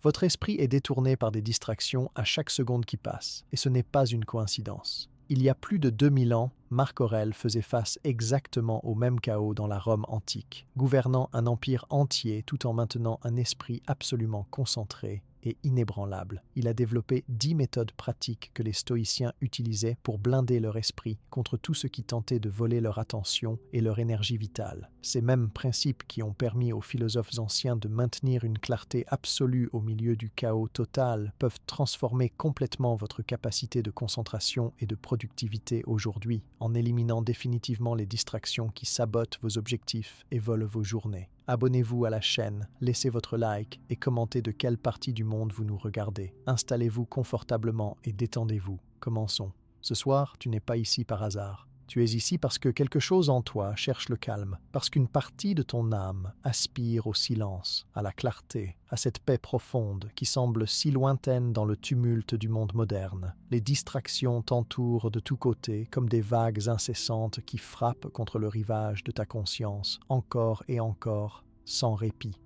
Votre esprit est détourné par des distractions à chaque seconde qui passe, et ce n'est pas une coïncidence. Il y a plus de 2000 ans, Marc Aurèle faisait face exactement au même chaos dans la Rome antique, gouvernant un empire entier tout en maintenant un esprit absolument concentré et inébranlable. Il a développé 10 méthodes pratiques que les stoïciens utilisaient pour blinder leur esprit contre tout ce qui tentait de voler leur attention et leur énergie vitale. Ces mêmes principes qui ont permis aux philosophes anciens de maintenir une clarté absolue au milieu du chaos total peuvent transformer complètement votre capacité de concentration et de productivité aujourd'hui, en éliminant définitivement les distractions qui sabotent vos objectifs et volent vos journées. Abonnez-vous à la chaîne, laissez votre like et commentez de quelle partie du monde vous nous regardez. Installez-vous confortablement et détendez-vous. Commençons. Ce soir, tu n'es pas ici par hasard. Tu es ici parce que quelque chose en toi cherche le calme, parce qu'une partie de ton âme aspire au silence, à la clarté, à cette paix profonde qui semble si lointaine dans le tumulte du monde moderne. Les distractions t'entourent de tous côtés comme des vagues incessantes qui frappent contre le rivage de ta conscience, encore et encore, sans répit.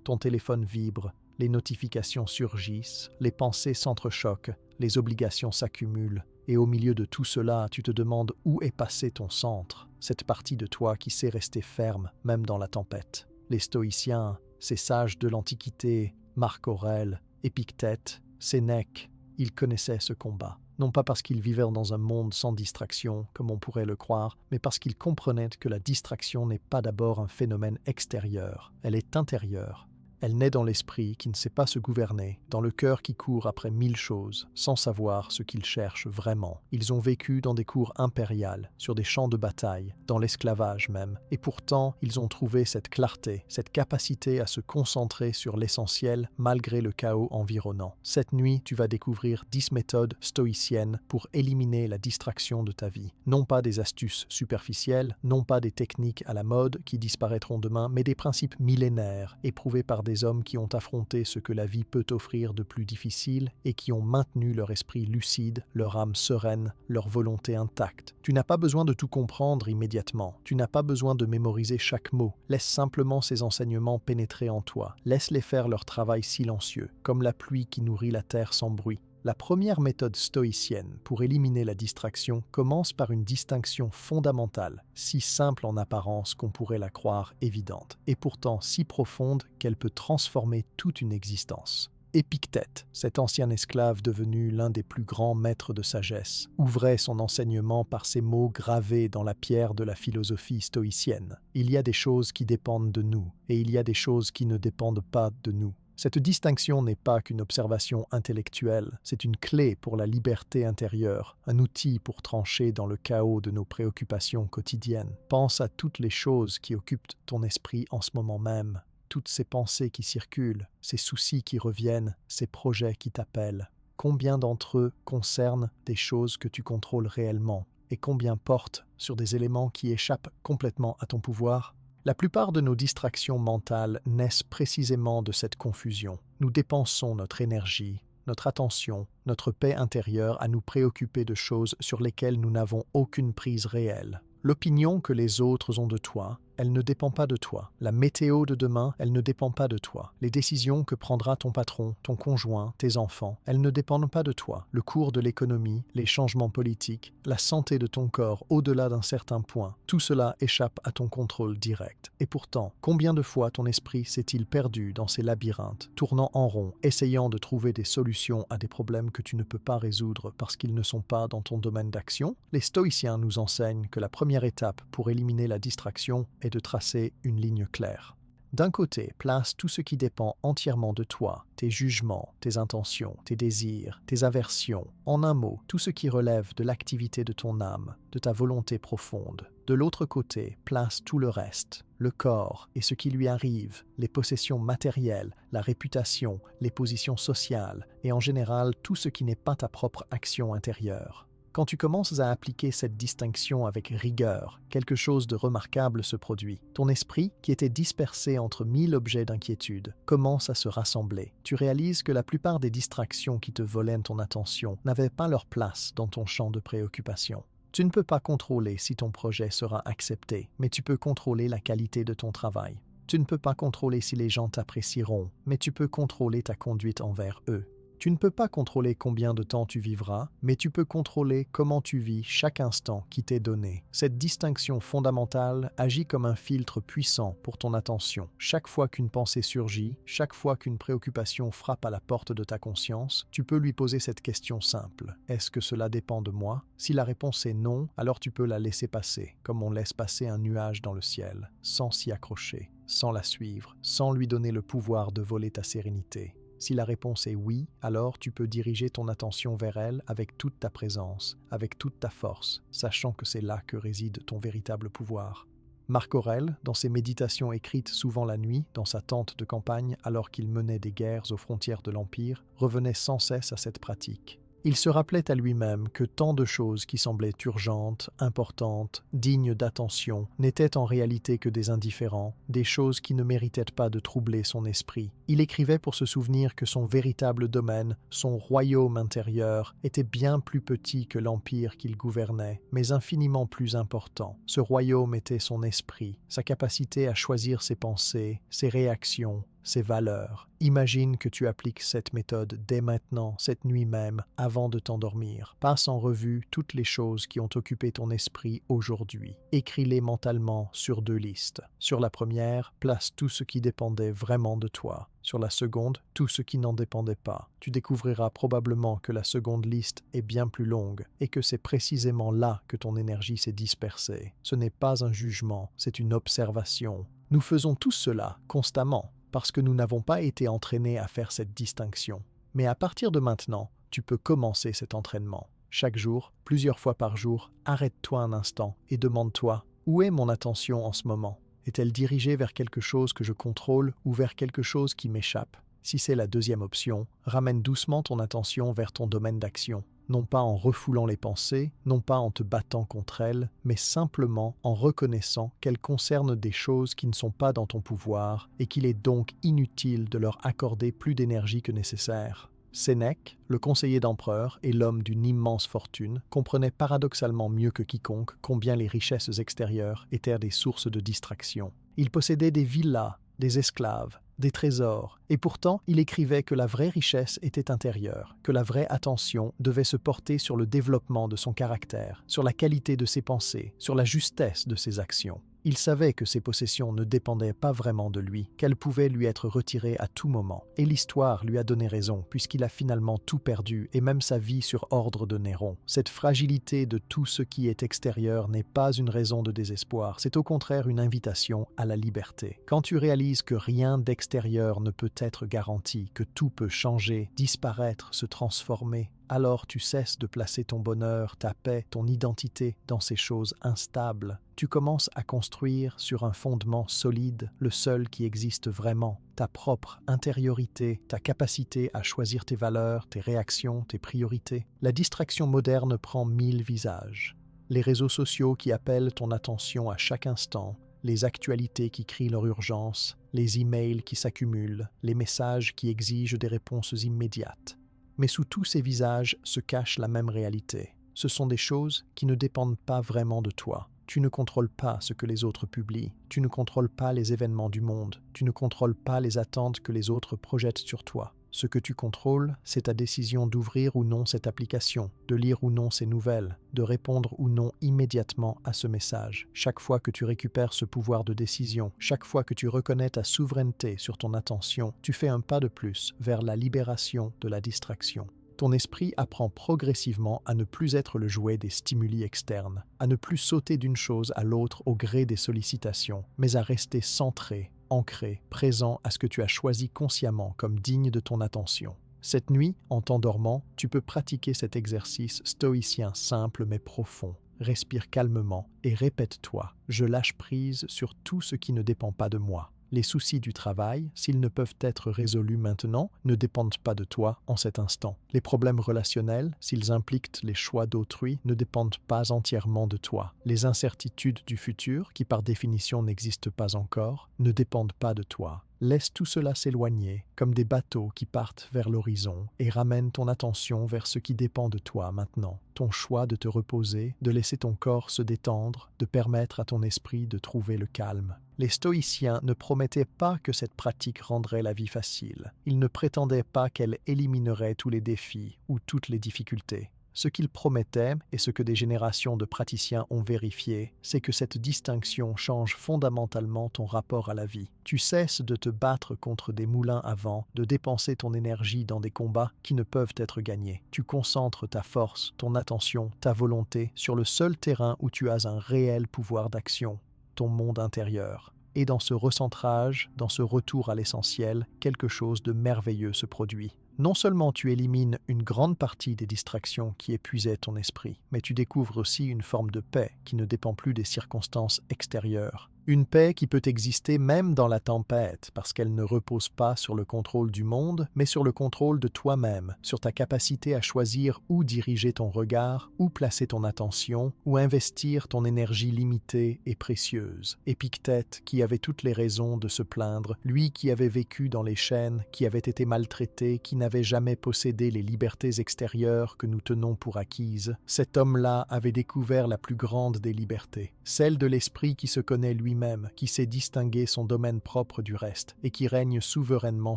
Ton téléphone vibre, les notifications surgissent, les pensées s'entrechoquent, les obligations s'accumulent. Et au milieu de tout cela, tu te demandes où est passé ton centre, cette partie de toi qui sait rester ferme, même dans la tempête. Les stoïciens, ces sages de l'Antiquité, Marc Aurèle, Épictète, Sénèque, ils connaissaient ce combat. Non pas parce qu'ils vivaient dans un monde sans distraction, comme on pourrait le croire, mais parce qu'ils comprenaient que la distraction n'est pas d'abord un phénomène extérieur, elle est intérieure. Elle naît dans l'esprit qui ne sait pas se gouverner, dans le cœur qui court après 1000 choses, sans savoir ce qu'il cherche vraiment. Ils ont vécu dans des cours impériales, sur des champs de bataille, dans l'esclavage même, et pourtant ils ont trouvé cette clarté, cette capacité à se concentrer sur l'essentiel malgré le chaos environnant. Cette nuit, tu vas découvrir 10 méthodes stoïciennes pour éliminer la distraction de ta vie. Non pas des astuces superficielles, non pas des techniques à la mode qui disparaîtront demain, mais des principes millénaires, éprouvés par des hommes qui ont affronté ce que la vie peut offrir de plus difficile et qui ont maintenu leur esprit lucide, leur âme sereine, leur volonté intacte. Tu n'as pas besoin de tout comprendre immédiatement. Tu n'as pas besoin de mémoriser chaque mot. Laisse simplement ces enseignements pénétrer en toi. Laisse-les faire leur travail silencieux, comme la pluie qui nourrit la terre sans bruit. La première méthode stoïcienne pour éliminer la distraction commence par une distinction fondamentale, si simple en apparence qu'on pourrait la croire évidente, et pourtant si profonde qu'elle peut transformer toute une existence. Épictète, cet ancien esclave devenu l'un des plus grands maîtres de sagesse, ouvrait son enseignement par ces mots gravés dans la pierre de la philosophie stoïcienne. Il y a des choses qui dépendent de nous, et il y a des choses qui ne dépendent pas de nous. Cette distinction n'est pas qu'une observation intellectuelle, c'est une clé pour la liberté intérieure, un outil pour trancher dans le chaos de nos préoccupations quotidiennes. Pense à toutes les choses qui occupent ton esprit en ce moment même, toutes ces pensées qui circulent, ces soucis qui reviennent, ces projets qui t'appellent. Combien d'entre eux concernent des choses que tu contrôles réellement, et combien portent sur des éléments qui échappent complètement à ton pouvoir ? La plupart de nos distractions mentales naissent précisément de cette confusion. Nous dépensons notre énergie, notre attention, notre paix intérieure à nous préoccuper de choses sur lesquelles nous n'avons aucune prise réelle. L'opinion que les autres ont de toi, elle ne dépend pas de toi. La météo de demain, elle ne dépend pas de toi. Les décisions que prendra ton patron, ton conjoint, tes enfants, elles ne dépendent pas de toi. Le cours de l'économie, les changements politiques, la santé de ton corps au-delà d'un certain point, tout cela échappe à ton contrôle direct. Et pourtant, combien de fois ton esprit s'est-il perdu dans ces labyrinthes, tournant en rond, essayant de trouver des solutions à des problèmes que tu ne peux pas résoudre parce qu'ils ne sont pas dans ton domaine d'action? Les stoïciens nous enseignent que la première étape pour éliminer la distraction est de tracer une ligne claire. D'un côté, place tout ce qui dépend entièrement de toi, tes jugements, tes intentions, tes désirs, tes aversions, en un mot, tout ce qui relève de l'activité de ton âme, de ta volonté profonde. De l'autre côté, place tout le reste, le corps et ce qui lui arrive, les possessions matérielles, la réputation, les positions sociales et en général tout ce qui n'est pas ta propre action intérieure. Quand tu commences à appliquer cette distinction avec rigueur, quelque chose de remarquable se produit. Ton esprit, qui était dispersé entre 1000 objets d'inquiétude, commence à se rassembler. Tu réalises que la plupart des distractions qui te volaient ton attention n'avaient pas leur place dans ton champ de préoccupation. Tu ne peux pas contrôler si ton projet sera accepté, mais tu peux contrôler la qualité de ton travail. Tu ne peux pas contrôler si les gens t'apprécieront, mais tu peux contrôler ta conduite envers eux. Tu ne peux pas contrôler combien de temps tu vivras, mais tu peux contrôler comment tu vis chaque instant qui t'est donné. Cette distinction fondamentale agit comme un filtre puissant pour ton attention. Chaque fois qu'une pensée surgit, chaque fois qu'une préoccupation frappe à la porte de ta conscience, tu peux lui poser cette question simple. Est-ce que cela dépend de moi? Si la réponse est non, alors tu peux la laisser passer, comme on laisse passer un nuage dans le ciel, sans s'y accrocher, sans la suivre, sans lui donner le pouvoir de voler ta sérénité. Si la réponse est oui, alors tu peux diriger ton attention vers elle avec toute ta présence, avec toute ta force, sachant que c'est là que réside ton véritable pouvoir. Marc Aurèle, dans ses méditations écrites souvent la nuit, dans sa tente de campagne alors qu'il menait des guerres aux frontières de l'Empire, revenait sans cesse à cette pratique. Il se rappelait à lui-même que tant de choses qui semblaient urgentes, importantes, dignes d'attention, n'étaient en réalité que des indifférents, des choses qui ne méritaient pas de troubler son esprit. Il écrivait pour se souvenir que son véritable domaine, son royaume intérieur, était bien plus petit que l'empire qu'il gouvernait, mais infiniment plus important. Ce royaume était son esprit, sa capacité à choisir ses pensées, ses réactions, ses valeurs. Imagine que tu appliques cette méthode dès maintenant, cette nuit même, avant de t'endormir. Passe en revue toutes les choses qui ont occupé ton esprit aujourd'hui. Écris-les mentalement sur 2 listes. Sur la première, place tout ce qui dépendait vraiment de toi. Sur la seconde, tout ce qui n'en dépendait pas. Tu découvriras probablement que la seconde liste est bien plus longue et que c'est précisément là que ton énergie s'est dispersée. Ce n'est pas un jugement, c'est une observation. Nous faisons tous cela constamment, parce que nous n'avons pas été entraînés à faire cette distinction. Mais à partir de maintenant, tu peux commencer cet entraînement. Chaque jour, plusieurs fois par jour, arrête-toi un instant et demande-toi « Où est mon attention en ce moment ? Est-elle dirigée vers quelque chose que je contrôle ou vers quelque chose qui m'échappe ?» Si c'est la deuxième option, ramène doucement ton attention vers ton domaine d'action. Non pas en refoulant les pensées, non pas en te battant contre elles, mais simplement en reconnaissant qu'elles concernent des choses qui ne sont pas dans ton pouvoir et qu'il est donc inutile de leur accorder plus d'énergie que nécessaire. Sénèque, le conseiller d'empereur et l'homme d'une immense fortune, comprenait paradoxalement mieux que quiconque combien les richesses extérieures étaient des sources de distraction. Il possédait des villas, des esclaves, des trésors, et pourtant il écrivait que la vraie richesse était intérieure, que la vraie attention devait se porter sur le développement de son caractère, sur la qualité de ses pensées, sur la justesse de ses actions. Il savait que ses possessions ne dépendaient pas vraiment de lui, qu'elles pouvaient lui être retirées à tout moment. Et l'histoire lui a donné raison, puisqu'il a finalement tout perdu, et même sa vie sur ordre de Néron. Cette fragilité de tout ce qui est extérieur n'est pas une raison de désespoir, c'est au contraire une invitation à la liberté. Quand tu réalises que rien d'extérieur ne peut être garanti, que tout peut changer, disparaître, se transformer, alors tu cesses de placer ton bonheur, ta paix, ton identité dans ces choses instables. Tu commences à construire sur un fondement solide, le seul qui existe vraiment, ta propre intériorité, ta capacité à choisir tes valeurs, tes réactions, tes priorités. La distraction moderne prend 1000 visages. Les réseaux sociaux qui appellent ton attention à chaque instant, les actualités qui crient leur urgence, les emails qui s'accumulent, les messages qui exigent des réponses immédiates. Mais sous tous ces visages se cache la même réalité. Ce sont des choses qui ne dépendent pas vraiment de toi. Tu ne contrôles pas ce que les autres publient. Tu ne contrôles pas les événements du monde. Tu ne contrôles pas les attentes que les autres projettent sur toi. Ce que tu contrôles, c'est ta décision d'ouvrir ou non cette application, de lire ou non ces nouvelles, de répondre ou non immédiatement à ce message. Chaque fois que tu récupères ce pouvoir de décision, chaque fois que tu reconnais ta souveraineté sur ton attention, tu fais un pas de plus vers la libération de la distraction. Ton esprit apprend progressivement à ne plus être le jouet des stimuli externes, à ne plus sauter d'une chose à l'autre au gré des sollicitations, mais à rester centré, ancré, présent à ce que tu as choisi consciemment comme digne de ton attention. Cette nuit, en t'endormant, tu peux pratiquer cet exercice stoïcien simple mais profond. Respire calmement et répète-toi « Je lâche prise sur tout ce qui ne dépend pas de moi ». Les soucis du travail, s'ils ne peuvent être résolus maintenant, ne dépendent pas de toi en cet instant. Les problèmes relationnels, s'ils impliquent les choix d'autrui, ne dépendent pas entièrement de toi. Les incertitudes du futur, qui par définition n'existent pas encore, ne dépendent pas de toi. Laisse tout cela s'éloigner, comme des bateaux qui partent vers l'horizon, et ramène ton attention vers ce qui dépend de toi maintenant. Ton choix de te reposer, de laisser ton corps se détendre, de permettre à ton esprit de trouver le calme. Les stoïciens ne promettaient pas que cette pratique rendrait la vie facile. Ils ne prétendaient pas qu'elle éliminerait tous les défis ou toutes les difficultés. Ce qu'ils promettaient, et ce que des générations de praticiens ont vérifié, c'est que cette distinction change fondamentalement ton rapport à la vie. Tu cesses de te battre contre des moulins à vent, de dépenser ton énergie dans des combats qui ne peuvent être gagnés. Tu concentres ta force, ton attention, ta volonté sur le seul terrain où tu as un réel pouvoir d'action, ton monde intérieur. Et dans ce recentrage, dans ce retour à l'essentiel, quelque chose de merveilleux se produit. Non seulement tu élimines une grande partie des distractions qui épuisaient ton esprit, mais tu découvres aussi une forme de paix qui ne dépend plus des circonstances extérieures. Une paix qui peut exister même dans la tempête, parce qu'elle ne repose pas sur le contrôle du monde, mais sur le contrôle de toi-même, sur ta capacité à choisir où diriger ton regard, où placer ton attention, où investir ton énergie limitée et précieuse. Épictète, qui avait toutes les raisons de se plaindre, lui qui avait vécu dans les chaînes, qui avait été maltraité, qui n'avait jamais possédé les libertés extérieures que nous tenons pour acquises, cet homme-là avait découvert la plus grande des libertés, celle de l'esprit qui se connaît lui-même, qui sait distinguer son domaine propre du reste et qui règne souverainement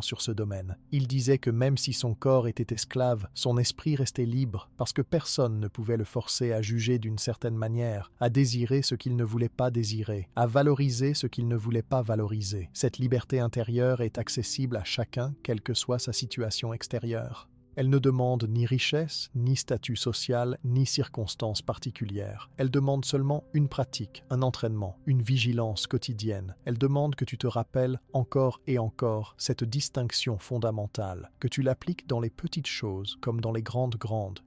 sur ce domaine. Il disait que même si son corps était esclave, son esprit restait libre parce que personne ne pouvait le forcer à juger d'une certaine manière, à désirer ce qu'il ne voulait pas désirer, à valoriser ce qu'il ne voulait pas valoriser. Cette liberté intérieure est accessible à chacun, quelle que soit sa situation extérieure. Elle ne demande ni richesse, ni statut social, ni circonstances particulières. Elle demande seulement une pratique, un entraînement, une vigilance quotidienne. Elle demande que tu te rappelles encore et encore cette distinction fondamentale, que tu l'appliques dans les petites choses comme dans les grandes,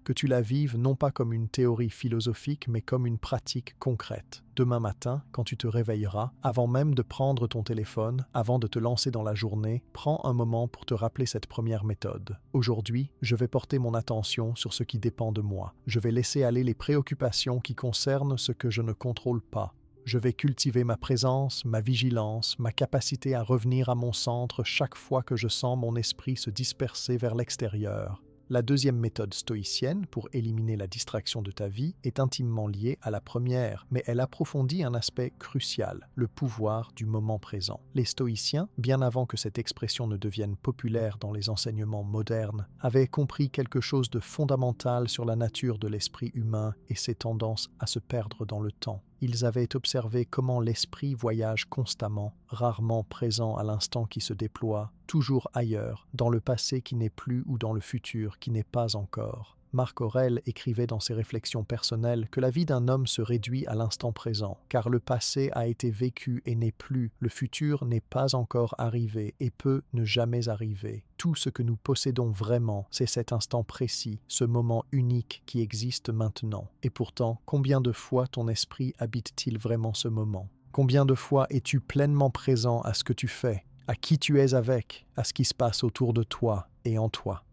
que tu la vives non pas comme une théorie philosophique mais comme une pratique concrète. Demain matin, quand tu te réveilleras, avant même de prendre ton téléphone, avant de te lancer dans la journée, prends un moment pour te rappeler cette première méthode. Aujourd'hui, je vais porter mon attention sur ce qui dépend de moi. Je vais laisser aller les préoccupations qui concernent ce que je ne contrôle pas. Je vais cultiver ma présence, ma vigilance, ma capacité à revenir à mon centre chaque fois que je sens mon esprit se disperser vers l'extérieur. La deuxième méthode stoïcienne pour éliminer la distraction de ta vie est intimement liée à la première, mais elle approfondit un aspect crucial, le pouvoir du moment présent. Les stoïciens, bien avant que cette expression ne devienne populaire dans les enseignements modernes, avaient compris quelque chose de fondamental sur la nature de l'esprit humain et ses tendances à se perdre dans le temps. Ils avaient observé comment l'esprit voyage constamment, rarement présent à l'instant qui se déploie, toujours ailleurs, dans le passé qui n'est plus ou dans le futur qui n'est pas encore. Marc Aurèle écrivait dans ses réflexions personnelles que la vie d'un homme se réduit à l'instant présent, car le passé a été vécu et n'est plus, le futur n'est pas encore arrivé et peut ne jamais arriver. Tout ce que nous possédons vraiment, c'est cet instant précis, ce moment unique qui existe maintenant. Et pourtant, combien de fois ton esprit habite-t-il vraiment ce moment? Combien de fois es-tu pleinement présent à ce que tu fais, à qui tu es avec, à ce qui se passe autour de toi et en toi?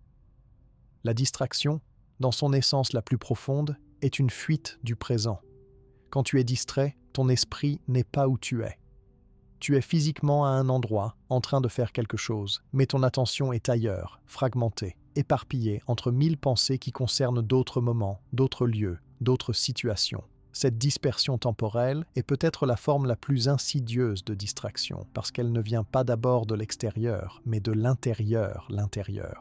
La distraction, dans son essence la plus profonde, est une fuite du présent. Quand tu es distrait, ton esprit n'est pas où tu es. Tu es physiquement à un endroit, en train de faire quelque chose, mais ton attention est ailleurs, fragmentée, éparpillée entre 1000 pensées qui concernent d'autres moments, d'autres lieux, d'autres situations. Cette dispersion temporelle est peut-être la forme la plus insidieuse de distraction, parce qu'elle ne vient pas d'abord de l'extérieur, mais de l'intérieur,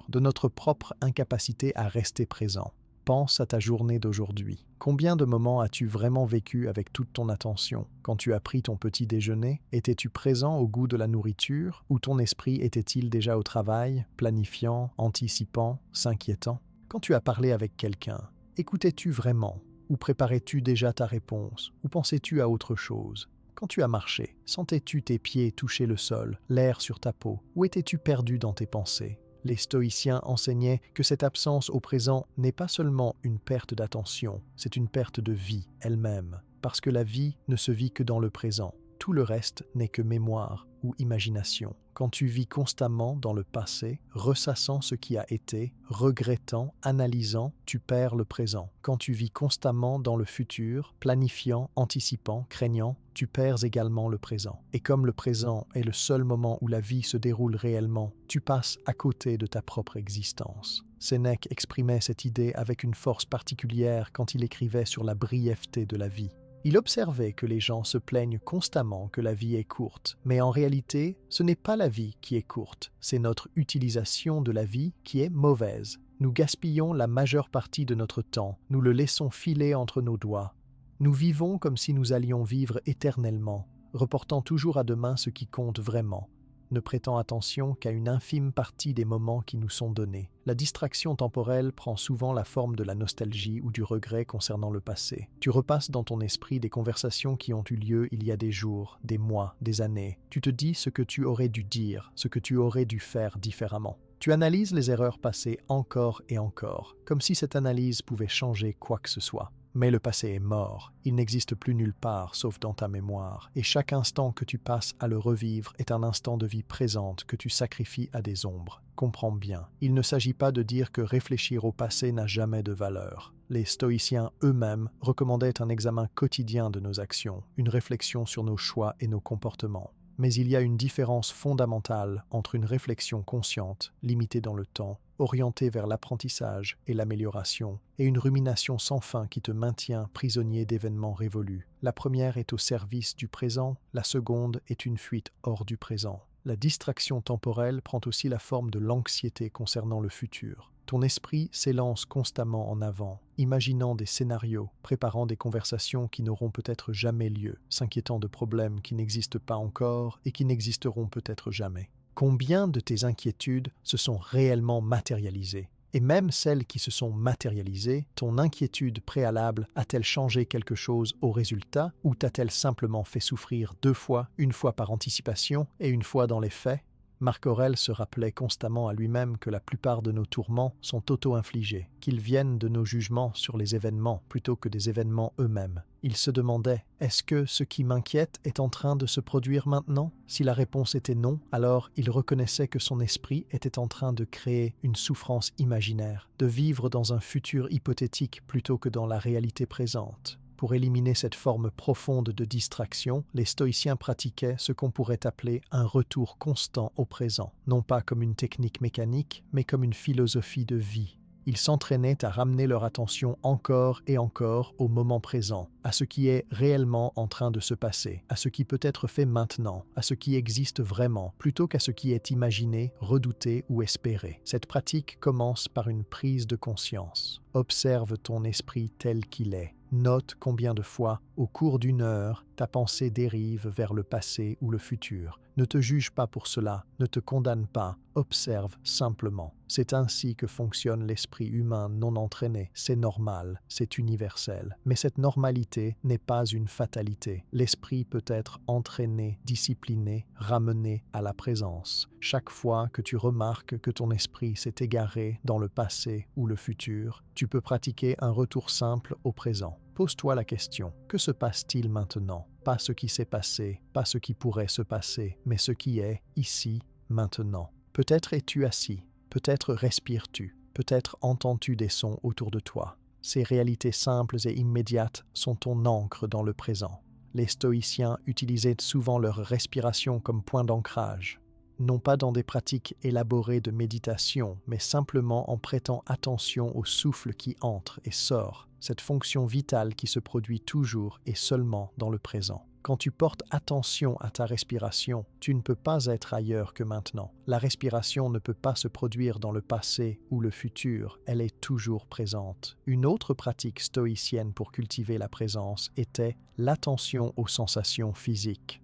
de notre propre incapacité à rester présent. Pense à ta journée d'aujourd'hui. Combien de moments as-tu vraiment vécu avec toute ton attention? Quand tu as pris ton petit déjeuner, étais-tu présent au goût de la nourriture, ou ton esprit était-il déjà au travail, planifiant, anticipant, s'inquiétant? Quand tu as parlé avec quelqu'un, écoutais-tu vraiment? Ou préparais-tu déjà ta réponse? Ou pensais-tu à autre chose? Quand tu as marché, sentais-tu tes pieds toucher le sol, l'air sur ta peau? Ou étais-tu perdu dans tes pensées? Les stoïciens enseignaient que cette absence au présent n'est pas seulement une perte d'attention, c'est une perte de vie elle-même, parce que la vie ne se vit que dans le présent. Tout le reste n'est que mémoire ou imagination. Quand tu vis constamment dans le passé, ressassant ce qui a été, regrettant, analysant, tu perds le présent. Quand tu vis constamment dans le futur, planifiant, anticipant, craignant, tu perds également le présent. Et comme le présent est le seul moment où la vie se déroule réellement, tu passes à côté de ta propre existence. Sénèque exprimait cette idée avec une force particulière quand il écrivait sur la brièveté de la vie. Il observait que les gens se plaignent constamment que la vie est courte, mais en réalité, ce n'est pas la vie qui est courte, c'est notre utilisation de la vie qui est mauvaise. Nous gaspillons la majeure partie de notre temps, nous le laissons filer entre nos doigts. Nous vivons comme si nous allions vivre éternellement, reportant toujours à demain ce qui compte vraiment, ne prêtant attention qu'à une infime partie des moments qui nous sont donnés. La distraction temporelle prend souvent la forme de la nostalgie ou du regret concernant le passé. Tu repasses dans ton esprit des conversations qui ont eu lieu il y a des jours, des mois, des années. Tu te dis ce que tu aurais dû dire, ce que tu aurais dû faire différemment. Tu analyses les erreurs passées encore et encore, comme si cette analyse pouvait changer quoi que ce soit. Mais le passé est mort, il n'existe plus nulle part sauf dans ta mémoire, et chaque instant que tu passes à le revivre est un instant de vie présente que tu sacrifies à des ombres. Comprends bien, il ne s'agit pas de dire que réfléchir au passé n'a jamais de valeur. Les stoïciens eux-mêmes recommandaient un examen quotidien de nos actions, une réflexion sur nos choix et nos comportements. Mais il y a une différence fondamentale entre une réflexion consciente, limitée dans le temps, orientée vers l'apprentissage et l'amélioration, et une rumination sans fin qui te maintient prisonnier d'événements révolus. La première est au service du présent, la seconde est une fuite hors du présent. La distraction temporelle prend aussi la forme de l'anxiété concernant le futur. Ton esprit s'élance constamment en avant, imaginant des scénarios, préparant des conversations qui n'auront peut-être jamais lieu, s'inquiétant de problèmes qui n'existent pas encore et qui n'existeront peut-être jamais. Combien de tes inquiétudes se sont réellement matérialisées? Et même celles qui se sont matérialisées, ton inquiétude préalable a-t-elle changé quelque chose au résultat ou t'a-t-elle simplement fait souffrir 2 fois, une fois par anticipation et une fois dans les faits? Marc Aurèle se rappelait constamment à lui-même que la plupart de nos tourments sont auto-infligés, qu'ils viennent de nos jugements sur les événements plutôt que des événements eux-mêmes. Il se demandait « Est-ce que ce qui m'inquiète est en train de se produire maintenant ?» Si la réponse était non, alors il reconnaissait que son esprit était en train de créer une souffrance imaginaire, de vivre dans un futur hypothétique plutôt que dans la réalité présente. Pour éliminer cette forme profonde de distraction, les stoïciens pratiquaient ce qu'on pourrait appeler un retour constant au présent, non pas comme une technique mécanique, mais comme une philosophie de vie. Ils s'entraînaient à ramener leur attention encore et encore au moment présent, à ce qui est réellement en train de se passer, à ce qui peut être fait maintenant, à ce qui existe vraiment, plutôt qu'à ce qui est imaginé, redouté ou espéré. Cette pratique commence par une prise de conscience. Observe ton esprit tel qu'il est. Note combien de fois, au cours d'une heure, ta pensée dérive vers le passé ou le futur. Ne te juge pas pour cela, ne te condamne pas, observe simplement. C'est ainsi que fonctionne l'esprit humain non entraîné. C'est normal, c'est universel. Mais cette normalité n'est pas une fatalité. L'esprit peut être entraîné, discipliné, ramené à la présence. Chaque fois que tu remarques que ton esprit s'est égaré dans le passé ou le futur, tu peux pratiquer un retour simple au présent. Pose-toi la question, que se passe-t-il maintenant? Pas ce qui s'est passé, pas ce qui pourrait se passer, mais ce qui est ici, maintenant. Peut-être es-tu assis, peut-être respires-tu, peut-être entends-tu des sons autour de toi. Ces réalités simples et immédiates sont ton ancre dans le présent. Les stoïciens utilisaient souvent leur respiration comme point d'ancrage. Non pas dans des pratiques élaborées de méditation, mais simplement en prêtant attention au souffle qui entre et sort, cette fonction vitale qui se produit toujours et seulement dans le présent. Quand tu portes attention à ta respiration, tu ne peux pas être ailleurs que maintenant. La respiration ne peut pas se produire dans le passé ou le futur, elle est toujours présente. Une autre pratique stoïcienne pour cultiver la présence était l'attention aux sensations physiques.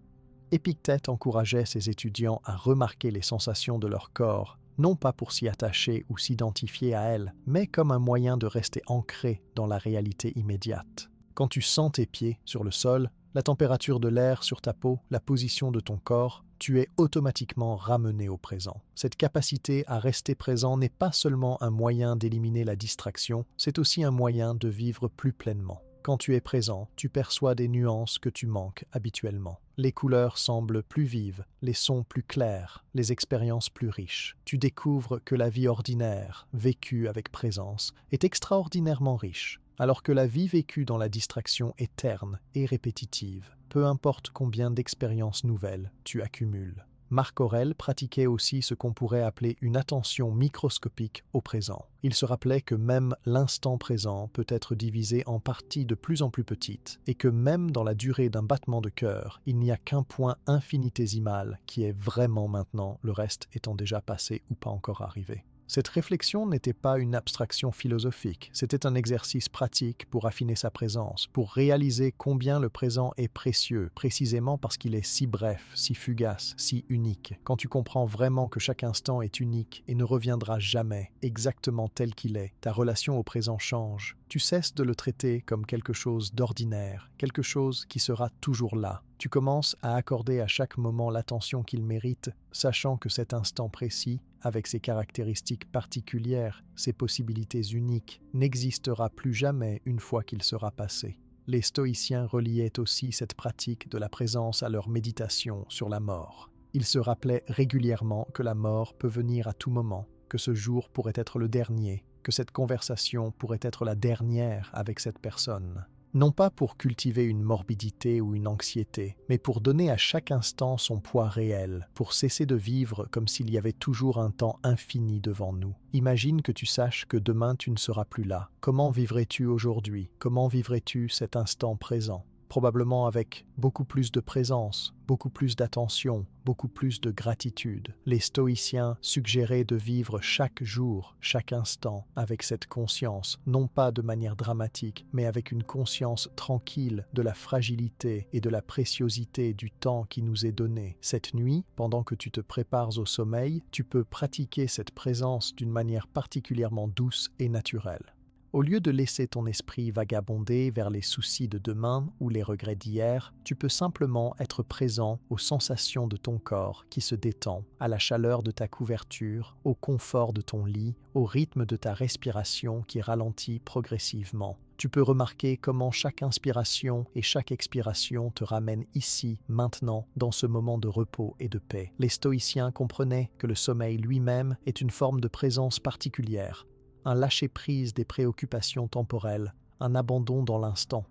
Épictète encourageait ses étudiants à remarquer les sensations de leur corps, non pas pour s'y attacher ou s'identifier à elles, mais comme un moyen de rester ancré dans la réalité immédiate. Quand tu sens tes pieds sur le sol, la température de l'air sur ta peau, la position de ton corps, tu es automatiquement ramené au présent. Cette capacité à rester présent n'est pas seulement un moyen d'éliminer la distraction, c'est aussi un moyen de vivre plus pleinement. Quand tu es présent, tu perçois des nuances que tu manques habituellement. Les couleurs semblent plus vives, les sons plus clairs, les expériences plus riches. Tu découvres que la vie ordinaire, vécue avec présence, est extraordinairement riche, alors que la vie vécue dans la distraction est terne et répétitive, peu importe combien d'expériences nouvelles tu accumules. Marc Aurèle pratiquait aussi ce qu'on pourrait appeler une attention microscopique au présent. Il se rappelait que même l'instant présent peut être divisé en parties de plus en plus petites et que même dans la durée d'un battement de cœur, il n'y a qu'un point infinitésimal qui est vraiment maintenant, le reste étant déjà passé ou pas encore arrivé. Cette réflexion n'était pas une abstraction philosophique, c'était un exercice pratique pour affiner sa présence, pour réaliser combien le présent est précieux, précisément parce qu'il est si bref, si fugace, si unique. Quand tu comprends vraiment que chaque instant est unique et ne reviendra jamais, exactement tel qu'il est, ta relation au présent change. Tu cesses de le traiter comme quelque chose d'ordinaire, quelque chose qui sera toujours là. Tu commences à accorder à chaque moment l'attention qu'il mérite, sachant que cet instant précis, avec ses caractéristiques particulières, ses possibilités uniques, n'existera plus jamais une fois qu'il sera passé. Les stoïciens reliaient aussi cette pratique de la présence à leur méditation sur la mort. Ils se rappelaient régulièrement que la mort peut venir à tout moment, que ce jour pourrait être le dernier, que cette conversation pourrait être la dernière avec cette personne. Non pas pour cultiver une morbidité ou une anxiété, mais pour donner à chaque instant son poids réel, pour cesser de vivre comme s'il y avait toujours un temps infini devant nous. Imagine que tu saches que demain tu ne seras plus là. Comment vivrais-tu aujourd'hui? Comment vivrais-tu cet instant présent? Probablement avec beaucoup plus de présence, beaucoup plus d'attention, beaucoup plus de gratitude. Les stoïciens suggéraient de vivre chaque jour, chaque instant, avec cette conscience, non pas de manière dramatique, mais avec une conscience tranquille de la fragilité et de la préciosité du temps qui nous est donné. Cette nuit, pendant que tu te prépares au sommeil, tu peux pratiquer cette présence d'une manière particulièrement douce et naturelle. Au lieu de laisser ton esprit vagabonder vers les soucis de demain ou les regrets d'hier, tu peux simplement être présent aux sensations de ton corps qui se détend, à la chaleur de ta couverture, au confort de ton lit, au rythme de ta respiration qui ralentit progressivement. Tu peux remarquer comment chaque inspiration et chaque expiration te ramènent ici, maintenant, dans ce moment de repos et de paix. Les stoïciens comprenaient que le sommeil lui-même est une forme de présence particulière, un lâcher-prise des préoccupations temporelles, un abandon dans l'instant.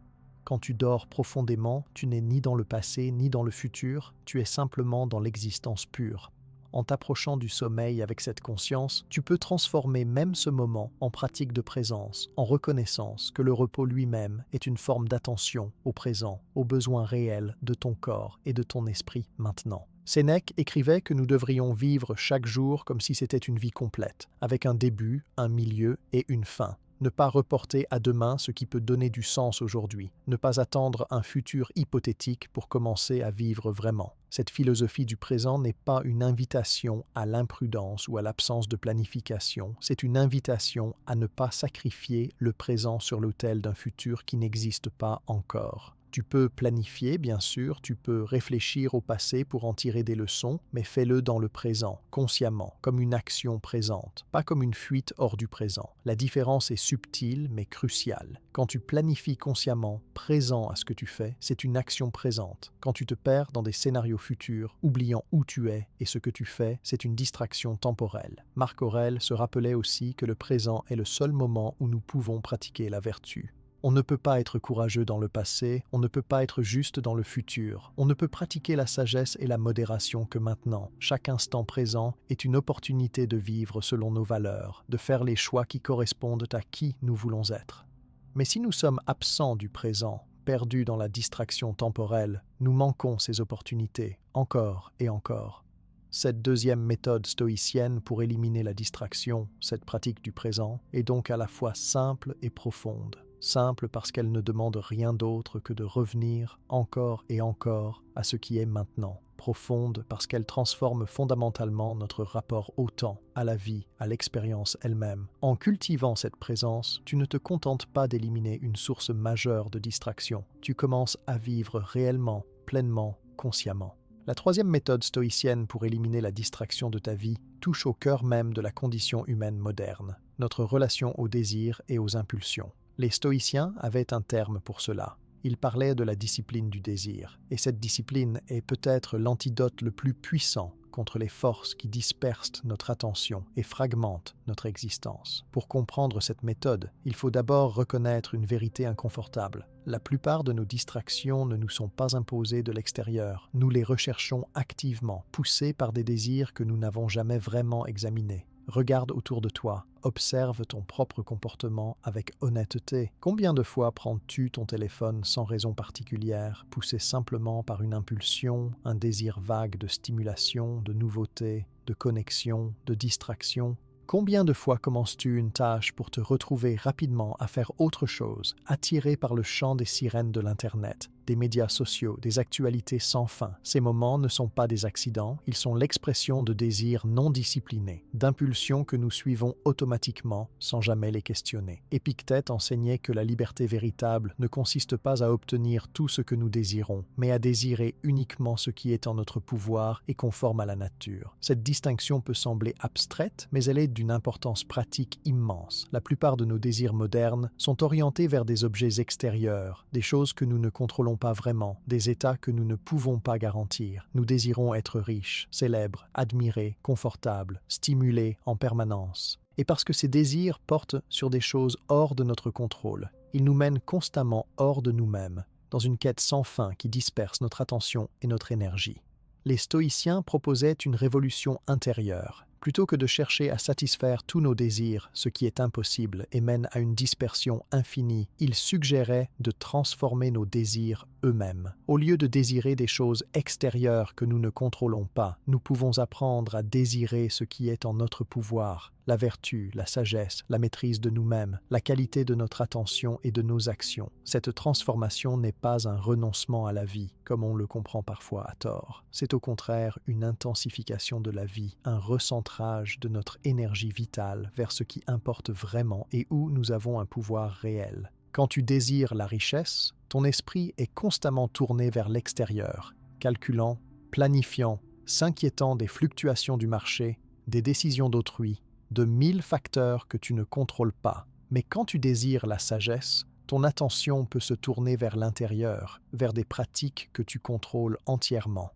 Quand tu dors profondément, tu n'es ni dans le passé ni dans le futur, tu es simplement dans l'existence pure. En t'approchant du sommeil avec cette conscience, tu peux transformer même ce moment en pratique de présence, en reconnaissance que le repos lui-même est une forme d'attention au présent, aux besoins réels de ton corps et de ton esprit maintenant. Sénèque écrivait que nous devrions vivre chaque jour comme si c'était une vie complète, avec un début, un milieu et une fin. Ne pas reporter à demain ce qui peut donner du sens aujourd'hui. Ne pas attendre un futur hypothétique pour commencer à vivre vraiment. Cette philosophie du présent n'est pas une invitation à l'imprudence ou à l'absence de planification. C'est une invitation à ne pas sacrifier le présent sur l'autel d'un futur qui n'existe pas encore. Tu peux planifier, bien sûr, tu peux réfléchir au passé pour en tirer des leçons, mais fais-le dans le présent, consciemment, comme une action présente, pas comme une fuite hors du présent. La différence est subtile, mais cruciale. Quand tu planifies consciemment, présent à ce que tu fais, c'est une action présente. Quand tu te perds dans des scénarios futurs, oubliant où tu es et ce que tu fais, c'est une distraction temporelle. Marc Aurèle se rappelait aussi que le présent est le seul moment où nous pouvons pratiquer la vertu. On ne peut pas être courageux dans le passé, on ne peut pas être juste dans le futur. On ne peut pratiquer la sagesse et la modération que maintenant. Chaque instant présent est une opportunité de vivre selon nos valeurs, de faire les choix qui correspondent à qui nous voulons être. Mais si nous sommes absents du présent, perdus dans la distraction temporelle, nous manquons ces opportunités, encore et encore. Cette deuxième méthode stoïcienne pour éliminer la distraction, cette pratique du présent, est donc à la fois simple et profonde. Simple parce qu'elle ne demande rien d'autre que de revenir encore et encore à ce qui est maintenant. Profonde parce qu'elle transforme fondamentalement notre rapport au temps, à la vie, à l'expérience elle-même. En cultivant cette présence, tu ne te contentes pas d'éliminer une source majeure de distraction. Tu commences à vivre réellement, pleinement, consciemment. La troisième méthode stoïcienne pour éliminer la distraction de ta vie touche au cœur même de la condition humaine moderne, notre relation au désir et aux impulsions. Les stoïciens avaient un terme pour cela. Il parlait de la discipline du désir, et cette discipline est peut-être l'antidote le plus puissant contre les forces qui dispersent notre attention et fragmentent notre existence. Pour comprendre cette méthode, il faut d'abord reconnaître une vérité inconfortable. La plupart de nos distractions ne nous sont pas imposées de l'extérieur. Nous les recherchons activement, poussés par des désirs que nous n'avons jamais vraiment examinés. Regarde autour de toi, observe ton propre comportement avec honnêteté. Combien de fois prends-tu ton téléphone sans raison particulière, poussé simplement par une impulsion, un désir vague de stimulation, de nouveauté, de connexion, de distraction? Combien de fois commences-tu une tâche pour te retrouver rapidement à faire autre chose, attiré par le chant des sirènes de l'Internet, des médias sociaux, des actualités sans fin? Ces moments ne sont pas des accidents, ils sont l'expression de désirs non disciplinés, d'impulsions que nous suivons automatiquement sans jamais les questionner. Épictète enseignait que la liberté véritable ne consiste pas à obtenir tout ce que nous désirons, mais à désirer uniquement ce qui est en notre pouvoir et conforme à la nature. Cette distinction peut sembler abstraite, mais elle est d'une importance pratique immense. La plupart de nos désirs modernes sont orientés vers des objets extérieurs, des choses que nous ne contrôlons pas vraiment, des états que nous ne pouvons pas garantir. Nous désirons être riches, célèbres, admirés, confortables, stimulés en permanence. Et parce que ces désirs portent sur des choses hors de notre contrôle, ils nous mènent constamment hors de nous-mêmes, dans une quête sans fin qui disperse notre attention et notre énergie. Les stoïciens proposaient une révolution intérieure. Plutôt que de chercher à satisfaire tous nos désirs, ce qui est impossible et mène à une dispersion infinie, ils suggéraient de transformer nos désirs eux-mêmes. Au lieu de désirer des choses extérieures que nous ne contrôlons pas, nous pouvons apprendre à désirer ce qui est en notre pouvoir, la vertu, la sagesse, la maîtrise de nous-mêmes, la qualité de notre attention et de nos actions. Cette transformation n'est pas un renoncement à la vie, comme on le comprend parfois à tort. C'est au contraire une intensification de la vie, un recentrage de notre énergie vitale vers ce qui importe vraiment et où nous avons un pouvoir réel. Quand tu désires la richesse, ton esprit est constamment tourné vers l'extérieur, calculant, planifiant, s'inquiétant des fluctuations du marché, des décisions d'autrui, de 1000 facteurs que tu ne contrôles pas. Mais quand tu désires la sagesse, ton attention peut se tourner vers l'intérieur, vers des pratiques que tu contrôles entièrement.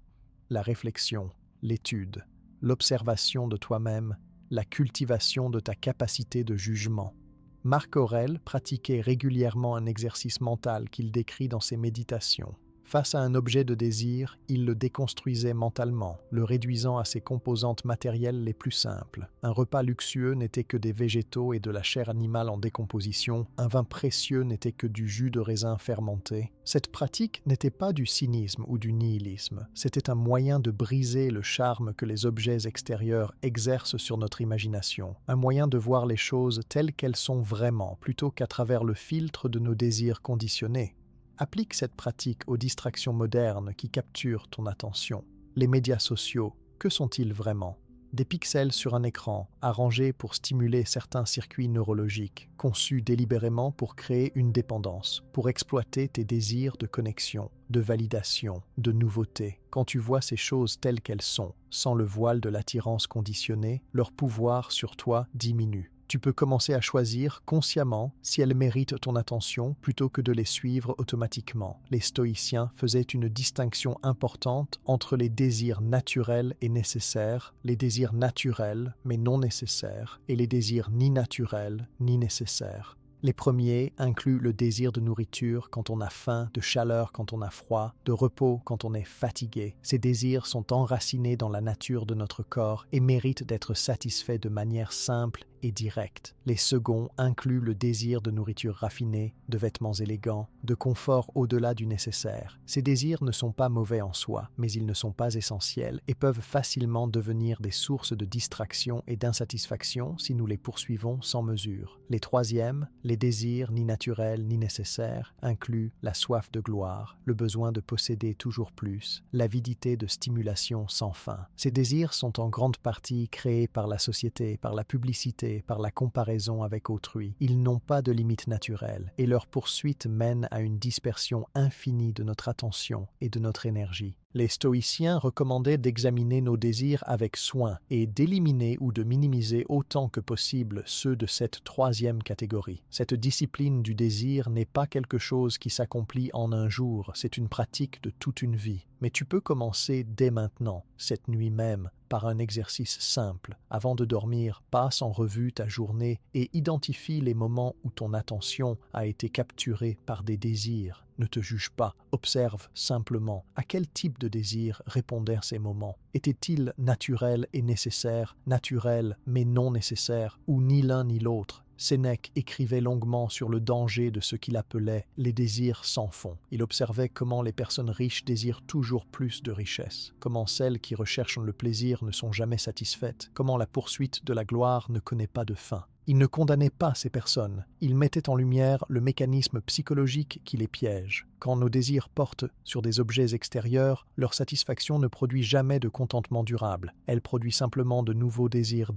La réflexion, l'étude, l'observation de toi-même, la cultivation de ta capacité de jugement. Marc Aurèle pratiquait régulièrement un exercice mental qu'il décrit dans ses méditations. Face à un objet de désir, il le déconstruisait mentalement, le réduisant à ses composantes matérielles les plus simples. Un repas luxueux n'était que des végétaux et de la chair animale en décomposition, un vin précieux n'était que du jus de raisin fermenté. Cette pratique n'était pas du cynisme ou du nihilisme, c'était un moyen de briser le charme que les objets extérieurs exercent sur notre imagination, un moyen de voir les choses telles qu'elles sont vraiment, plutôt qu'à travers le filtre de nos désirs conditionnés. Applique cette pratique aux distractions modernes qui capturent ton attention. Les médias sociaux, que sont-ils vraiment? Des pixels sur un écran, arrangés pour stimuler certains circuits neurologiques, conçus délibérément pour créer une dépendance, pour exploiter tes désirs de connexion, de validation, de nouveauté. Quand tu vois ces choses telles qu'elles sont, sans le voile de l'attirance conditionnée, leur pouvoir sur toi diminue. Tu peux commencer à choisir consciemment si elles méritent ton attention plutôt que de les suivre automatiquement. Les stoïciens faisaient une distinction importante entre les désirs naturels et nécessaires, les désirs naturels mais non nécessaires, et les désirs ni naturels ni nécessaires. Les premiers incluent le désir de nourriture quand on a faim, de chaleur quand on a froid, de repos quand on est fatigué. Ces désirs sont enracinés dans la nature de notre corps et méritent d'être satisfaits de manière simple et directe. Les seconds incluent le désir de nourriture raffinée, de vêtements élégants, de confort au-delà du nécessaire. Ces désirs ne sont pas mauvais en soi, mais ils ne sont pas essentiels et peuvent facilement devenir des sources de distraction et d'insatisfaction si nous les poursuivons sans mesure. Les troisièmes, les désirs ni naturels ni nécessaires, incluent la soif de gloire, le besoin de posséder toujours plus, l'avidité de stimulation sans fin. Ces désirs sont en grande partie créés par la société, par la publicité, par la comparaison avec autrui. Ils n'ont pas de limite naturelle et leur poursuite mène à une dispersion infinie de notre attention et de notre énergie. Les stoïciens recommandaient d'examiner nos désirs avec soin et d'éliminer ou de minimiser autant que possible ceux de cette troisième catégorie. Cette discipline du désir n'est pas quelque chose qui s'accomplit en un jour, c'est une pratique de toute une vie. Mais tu peux commencer dès maintenant, cette nuit même, par un exercice simple. Avant de dormir, passe en revue ta journée et identifie les moments où ton attention a été capturée par des désirs. Ne te juge pas, observe simplement à quel type de désir répondaient ces moments. Étaient-ils naturels et nécessaires, naturels mais non nécessaires, ou ni l'un ni l'autre? Sénèque écrivait longuement sur le danger de ce qu'il appelait les désirs sans fond. Il observait comment les personnes riches désirent toujours plus de richesse, comment celles qui recherchent le plaisir ne sont jamais satisfaites, comment la poursuite de la gloire ne connaît pas de fin. Il ne condamnait pas ces personnes, il mettait en lumière le mécanisme psychologique qui les piège. Quand nos désirs portent sur des objets extérieurs, leur satisfaction ne produit jamais de contentement durable. Elle produit simplement de nouveaux désirs,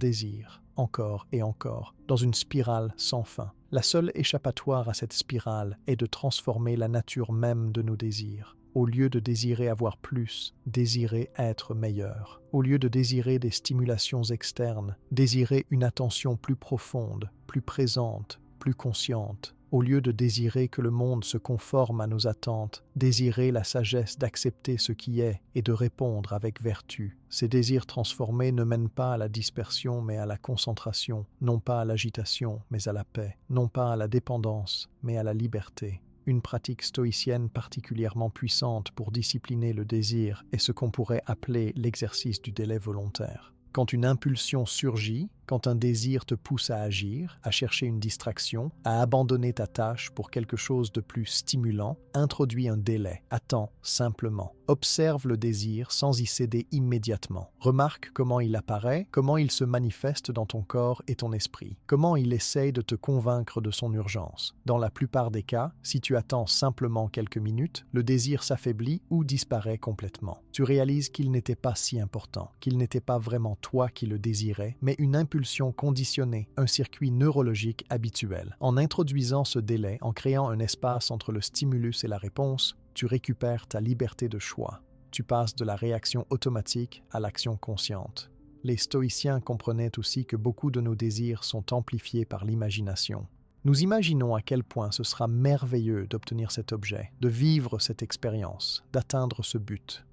encore et encore, dans une spirale sans fin. La seule échappatoire à cette spirale est de transformer la nature même de nos désirs. Au lieu de désirer avoir plus, désirer être meilleur. Au lieu de désirer des stimulations externes, désirer une attention plus profonde, plus présente, plus consciente. Au lieu de désirer que le monde se conforme à nos attentes, désirer la sagesse d'accepter ce qui est et de répondre avec vertu. Ces désirs transformés ne mènent pas à la dispersion mais à la concentration, non pas à l'agitation mais à la paix, non pas à la dépendance mais à la liberté. Une pratique stoïcienne particulièrement puissante pour discipliner le désir est ce qu'on pourrait appeler l'exercice du délai volontaire. Quand une impulsion surgit, quand un désir te pousse à agir, à chercher une distraction, à abandonner ta tâche pour quelque chose de plus stimulant, introduis un délai, attends simplement. Observe le désir sans y céder immédiatement. Remarque comment il apparaît, comment il se manifeste dans ton corps et ton esprit, comment il essaye de te convaincre de son urgence. Dans la plupart des cas, si tu attends simplement quelques minutes, le désir s'affaiblit ou disparaît complètement. Tu réalises qu'il n'était pas si important, qu'il n'était pas vraiment toi qui le désirais, mais une impulsion conditionnée, un circuit neurologique habituel. En introduisant ce délai, en créant un espace entre le stimulus et la réponse, tu récupères ta liberté de choix. Tu passes de la réaction automatique à l'action consciente. Les stoïciens comprenaient aussi que beaucoup de nos désirs sont amplifiés par l'imagination. Nous imaginons à quel point ce sera merveilleux d'obtenir cet objet, de vivre cette expérience, d'atteindre ce but.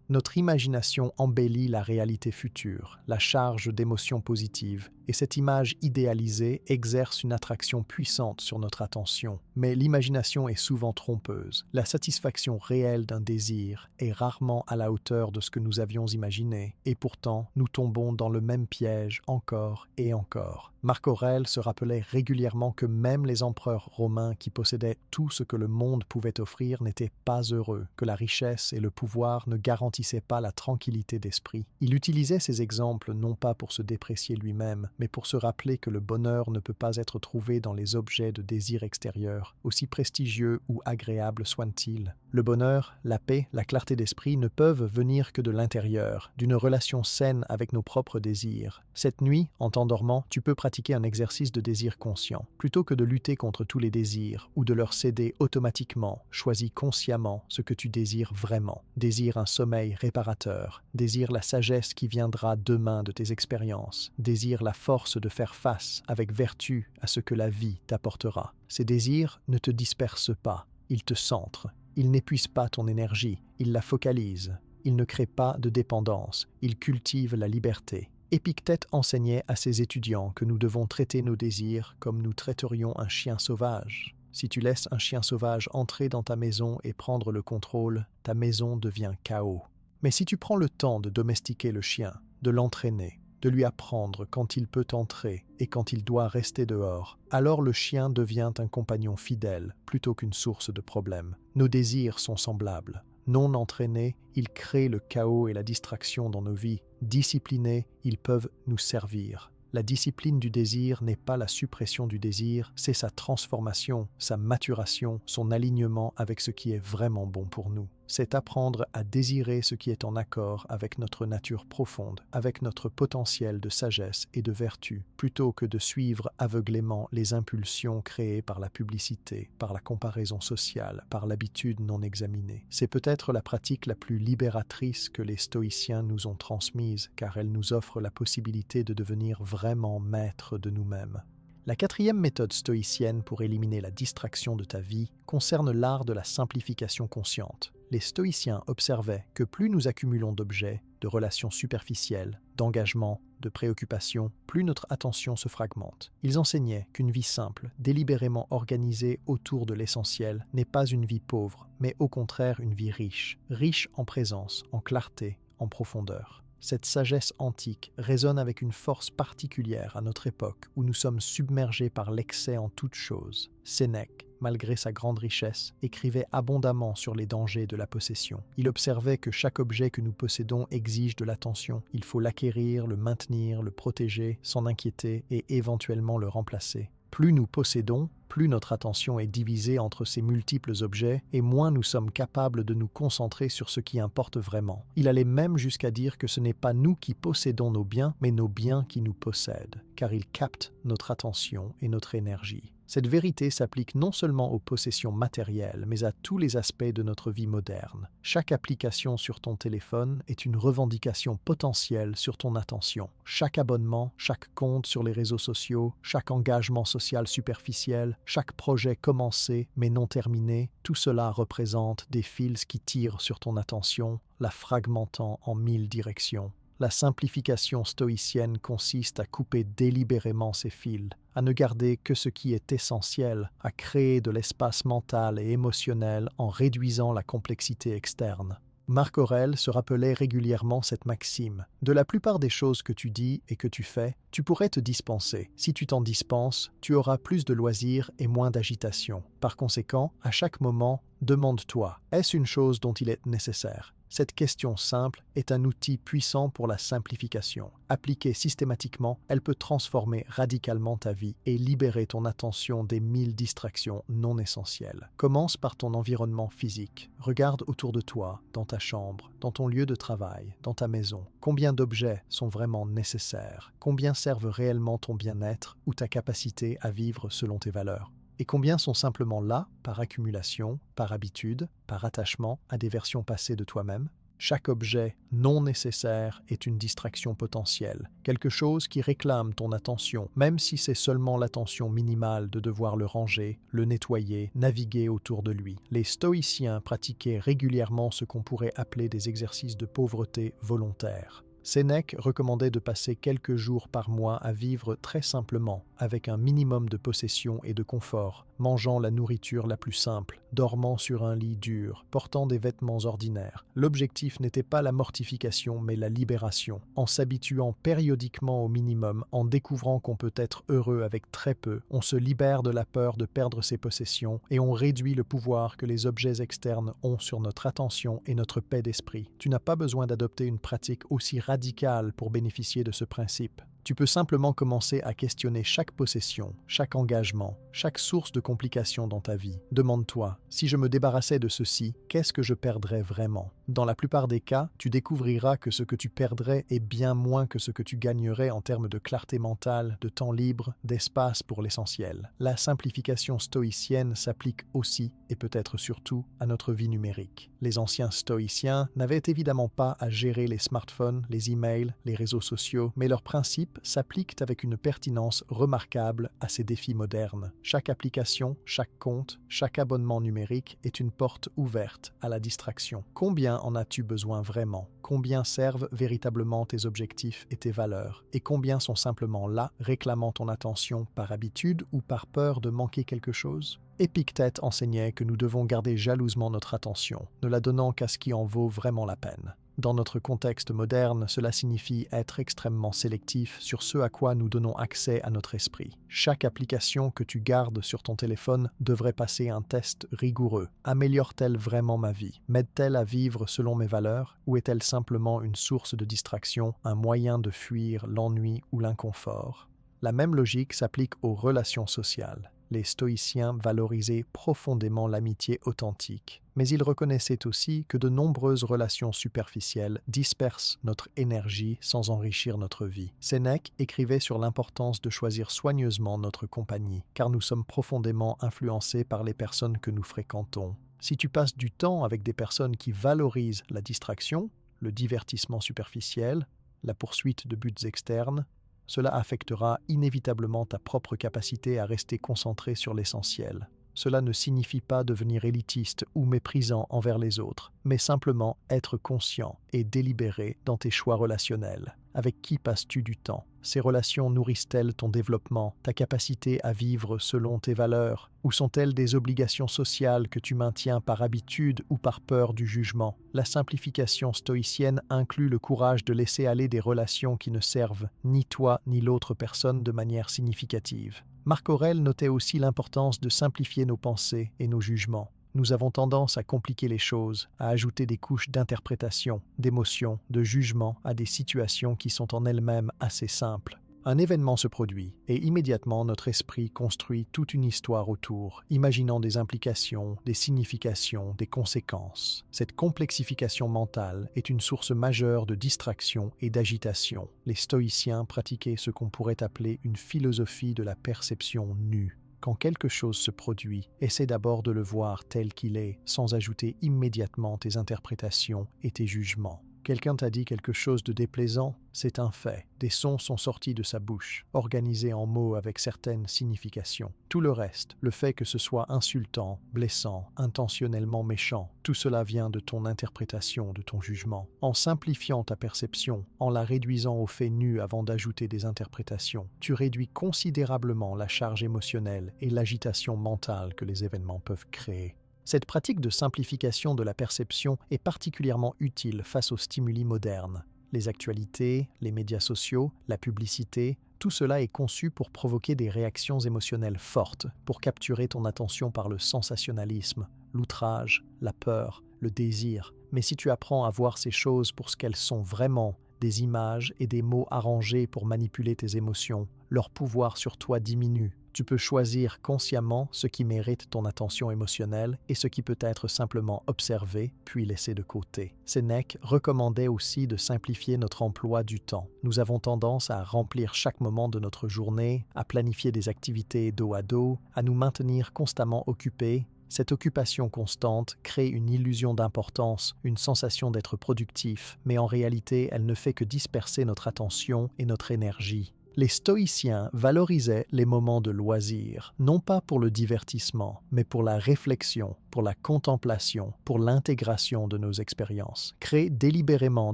Notre imagination embellit la réalité future, la charge d'émotions positives, et cette image idéalisée exerce une attraction puissante sur notre attention. Mais l'imagination est souvent trompeuse. La satisfaction réelle d'un désir est rarement à la hauteur de ce que nous avions imaginé, et pourtant nous tombons dans le même piège encore et encore. Marc Aurèle se rappelait régulièrement que même les empereurs romains qui possédaient tout ce que le monde pouvait offrir n'étaient pas heureux, que la richesse et le pouvoir ne garantissaient pas la tranquillité d'esprit. Il utilisait ces exemples non pas pour se déprécier lui-même, mais pour se rappeler que le bonheur ne peut pas être trouvé dans les objets de désir extérieur, aussi prestigieux ou agréables soient-ils. Le bonheur, la paix, la clarté d'esprit ne peuvent venir que de l'intérieur, d'une relation saine avec nos propres désirs. Cette nuit, en t'endormant, tu peux pratiquer un exercice de désir conscient. Plutôt que de lutter contre tous les désirs ou de leur céder automatiquement, choisis consciemment ce que tu désires vraiment. Désire un sommeil réparateur, désire la sagesse qui viendra demain de tes expériences, désire la force de faire face avec vertu à ce que la vie t'apportera. Ces désirs ne te dispersent pas, ils te centrent. Ils n'épuisent pas ton énergie, ils la focalisent. Ils ne créent pas de dépendance, ils cultivent la liberté. Épictète enseignait à ses étudiants que nous devons traiter nos désirs comme nous traiterions un chien sauvage. Si tu laisses un chien sauvage entrer dans ta maison et prendre le contrôle, ta maison devient chaos. Mais si tu prends le temps de domestiquer le chien, de l'entraîner, de lui apprendre quand il peut entrer et quand il doit rester dehors, alors le chien devient un compagnon fidèle plutôt qu'une source de problèmes. Nos désirs sont semblables. Non entraînés, ils créent le chaos et la distraction dans nos vies. Disciplinés, ils peuvent nous servir. La discipline du désir n'est pas la suppression du désir, c'est sa transformation, sa maturation, son alignement avec ce qui est vraiment bon pour nous. c'est apprendre à désirer ce qui est en accord avec notre nature profonde, avec notre potentiel de sagesse et de vertu, plutôt que de suivre aveuglément les impulsions créées par la publicité, par la comparaison sociale, par l'habitude non examinée. C'est peut-être la pratique la plus libératrice que les stoïciens nous ont transmise, car elle nous offre la possibilité de devenir vraiment maîtres de nous-mêmes. La quatrième méthode stoïcienne pour éliminer la distraction de ta vie concerne l'art de la simplification consciente. Les stoïciens observaient que plus nous accumulons d'objets, de relations superficielles, d'engagements, de préoccupations, plus notre attention se fragmente. Ils enseignaient qu'une vie simple, délibérément organisée autour de l'essentiel, n'est pas une vie pauvre, mais au contraire une vie riche, riche en présence, en clarté, en profondeur. Cette sagesse antique résonne avec une force particulière à notre époque où nous sommes submergés par l'excès en toutes choses. Sénèque, malgré sa grande richesse, écrivait abondamment sur les dangers de la possession. Il observait que chaque objet que nous possédons exige de l'attention. Il faut l'acquérir, le maintenir, le protéger, s'en inquiéter et éventuellement le remplacer. Plus nous possédons, plus notre attention est divisée entre ces multiples objets et moins nous sommes capables de nous concentrer sur ce qui importe vraiment. Il allait même jusqu'à dire que ce n'est pas nous qui possédons nos biens, mais nos biens qui nous possèdent, car ils captent notre attention et notre énergie. Cette vérité s'applique non seulement aux possessions matérielles, mais à tous les aspects de notre vie moderne. Chaque application sur ton téléphone est une revendication potentielle sur ton attention. Chaque abonnement, chaque compte sur les réseaux sociaux, chaque engagement social superficiel, chaque projet commencé mais non terminé, tout cela représente des fils qui tirent sur ton attention, la fragmentant en 1000 directions. La simplification stoïcienne consiste à couper délibérément ces fils, à ne garder que ce qui est essentiel, à créer de l'espace mental et émotionnel en réduisant la complexité externe. Marc Aurèle se rappelait régulièrement cette maxime. De la plupart des choses que tu dis et que tu fais, tu pourrais te dispenser. Si tu t'en dispenses, tu auras plus de loisirs et moins d'agitation. Par conséquent, à chaque moment, demande-toi, est-ce une chose dont il est nécessaire ? Cette question simple est un outil puissant pour la simplification. Appliquée systématiquement, elle peut transformer radicalement ta vie et libérer ton attention des 1000 distractions non essentielles. Commence par ton environnement physique. Regarde autour de toi, dans ta chambre, dans ton lieu de travail, dans ta maison. Combien d'objets sont vraiment nécessaires? Combien servent réellement ton bien-être ou ta capacité à vivre selon tes valeurs? Et combien sont simplement là, par accumulation, par habitude, par attachement à des versions passées de toi-même? Chaque objet non nécessaire est une distraction potentielle, quelque chose qui réclame ton attention, même si c'est seulement l'attention minimale de devoir le ranger, le nettoyer, naviguer autour de lui. Les stoïciens pratiquaient régulièrement ce qu'on pourrait appeler des exercices de pauvreté volontaire. Sénèque recommandait de passer quelques jours par mois à vivre très simplement, avec un minimum de possession et de confort, mangeant la nourriture la plus simple, dormant sur un lit dur, portant des vêtements ordinaires. L'objectif n'était pas la mortification, mais la libération. En s'habituant périodiquement au minimum, en découvrant qu'on peut être heureux avec très peu, on se libère de la peur de perdre ses possessions et on réduit le pouvoir que les objets externes ont sur notre attention et notre paix d'esprit. Tu n'as pas besoin d'adopter une pratique aussi radicale pour bénéficier de ce principe. Tu peux simplement commencer à questionner chaque possession, chaque engagement, chaque source de complications dans ta vie. Demande-toi, si je me débarrassais de ceci, qu'est-ce que je perdrais vraiment? Dans la plupart des cas, tu découvriras que ce que tu perdrais est bien moins que ce que tu gagnerais en termes de clarté mentale, de temps libre, d'espace pour l'essentiel. La simplification stoïcienne s'applique aussi, et peut-être surtout, à notre vie numérique. Les anciens stoïciens n'avaient évidemment pas à gérer les smartphones, les emails, les réseaux sociaux, mais leurs principes s'appliquent avec une pertinence remarquable à ces défis modernes. Chaque application, chaque compte, chaque abonnement numérique est une porte ouverte à la distraction. Combien en as-tu besoin vraiment? Combien servent véritablement tes objectifs et tes valeurs? Et combien sont simplement là, réclamant ton attention par habitude ou par peur de manquer quelque chose? Épictète enseignait que nous devons garder jalousement notre attention, ne la donnant qu'à ce qui en vaut vraiment la peine. Dans notre contexte moderne, cela signifie être extrêmement sélectif sur ce à quoi nous donnons accès à notre esprit. Chaque application que tu gardes sur ton téléphone devrait passer un test rigoureux. Améliore-t-elle vraiment ma vie? M'aide-t-elle à vivre selon mes valeurs? Ou est-elle simplement une source de distraction, un moyen de fuir l'ennui ou l'inconfort? La même logique s'applique aux relations sociales. Les stoïciens valorisaient profondément l'amitié authentique, mais ils reconnaissaient aussi que de nombreuses relations superficielles dispersent notre énergie sans enrichir notre vie. Sénèque écrivait sur l'importance de choisir soigneusement notre compagnie, car nous sommes profondément influencés par les personnes que nous fréquentons. Si tu passes du temps avec des personnes qui valorisent la distraction, le divertissement superficiel, la poursuite de buts externes, cela affectera inévitablement ta propre capacité à rester concentré sur l'essentiel. Cela ne signifie pas devenir élitiste ou méprisant envers les autres, mais simplement être conscient et délibéré dans tes choix relationnels. Avec qui passes-tu du temps? Ces relations nourrissent-elles ton développement, ta capacité à vivre selon tes valeurs? Ou sont-elles des obligations sociales que tu maintiens par habitude ou par peur du jugement? La simplification stoïcienne inclut le courage de laisser aller des relations qui ne servent ni toi ni l'autre personne de manière significative. Marc Aurèle notait aussi l'importance de simplifier nos pensées et nos jugements. Nous avons tendance à compliquer les choses, à ajouter des couches d'interprétation, d'émotion, de jugement à des situations qui sont en elles-mêmes assez simples. Un événement se produit et immédiatement notre esprit construit toute une histoire autour, imaginant des implications, des significations, des conséquences. Cette complexification mentale est une source majeure de distraction et d'agitation. Les stoïciens pratiquaient ce qu'on pourrait appeler une philosophie de la perception nue. Quand quelque chose se produit, essaie d'abord de le voir tel qu'il est, sans ajouter immédiatement tes interprétations et tes jugements. Quelqu'un t'a dit quelque chose de déplaisant, c'est un fait. Des sons sont sortis de sa bouche, organisés en mots avec certaines significations. Tout le reste, le fait que ce soit insultant, blessant, intentionnellement méchant, tout cela vient de ton interprétation, de ton jugement. En simplifiant ta perception, en la réduisant aux faits nus avant d'ajouter des interprétations, tu réduis considérablement la charge émotionnelle et l'agitation mentale que les événements peuvent créer. Cette pratique de simplification de la perception est particulièrement utile face aux stimuli modernes. Les actualités, les médias sociaux, la publicité, tout cela est conçu pour provoquer des réactions émotionnelles fortes, pour capturer ton attention par le sensationnalisme, l'outrage, la peur, le désir. Mais si tu apprends à voir ces choses pour ce qu'elles sont vraiment, des images et des mots arrangés pour manipuler tes émotions, leur pouvoir sur toi diminue. Tu peux choisir consciemment ce qui mérite ton attention émotionnelle et ce qui peut être simplement observé puis laissé de côté. Sénèque recommandait aussi de simplifier notre emploi du temps. Nous avons tendance à remplir chaque moment de notre journée, à planifier des activités dos à dos, à nous maintenir constamment occupés. Cette occupation constante crée une illusion d'importance, une sensation d'être productif, mais en réalité, elle ne fait que disperser notre attention et notre énergie. Les stoïciens valorisaient les moments de loisir, non pas pour le divertissement, mais pour la réflexion, pour la contemplation, pour l'intégration de nos expériences. Crée délibérément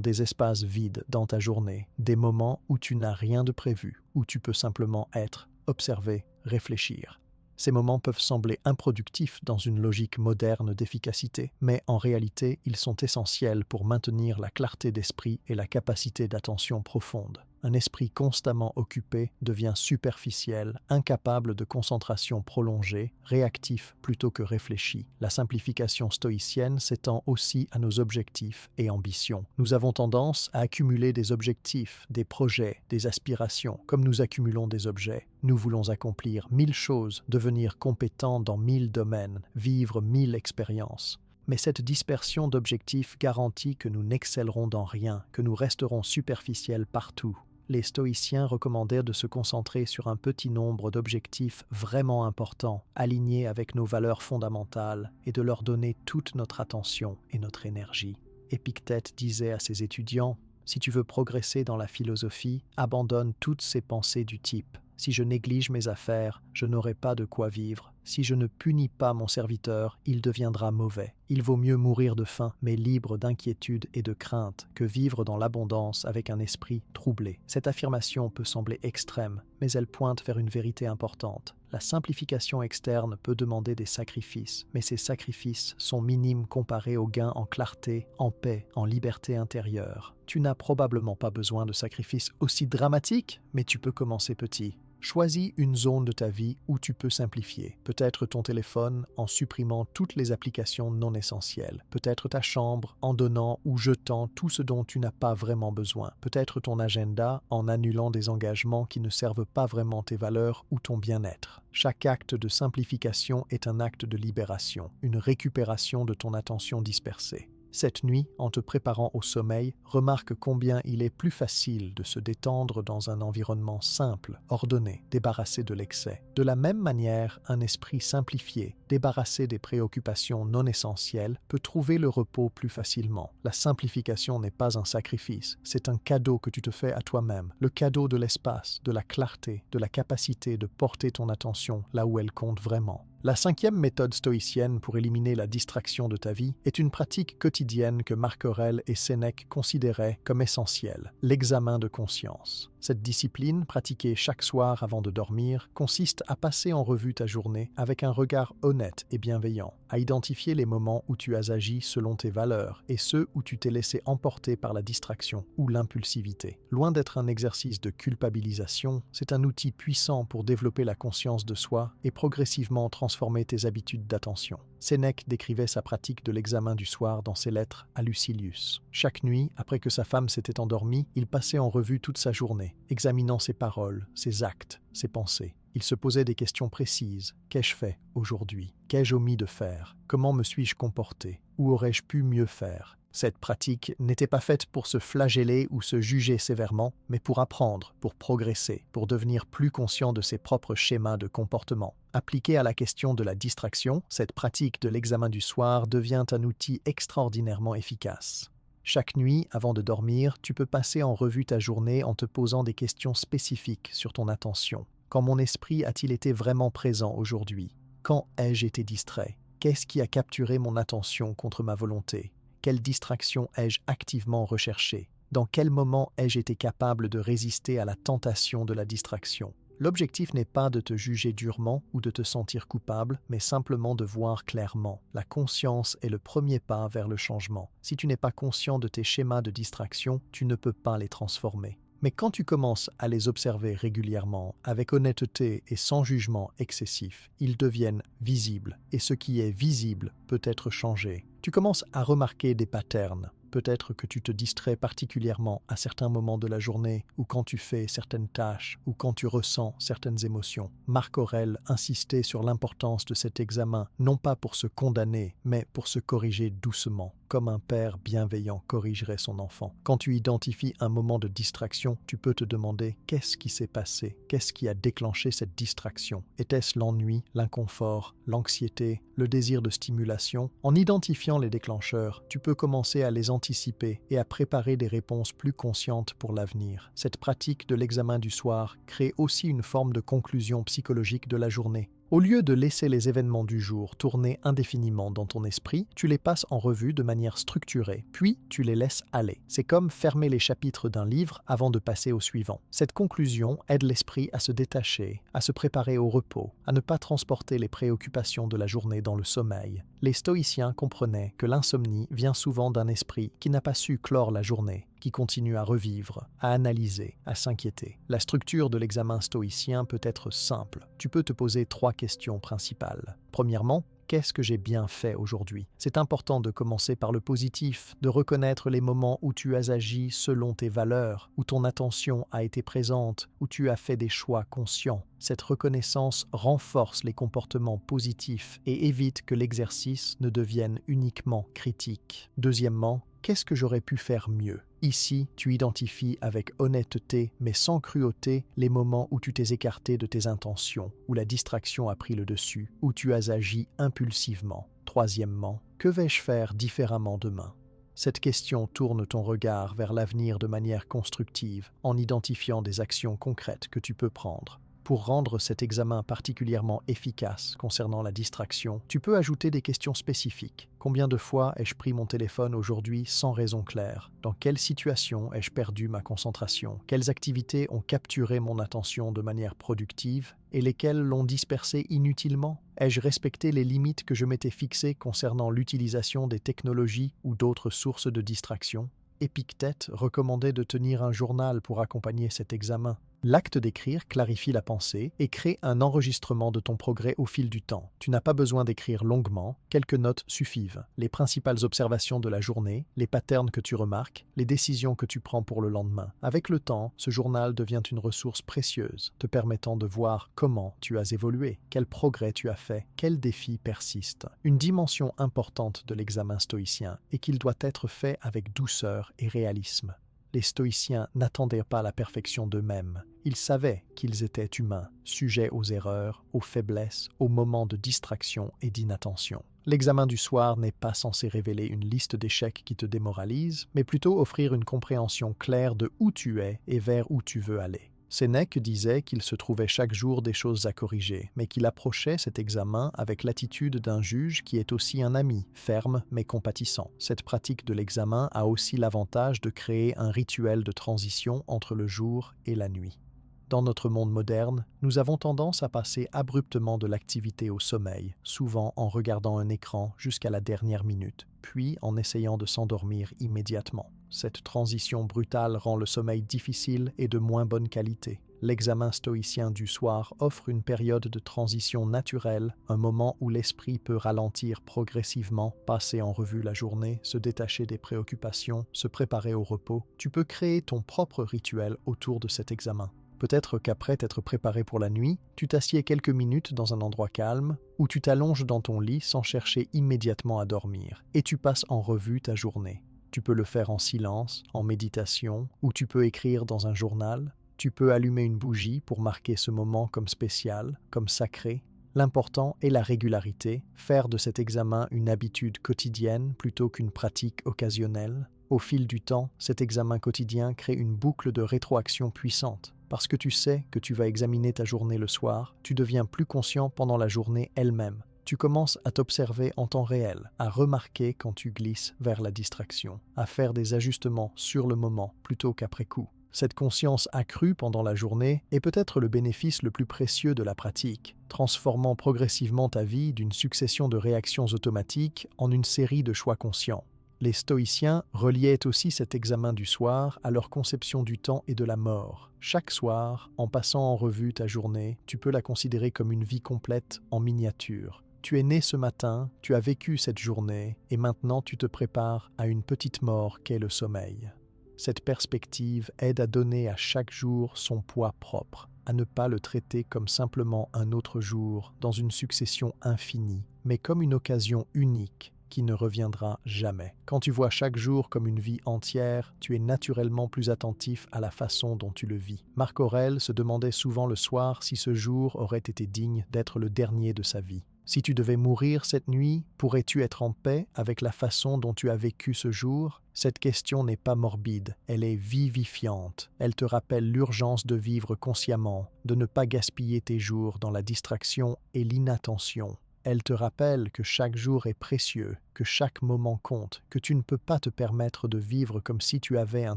des espaces vides dans ta journée, des moments où tu n'as rien de prévu, où tu peux simplement être, observer, réfléchir. Ces moments peuvent sembler improductifs dans une logique moderne d'efficacité, mais en réalité, ils sont essentiels pour maintenir la clarté d'esprit et la capacité d'attention profonde. Un esprit constamment occupé devient superficiel, incapable de concentration prolongée, réactif plutôt que réfléchi. La simplification stoïcienne s'étend aussi à nos objectifs et ambitions. Nous avons tendance à accumuler des objectifs, des projets, des aspirations, comme nous accumulons des objets. Nous voulons accomplir 1000 choses, devenir compétents dans 1000 domaines, vivre 1000 expériences. Mais cette dispersion d'objectifs garantit que nous n'excellerons dans rien, que nous resterons superficiels partout. Les stoïciens recommandèrent de se concentrer sur un petit nombre d'objectifs vraiment importants, alignés avec nos valeurs fondamentales, et de leur donner toute notre attention et notre énergie. Épictète disait à ses étudiants « Si tu veux progresser dans la philosophie, abandonne toutes ces pensées du type « Si je néglige mes affaires, je n'aurai pas de quoi vivre. Si je ne punis pas mon serviteur, il deviendra mauvais. Il vaut mieux mourir de faim, mais libre d'inquiétude et de crainte, que vivre dans l'abondance avec un esprit troublé. » Cette affirmation peut sembler extrême, mais elle pointe vers une vérité importante. La simplification externe peut demander des sacrifices, mais ces sacrifices sont minimes comparés aux gains en clarté, en paix, en liberté intérieure. Tu n'as probablement pas besoin de sacrifices aussi dramatiques, mais tu peux commencer petit. Choisis une zone de ta vie où tu peux simplifier. Peut-être ton téléphone en supprimant toutes les applications non essentielles. Peut-être ta chambre en donnant ou jetant tout ce dont tu n'as pas vraiment besoin. Peut-être ton agenda en annulant des engagements qui ne servent pas vraiment tes valeurs ou ton bien-être. Chaque acte de simplification est un acte de libération, une récupération de ton attention dispersée. Cette nuit, en te préparant au sommeil, remarque combien il est plus facile de se détendre dans un environnement simple, ordonné, débarrassé de l'excès. De la même manière, un esprit simplifié, débarrassé des préoccupations non essentielles, peut trouver le repos plus facilement. La simplification n'est pas un sacrifice, c'est un cadeau que tu te fais à toi-même, le cadeau de l'espace, de la clarté, de la capacité de porter ton attention là où elle compte vraiment. La 5e méthode stoïcienne pour éliminer la distraction de ta vie est une pratique quotidienne que Marc Aurèle et Sénèque considéraient comme essentielle, l'examen de conscience. Cette discipline, pratiquée chaque soir avant de dormir, consiste à passer en revue ta journée avec un regard honnête et bienveillant, à identifier les moments où tu as agi selon tes valeurs et ceux où tu t'es laissé emporter par la distraction ou l'impulsivité. Loin d'être un exercice de culpabilisation, c'est un outil puissant pour développer la conscience de soi et progressivement transformer tes habitudes d'attention. Sénèque décrivait sa pratique de l'examen du soir dans ses lettres à Lucilius. Chaque nuit, après que sa femme s'était endormie, il passait en revue toute sa journée, examinant ses paroles, ses actes, ses pensées. Il se posait des questions précises. Qu'ai-je fait aujourd'hui? Qu'ai-je omis de faire? Comment me suis-je comporté? Où aurais-je pu mieux faire? Cette pratique n'était pas faite pour se flageller ou se juger sévèrement, mais pour apprendre, pour progresser, pour devenir plus conscient de ses propres schémas de comportement. Appliquée à la question de la distraction, cette pratique de l'examen du soir devient un outil extraordinairement efficace. Chaque nuit, avant de dormir, tu peux passer en revue ta journée en te posant des questions spécifiques sur ton attention. Quand mon esprit a-t-il été vraiment présent aujourd'hui? Quand ai-je été distrait? Qu'est-ce qui a capturé mon attention contre ma volonté? Quelle distraction ai-je activement recherchée? Dans quel moment ai-je été capable de résister à la tentation de la distraction? L'objectif n'est pas de te juger durement ou de te sentir coupable, mais simplement de voir clairement. La conscience est le premier pas vers le changement. Si tu n'es pas conscient de tes schémas de distraction, tu ne peux pas les transformer. Mais quand tu commences à les observer régulièrement, avec honnêteté et sans jugement excessif, ils deviennent visibles, et ce qui est visible peut être changé. Tu commences à remarquer des patterns. Peut-être que tu te distrais particulièrement à certains moments de la journée, ou quand tu fais certaines tâches, ou quand tu ressens certaines émotions. Marc Aurèle insistait sur l'importance de cet examen, non pas pour se condamner, mais pour se corriger doucement, comme un père bienveillant corrigerait son enfant. Quand tu identifies un moment de distraction, tu peux te demander qu'est-ce qui s'est passé, qu'est-ce qui a déclenché cette distraction. Était-ce l'ennui, l'inconfort, l'anxiété, le désir de stimulation? En identifiant les déclencheurs, tu peux commencer à les anticiper et à préparer des réponses plus conscientes pour l'avenir. Cette pratique de l'examen du soir crée aussi une forme de conclusion psychologique de la journée. Au lieu de laisser les événements du jour tourner indéfiniment dans ton esprit, tu les passes en revue de manière structurée, puis tu les laisses aller. C'est comme fermer les chapitres d'un livre avant de passer au suivant. Cette conclusion aide l'esprit à se détacher, à se préparer au repos, à ne pas transporter les préoccupations de la journée dans le sommeil. Les stoïciens comprenaient que l'insomnie vient souvent d'un esprit qui n'a pas su clore la journée, qui continue à revivre, à analyser, à s'inquiéter. La structure de l'examen stoïcien peut être simple. Tu peux te poser 3 questions principales. Premièrement, qu'est-ce que j'ai bien fait aujourd'hui? C'est important de commencer par le positif, de reconnaître les moments où tu as agi selon tes valeurs, où ton attention a été présente, où tu as fait des choix conscients. Cette reconnaissance renforce les comportements positifs et évite que l'exercice ne devienne uniquement critique. Deuxièmement, qu'est-ce que j'aurais pu faire mieux? Ici, tu identifies avec honnêteté, mais sans cruauté, les moments où tu t'es écarté de tes intentions, où la distraction a pris le dessus, où tu as agi impulsivement. Troisièmement, que vais-je faire différemment demain? Cette question tourne ton regard vers l'avenir de manière constructive, en identifiant des actions concrètes que tu peux prendre. Pour rendre cet examen particulièrement efficace concernant la distraction, tu peux ajouter des questions spécifiques. Combien de fois ai-je pris mon téléphone aujourd'hui sans raison claire? Dans quelle situation ai-je perdu ma concentration? Quelles activités ont capturé mon attention de manière productive et lesquelles l'ont dispersée inutilement? Ai-je respecté les limites que je m'étais fixées concernant l'utilisation des technologies ou d'autres sources de distraction? Épictète recommandait de tenir un journal pour accompagner cet examen. L'acte d'écrire clarifie la pensée et crée un enregistrement de ton progrès au fil du temps. Tu n'as pas besoin d'écrire longuement, quelques notes suffisent. Les principales observations de la journée, les patterns que tu remarques, les décisions que tu prends pour le lendemain. Avec le temps, ce journal devient une ressource précieuse, te permettant de voir comment tu as évolué, quel progrès tu as fait, quels défis persistent. Une dimension importante de l'examen stoïcien est qu'il doit être fait avec douceur et réalisme. Les stoïciens n'attendaient pas la perfection d'eux-mêmes. Ils savaient qu'ils étaient humains, sujets aux erreurs, aux faiblesses, aux moments de distraction et d'inattention. L'examen du soir n'est pas censé révéler une liste d'échecs qui te démoralise, mais plutôt offrir une compréhension claire de où tu es et vers où tu veux aller. Sénèque disait qu'il se trouvait chaque jour des choses à corriger, mais qu'il approchait cet examen avec l'attitude d'un juge qui est aussi un ami, ferme mais compatissant. Cette pratique de l'examen a aussi l'avantage de créer un rituel de transition entre le jour et la nuit. Dans notre monde moderne, nous avons tendance à passer abruptement de l'activité au sommeil, souvent en regardant un écran jusqu'à la dernière minute, puis en essayant de s'endormir immédiatement. Cette transition brutale rend le sommeil difficile et de moins bonne qualité. L'examen stoïcien du soir offre une période de transition naturelle, un moment où l'esprit peut ralentir progressivement, passer en revue la journée, se détacher des préoccupations, se préparer au repos. Tu peux créer ton propre rituel autour de cet examen. Peut-être qu'après t'être préparé pour la nuit, tu t'assieds quelques minutes dans un endroit calme, ou tu t'allonges dans ton lit sans chercher immédiatement à dormir, et tu passes en revue ta journée. Tu peux le faire en silence, en méditation, ou tu peux écrire dans un journal. Tu peux allumer une bougie pour marquer ce moment comme spécial, comme sacré. L'important est la régularité, faire de cet examen une habitude quotidienne plutôt qu'une pratique occasionnelle. Au fil du temps, cet examen quotidien crée une boucle de rétroaction puissante. Parce que tu sais que tu vas examiner ta journée le soir, tu deviens plus conscient pendant la journée elle-même. Tu commences à t'observer en temps réel, à remarquer quand tu glisses vers la distraction, à faire des ajustements sur le moment plutôt qu'après coup. Cette conscience accrue pendant la journée est peut-être le bénéfice le plus précieux de la pratique, transformant progressivement ta vie d'une succession de réactions automatiques en une série de choix conscients. Les stoïciens reliaient aussi cet examen du soir à leur conception du temps et de la mort. Chaque soir, en passant en revue ta journée, tu peux la considérer comme une vie complète en miniature. Tu es né ce matin, tu as vécu cette journée, et maintenant tu te prépares à une petite mort qu'est le sommeil. Cette perspective aide à donner à chaque jour son poids propre, à ne pas le traiter comme simplement un autre jour dans une succession infinie, mais comme une occasion unique qui ne reviendra jamais. Quand tu vois chaque jour comme une vie entière, tu es naturellement plus attentif à la façon dont tu le vis. Marc Aurèle se demandait souvent le soir si ce jour aurait été digne d'être le dernier de sa vie. Si tu devais mourir cette nuit, pourrais-tu être en paix avec la façon dont tu as vécu ce jour? Cette question n'est pas morbide, elle est vivifiante. Elle te rappelle l'urgence de vivre consciemment, de ne pas gaspiller tes jours dans la distraction et l'inattention. Elle te rappelle que chaque jour est précieux, que chaque moment compte, que tu ne peux pas te permettre de vivre comme si tu avais un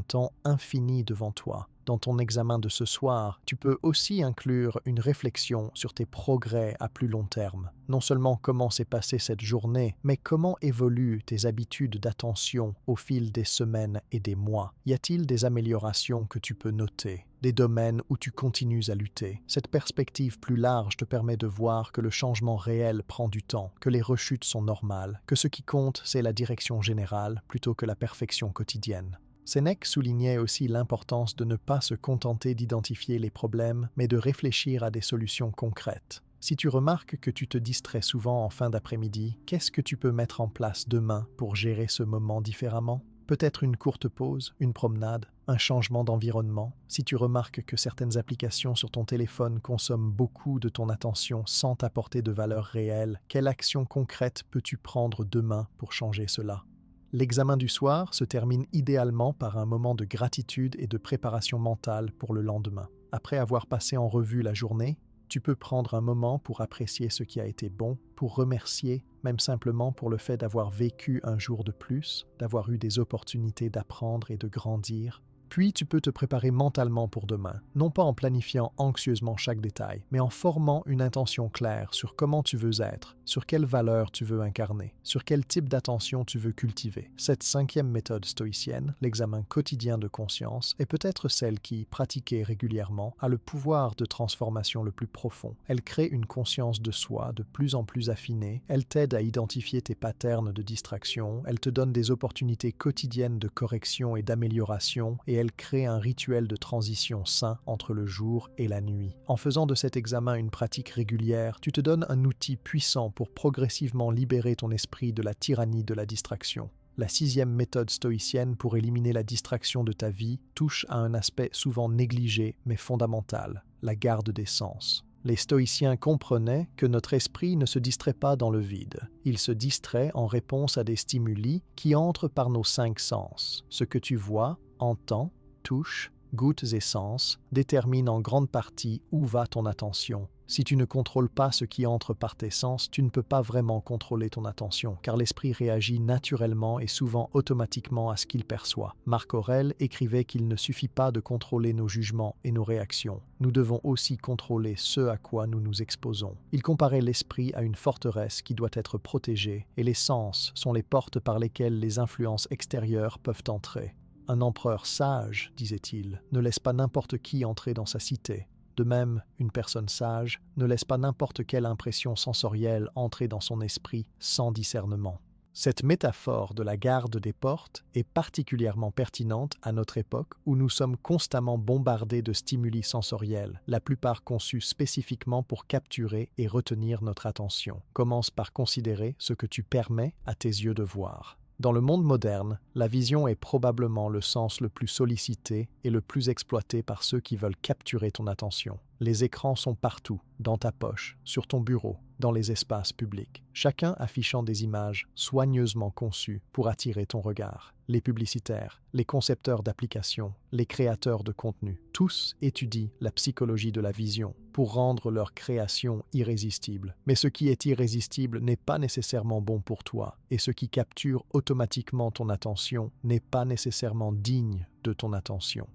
temps infini devant toi. Dans ton examen de ce soir, tu peux aussi inclure une réflexion sur tes progrès à plus long terme. Non seulement comment s'est passée cette journée, mais comment évoluent tes habitudes d'attention au fil des semaines et des mois. Y a-t-il des améliorations que tu peux noter? Des domaines où tu continues à lutter. Cette perspective plus large te permet de voir que le changement réel prend du temps, que les rechutes sont normales, que ce qui compte, c'est la direction générale plutôt que la perfection quotidienne. Sénèque soulignait aussi l'importance de ne pas se contenter d'identifier les problèmes, mais de réfléchir à des solutions concrètes. Si tu remarques que tu te distrais souvent en fin d'après-midi, qu'est-ce que tu peux mettre en place demain pour gérer ce moment différemment? Peut-être une courte pause, une promenade, un changement d'environnement. Si tu remarques que certaines applications sur ton téléphone consomment beaucoup de ton attention sans t'apporter de valeur réelle, quelle action concrète peux-tu prendre demain pour changer cela? L'examen du soir se termine idéalement par un moment de gratitude et de préparation mentale pour le lendemain. Après avoir passé en revue la journée, tu peux prendre un moment pour apprécier ce qui a été bon, pour remercier, même simplement pour le fait d'avoir vécu un jour de plus, d'avoir eu des opportunités d'apprendre et de grandir. Puis tu peux te préparer mentalement pour demain, non pas en planifiant anxieusement chaque détail, mais en formant une intention claire sur comment tu veux être, sur quelles valeurs tu veux incarner, sur quel type d'attention tu veux cultiver. Cette 5e méthode stoïcienne, l'examen quotidien de conscience, est peut-être celle qui, pratiquée régulièrement, a le pouvoir de transformation le plus profond. Elle crée une conscience de soi de plus en plus affinée, elle t'aide à identifier tes patterns de distraction, elle te donne des opportunités quotidiennes de correction et d'amélioration, et elle crée un rituel de transition sain entre le jour et la nuit. En faisant de cet examen une pratique régulière, tu te donnes un outil puissant pour progressivement libérer ton esprit de la tyrannie de la distraction. La 6e méthode stoïcienne pour éliminer la distraction de ta vie touche à un aspect souvent négligé mais fondamental, la garde des sens. Les stoïciens comprenaient que notre esprit ne se distrait pas dans le vide. Il se distrait en réponse à des stimuli qui entrent par nos 5 sens. Ce que tu vois, entends, touches, goûtes et sens déterminent en grande partie où va ton attention. Si tu ne contrôles pas ce qui entre par tes sens, tu ne peux pas vraiment contrôler ton attention, car l'esprit réagit naturellement et souvent automatiquement à ce qu'il perçoit. Marc Aurèle écrivait qu'il ne suffit pas de contrôler nos jugements et nos réactions. Nous devons aussi contrôler ce à quoi nous nous exposons. Il comparait l'esprit à une forteresse qui doit être protégée, et les sens sont les portes par lesquelles les influences extérieures peuvent entrer. Un empereur sage, disait-il, ne laisse pas n'importe qui entrer dans sa cité. De même, une personne sage ne laisse pas n'importe quelle impression sensorielle entrer dans son esprit sans discernement. Cette métaphore de la garde des portes est particulièrement pertinente à notre époque où nous sommes constamment bombardés de stimuli sensoriels, la plupart conçus spécifiquement pour capturer et retenir notre attention. Commence par considérer ce que tu permets à tes yeux de voir. Dans le monde moderne, la vision est probablement le sens le plus sollicité et le plus exploité par ceux qui veulent capturer ton attention. Les écrans sont partout, dans ta poche, sur ton bureau, dans les espaces publics, chacun affichant des images soigneusement conçues pour attirer ton regard. Les publicitaires, les concepteurs d'applications, les créateurs de contenu, tous étudient la psychologie de la vision pour rendre leur création irrésistible. Mais ce qui est irrésistible n'est pas nécessairement bon pour toi, et ce qui capture automatiquement ton attention n'est pas nécessairement digne de ton attention.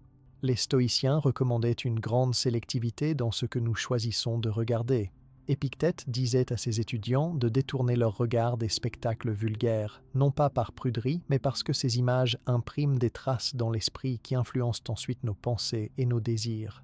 Les stoïciens recommandaient une grande sélectivité dans ce que nous choisissons de regarder. Épictète disait à ses étudiants de détourner leur regard des spectacles vulgaires, non pas par pruderie, mais parce que ces images impriment des traces dans l'esprit qui influencent ensuite nos pensées et nos désirs.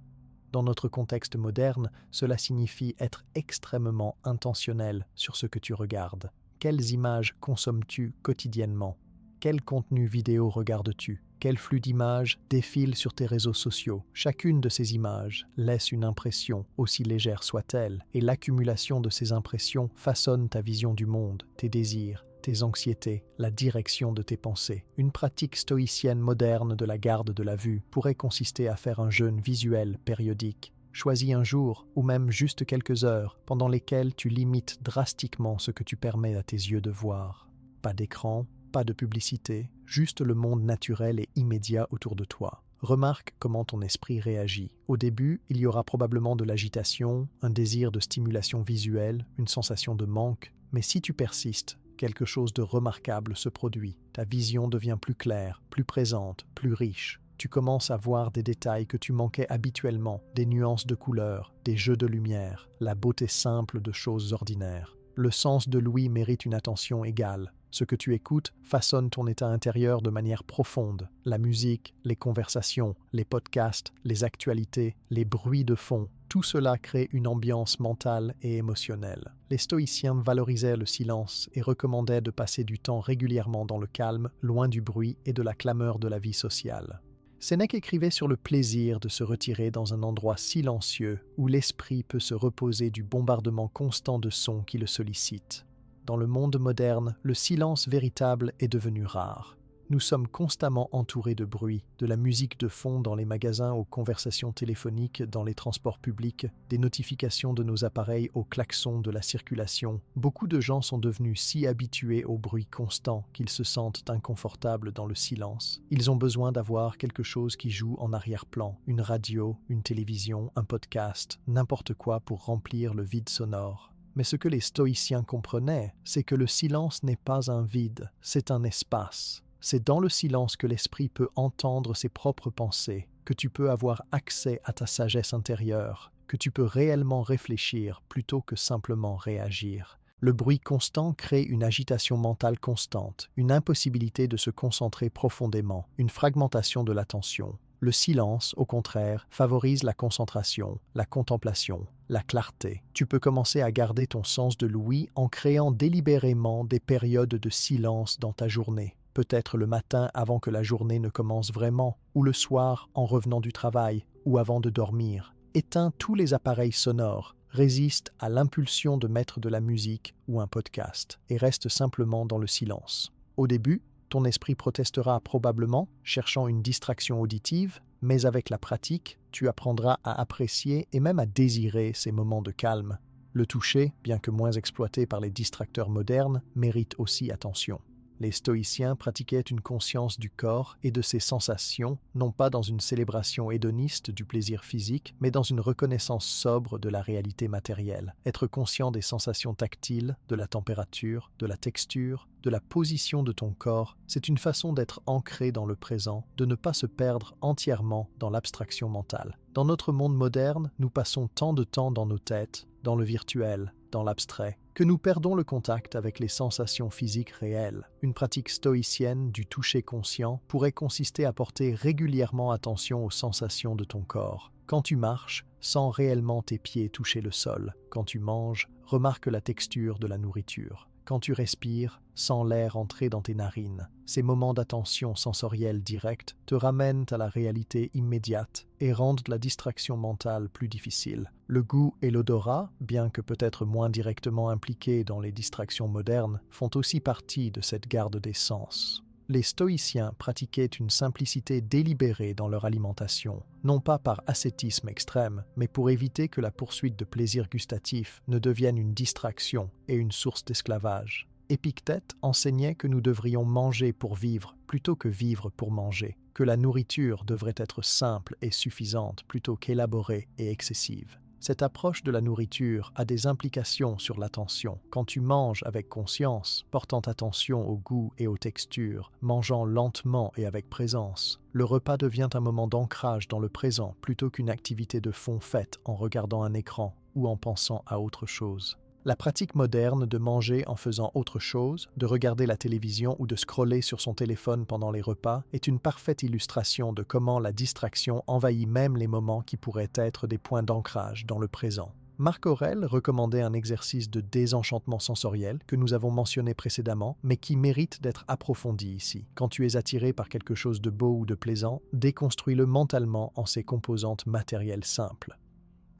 Dans notre contexte moderne, cela signifie être extrêmement intentionnel sur ce que tu regardes. Quelles images consommes-tu quotidiennement? Quel contenu vidéo regardes-tu? Quel flux d'images défile sur tes réseaux sociaux? Chacune de ces images laisse une impression, aussi légère soit-elle, et l'accumulation de ces impressions façonne ta vision du monde, tes désirs, tes anxiétés, la direction de tes pensées. Une pratique stoïcienne moderne de la garde de la vue pourrait consister à faire un jeûne visuel périodique. Choisis un jour, ou même juste quelques heures, pendant lesquelles tu limites drastiquement ce que tu permets à tes yeux de voir. Pas d'écran, pas de publicité, juste le monde naturel et immédiat autour de toi. Remarque comment ton esprit réagit. Au début, il y aura probablement de l'agitation, un désir de stimulation visuelle, une sensation de manque, mais si tu persistes, quelque chose de remarquable se produit. Ta vision devient plus claire, plus présente, plus riche. Tu commences à voir des détails que tu manquais habituellement, des nuances de couleurs, des jeux de lumière, la beauté simple de choses ordinaires. Le sens de l'ouïe mérite une attention égale. Ce que tu écoutes façonne ton état intérieur de manière profonde. La musique, les conversations, les podcasts, les actualités, les bruits de fond, tout cela crée une ambiance mentale et émotionnelle. Les stoïciens valorisaient le silence et recommandaient de passer du temps régulièrement dans le calme, loin du bruit et de la clameur de la vie sociale. Sénèque écrivait sur le plaisir de se retirer dans un endroit silencieux où l'esprit peut se reposer du bombardement constant de sons qui le sollicitent. Dans le monde moderne, le silence véritable est devenu rare. Nous sommes constamment entourés de bruit, de la musique de fond dans les magasins aux conversations téléphoniques dans les transports publics, des notifications de nos appareils aux klaxons de la circulation. Beaucoup de gens sont devenus si habitués au bruit constant qu'ils se sentent inconfortables dans le silence. Ils ont besoin d'avoir quelque chose qui joue en arrière-plan, une radio, une télévision, un podcast, n'importe quoi pour remplir le vide sonore. Mais ce que les stoïciens comprenaient, c'est que le silence n'est pas un vide, c'est un espace. C'est dans le silence que l'esprit peut entendre ses propres pensées, que tu peux avoir accès à ta sagesse intérieure, que tu peux réellement réfléchir plutôt que simplement réagir. Le bruit constant crée une agitation mentale constante, une impossibilité de se concentrer profondément, une fragmentation de l'attention. Le silence, au contraire, favorise la concentration, la contemplation, la clarté. Tu peux commencer à garder ton sens de l'ouïe en créant délibérément des périodes de silence dans ta journée. Peut-être le matin avant que la journée ne commence vraiment, ou le soir en revenant du travail, ou avant de dormir. Éteins tous les appareils sonores, résiste à l'impulsion de mettre de la musique ou un podcast, et reste simplement dans le silence. Au début, ton esprit protestera probablement, cherchant une distraction auditive, mais avec la pratique, tu apprendras à apprécier et même à désirer ces moments de calme. Le toucher, bien que moins exploité par les distracteurs modernes, mérite aussi attention. Les stoïciens pratiquaient une conscience du corps et de ses sensations, non pas dans une célébration hédoniste du plaisir physique, mais dans une reconnaissance sobre de la réalité matérielle. Être conscient des sensations tactiles, de la température, de la texture, de la position de ton corps, c'est une façon d'être ancré dans le présent, de ne pas se perdre entièrement dans l'abstraction mentale. Dans notre monde moderne, nous passons tant de temps dans nos têtes, dans le virtuel, dans l'abstrait, que nous perdons le contact avec les sensations physiques réelles. Une pratique stoïcienne du toucher conscient pourrait consister à porter régulièrement attention aux sensations de ton corps. Quand tu marches, sens réellement tes pieds toucher le sol. Quand tu manges, remarque la texture de la nourriture. Quand tu respires, sens l'air entrer dans tes narines. Ces moments d'attention sensorielle directe te ramènent à la réalité immédiate et rendent la distraction mentale plus difficile. Le goût et l'odorat, bien que peut-être moins directement impliqués dans les distractions modernes, font aussi partie de cette garde des sens. Les stoïciens pratiquaient une simplicité délibérée dans leur alimentation, non pas par ascétisme extrême, mais pour éviter que la poursuite de plaisirs gustatifs ne devienne une distraction et une source d'esclavage. Épictète enseignait que nous devrions manger pour vivre plutôt que vivre pour manger, que la nourriture devrait être simple et suffisante plutôt qu'élaborée et excessive. Cette approche de la nourriture a des implications sur l'attention. Quand tu manges avec conscience, portant attention au goût et aux textures, mangeant lentement et avec présence, le repas devient un moment d'ancrage dans le présent plutôt qu'une activité de fond faite en regardant un écran ou en pensant à autre chose. La pratique moderne de manger en faisant autre chose, de regarder la télévision ou de scroller sur son téléphone pendant les repas est une parfaite illustration de comment la distraction envahit même les moments qui pourraient être des points d'ancrage dans le présent. Marc Aurèle recommandait un exercice de désenchantement sensoriel que nous avons mentionné précédemment, mais qui mérite d'être approfondi ici. Quand tu es attiré par quelque chose de beau ou de plaisant, déconstruis-le mentalement en ses composantes matérielles simples.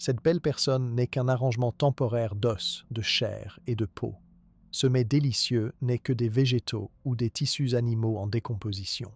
Cette belle personne n'est qu'un arrangement temporaire d'os, de chair et de peau. Ce mets délicieux n'est que des végétaux ou des tissus animaux en décomposition.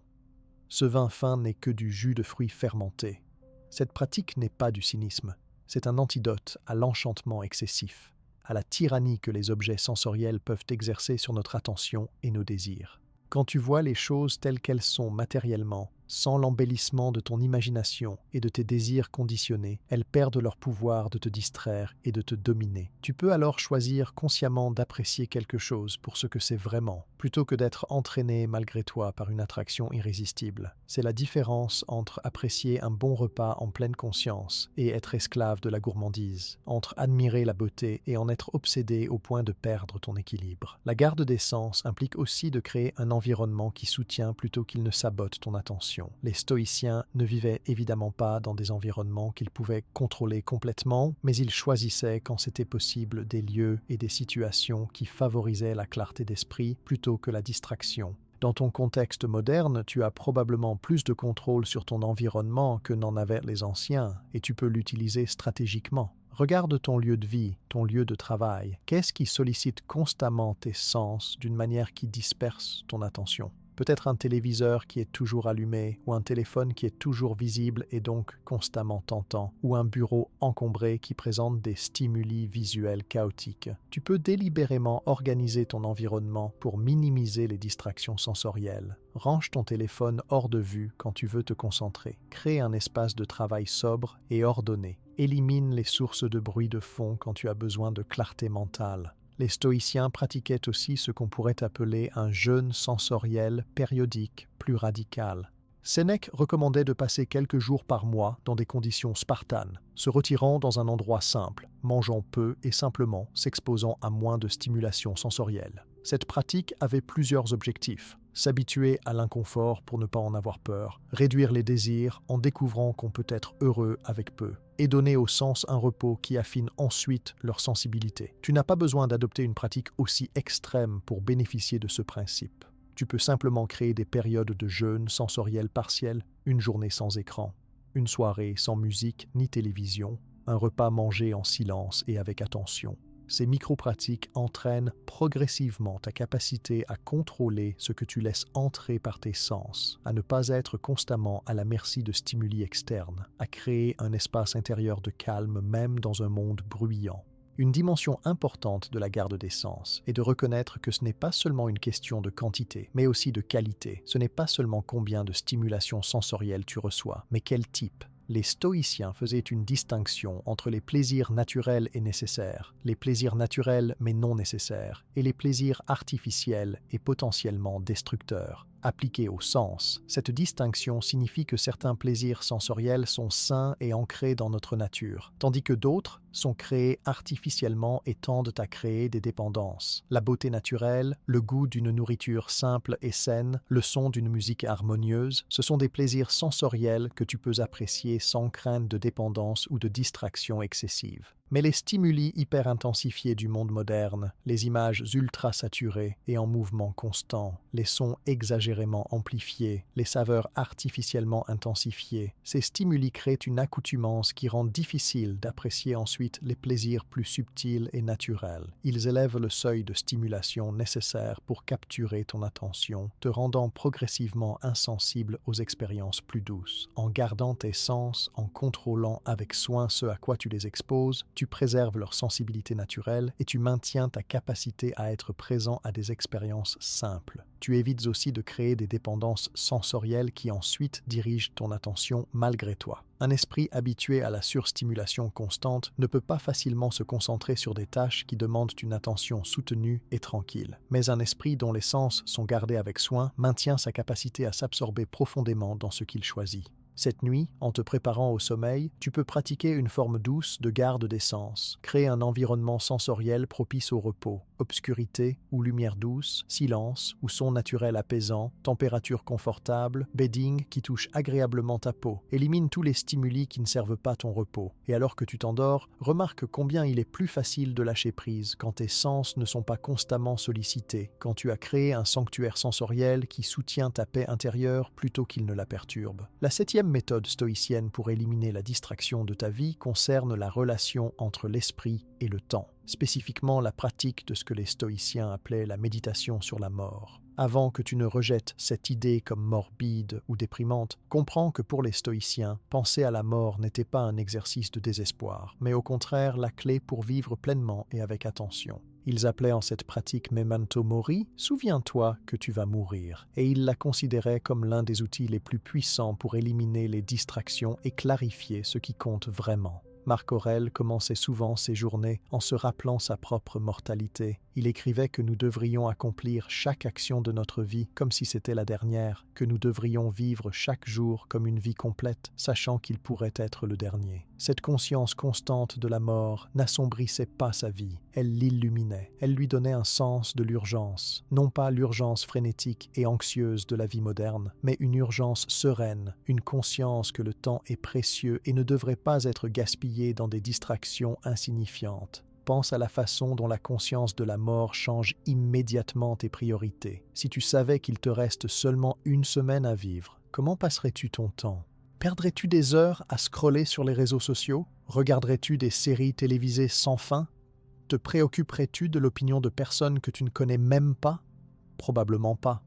Ce vin fin n'est que du jus de fruits fermentés. Cette pratique n'est pas du cynisme, c'est un antidote à l'enchantement excessif, à la tyrannie que les objets sensoriels peuvent exercer sur notre attention et nos désirs. Quand tu vois les choses telles qu'elles sont matériellement, sans l'embellissement de ton imagination et de tes désirs conditionnés, elles perdent leur pouvoir de te distraire et de te dominer. Tu peux alors choisir consciemment d'apprécier quelque chose pour ce que c'est vraiment, plutôt que d'être entraîné malgré toi par une attraction irrésistible. C'est la différence entre apprécier un bon repas en pleine conscience et être esclave de la gourmandise, entre admirer la beauté et en être obsédé au point de perdre ton équilibre. La garde des sens implique aussi de créer un environnement qui soutient plutôt qu'il ne sabote ton attention. Les stoïciens ne vivaient évidemment pas dans des environnements qu'ils pouvaient contrôler complètement, mais ils choisissaient quand c'était possible des lieux et des situations qui favorisaient la clarté d'esprit plutôt que la distraction. Dans ton contexte moderne, tu as probablement plus de contrôle sur ton environnement que n'en avaient les anciens, et tu peux l'utiliser stratégiquement. Regarde ton lieu de vie, ton lieu de travail. Qu'est-ce qui sollicite constamment tes sens d'une manière qui disperse ton attention ? Peut-être un téléviseur qui est toujours allumé, ou un téléphone qui est toujours visible et donc constamment tentant, ou un bureau encombré qui présente des stimuli visuels chaotiques. Tu peux délibérément organiser ton environnement pour minimiser les distractions sensorielles. Range ton téléphone hors de vue quand tu veux te concentrer. Crée un espace de travail sobre et ordonné. Élimine les sources de bruit de fond quand tu as besoin de clarté mentale. Les stoïciens pratiquaient aussi ce qu'on pourrait appeler un jeûne sensoriel périodique plus radical. Sénèque recommandait de passer quelques jours par mois dans des conditions spartanes, se retirant dans un endroit simple, mangeant peu et simplement s'exposant à moins de stimulation sensorielle. Cette pratique avait plusieurs objectifs: s'habituer à l'inconfort pour ne pas en avoir peur, réduire les désirs en découvrant qu'on peut être heureux avec peu, et donner aux sens un repos qui affine ensuite leur sensibilité. Tu n'as pas besoin d'adopter une pratique aussi extrême pour bénéficier de ce principe. Tu peux simplement créer des périodes de jeûne sensoriel partiel, une journée sans écran, une soirée sans musique ni télévision, un repas mangé en silence et avec attention. Ces micro-pratiques entraînent progressivement ta capacité à contrôler ce que tu laisses entrer par tes sens, à ne pas être constamment à la merci de stimuli externes, à créer un espace intérieur de calme même dans un monde bruyant. Une dimension importante de la garde des sens est de reconnaître que ce n'est pas seulement une question de quantité, mais aussi de qualité. Ce n'est pas seulement combien de stimulations sensorielles tu reçois, mais quel type. Les stoïciens faisaient une distinction entre les plaisirs naturels et nécessaires, les plaisirs naturels mais non nécessaires, et les plaisirs artificiels et potentiellement destructeurs. Appliqués au sens, cette distinction signifie que certains plaisirs sensoriels sont sains et ancrés dans notre nature, tandis que d'autres sont créés artificiellement et tendent à créer des dépendances. La beauté naturelle, le goût d'une nourriture simple et saine, le son d'une musique harmonieuse, ce sont des plaisirs sensoriels que tu peux apprécier sans crainte de dépendance ou de distraction excessive. Mais les stimuli hyper-intensifiés du monde moderne, les images ultra-saturées et en mouvement constant, les sons exagérément amplifiés, les saveurs artificiellement intensifiées, ces stimuli créent une accoutumance qui rend difficile d'apprécier ensuite les plaisirs plus subtils et naturels. Ils élèvent le seuil de stimulation nécessaire pour capturer ton attention, te rendant progressivement insensible aux expériences plus douces. En gardant tes sens, en contrôlant avec soin ce à quoi tu les exposes, tu préserves leur sensibilité naturelle et tu maintiens ta capacité à être présent à des expériences simples. Tu évites aussi de créer des dépendances sensorielles qui ensuite dirigent ton attention malgré toi. Un esprit habitué à la surstimulation constante ne peut pas facilement se concentrer sur des tâches qui demandent une attention soutenue et tranquille. Mais un esprit dont les sens sont gardés avec soin maintient sa capacité à s'absorber profondément dans ce qu'il choisit. Cette nuit, en te préparant au sommeil, tu peux pratiquer une forme douce de garde des sens, créer un environnement sensoriel propice au repos, obscurité ou lumière douce, silence ou son naturel apaisant, température confortable, bedding qui touche agréablement ta peau. Élimine tous les stimuli qui ne servent pas ton repos. Et alors que tu t'endors, remarque combien il est plus facile de lâcher prise quand tes sens ne sont pas constamment sollicités, quand tu as créé un sanctuaire sensoriel qui soutient ta paix intérieure plutôt qu'il ne la perturbe. La septième méthode stoïcienne pour éliminer la distraction de ta vie concerne la relation entre l'esprit et le temps, spécifiquement la pratique de ce que les stoïciens appelaient la méditation sur la mort. Avant que tu ne rejettes cette idée comme morbide ou déprimante, comprends que pour les stoïciens, penser à la mort n'était pas un exercice de désespoir, mais au contraire la clé pour vivre pleinement et avec attention. Ils appelaient en cette pratique memento mori, souviens-toi que tu vas mourir, et ils la considéraient comme l'un des outils les plus puissants pour éliminer les distractions et clarifier ce qui compte vraiment. Marc Aurèle commençait souvent ses journées en se rappelant sa propre mortalité. Il écrivait que nous devrions accomplir chaque action de notre vie comme si c'était la dernière, que nous devrions vivre chaque jour comme une vie complète, sachant qu'il pourrait être le dernier. Cette conscience constante de la mort n'assombrissait pas sa vie, elle l'illuminait, elle lui donnait un sens de l'urgence, non pas l'urgence frénétique et anxieuse de la vie moderne, mais une urgence sereine, une conscience que le temps est précieux et ne devrait pas être gaspillé dans des distractions insignifiantes. Pense à la façon dont la conscience de la mort change immédiatement tes priorités. Si tu savais qu'il te reste seulement une semaine à vivre, comment passerais-tu ton temps ? Perdrais-tu des heures à scroller sur les réseaux sociaux ? Regarderais-tu des séries télévisées sans fin ? Te préoccuperais-tu de l'opinion de personnes que tu ne connais même pas ? Probablement pas.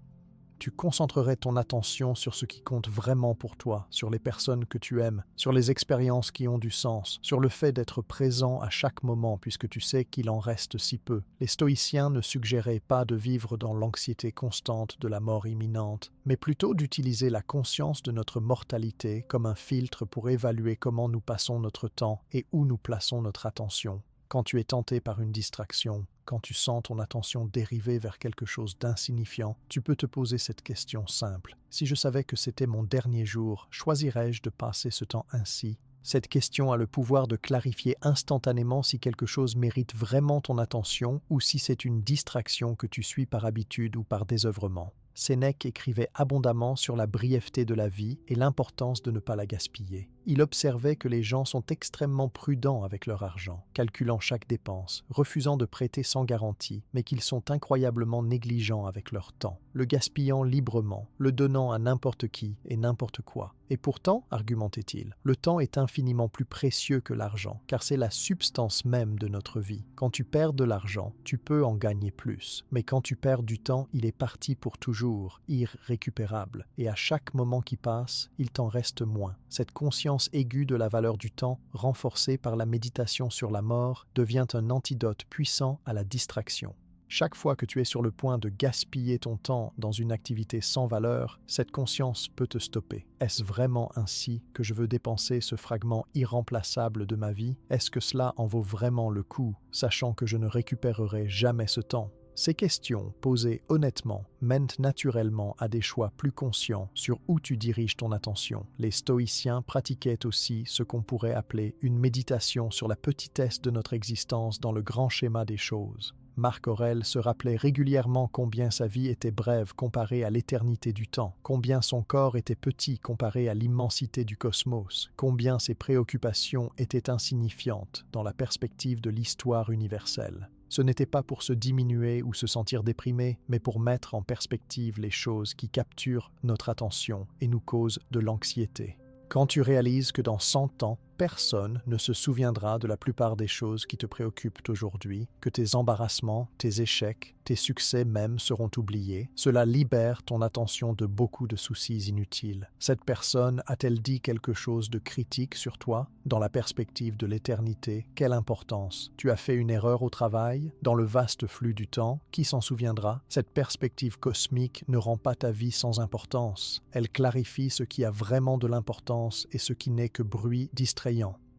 Tu concentrerais ton attention sur ce qui compte vraiment pour toi, sur les personnes que tu aimes, sur les expériences qui ont du sens, sur le fait d'être présent à chaque moment puisque tu sais qu'il en reste si peu. Les stoïciens ne suggéraient pas de vivre dans l'anxiété constante de la mort imminente, mais plutôt d'utiliser la conscience de notre mortalité comme un filtre pour évaluer comment nous passons notre temps et où nous plaçons notre attention. Quand tu es tenté par une distraction, quand tu sens ton attention dériver vers quelque chose d'insignifiant, tu peux te poser cette question simple. Si je savais que c'était mon dernier jour, choisirais-je de passer ce temps ainsi? Cette question a le pouvoir de clarifier instantanément si quelque chose mérite vraiment ton attention ou si c'est une distraction que tu suis par habitude ou par désœuvrement. Sénèque écrivait abondamment sur la brièveté de la vie et l'importance de ne pas la gaspiller. Il observait que les gens sont extrêmement prudents avec leur argent, calculant chaque dépense, refusant de prêter sans garantie, mais qu'ils sont incroyablement négligents avec leur temps, le gaspillant librement, le donnant à n'importe qui et n'importe quoi. Et pourtant, argumentait-il, le temps est infiniment plus précieux que l'argent, car c'est la substance même de notre vie. Quand tu perds de l'argent, tu peux en gagner plus, mais quand tu perds du temps, il est parti pour toujours, irrécupérable, et à chaque moment qui passe, il t'en reste moins. Cette conscience aiguë de la valeur du temps, renforcée par la méditation sur la mort, devient un antidote puissant à la distraction. Chaque fois que tu es sur le point de gaspiller ton temps dans une activité sans valeur, cette conscience peut te stopper. Est-ce vraiment ainsi que je veux dépenser ce fragment irremplaçable de ma vie? Est-ce que cela en vaut vraiment le coup, sachant que je ne récupérerai jamais ce temps? Ces questions, posées honnêtement, mènent naturellement à des choix plus conscients sur où tu diriges ton attention. Les stoïciens pratiquaient aussi ce qu'on pourrait appeler une méditation sur la petitesse de notre existence dans le grand schéma des choses. Marc Aurèle se rappelait régulièrement combien sa vie était brève comparée à l'éternité du temps, combien son corps était petit comparé à l'immensité du cosmos, combien ses préoccupations étaient insignifiantes dans la perspective de l'histoire universelle. Ce n'était pas pour se diminuer ou se sentir déprimé, mais pour mettre en perspective les choses qui capturent notre attention et nous causent de l'anxiété. Quand tu réalises que dans 100 ans, personne ne se souviendra de la plupart des choses qui te préoccupent aujourd'hui, que tes embarrassements, tes échecs, tes succès même seront oubliés, cela libère ton attention de beaucoup de soucis inutiles. Cette personne a-t-elle dit quelque chose de critique sur toi? Dans la perspective de l'éternité, quelle importance? Tu as fait une erreur au travail? Dans le vaste flux du temps, qui s'en souviendra? Cette perspective cosmique ne rend pas ta vie sans importance. Elle clarifie ce qui a vraiment de l'importance et ce qui n'est que bruit distrayant.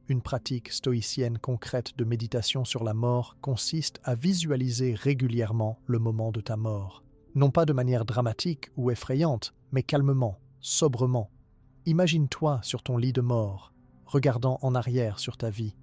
Une pratique stoïcienne concrète de méditation sur la mort consiste à visualiser régulièrement le moment de ta mort. Non pas de manière dramatique ou effrayante, mais calmement, sobrement. Imagine-toi sur ton lit de mort, regardant en arrière sur ta vie.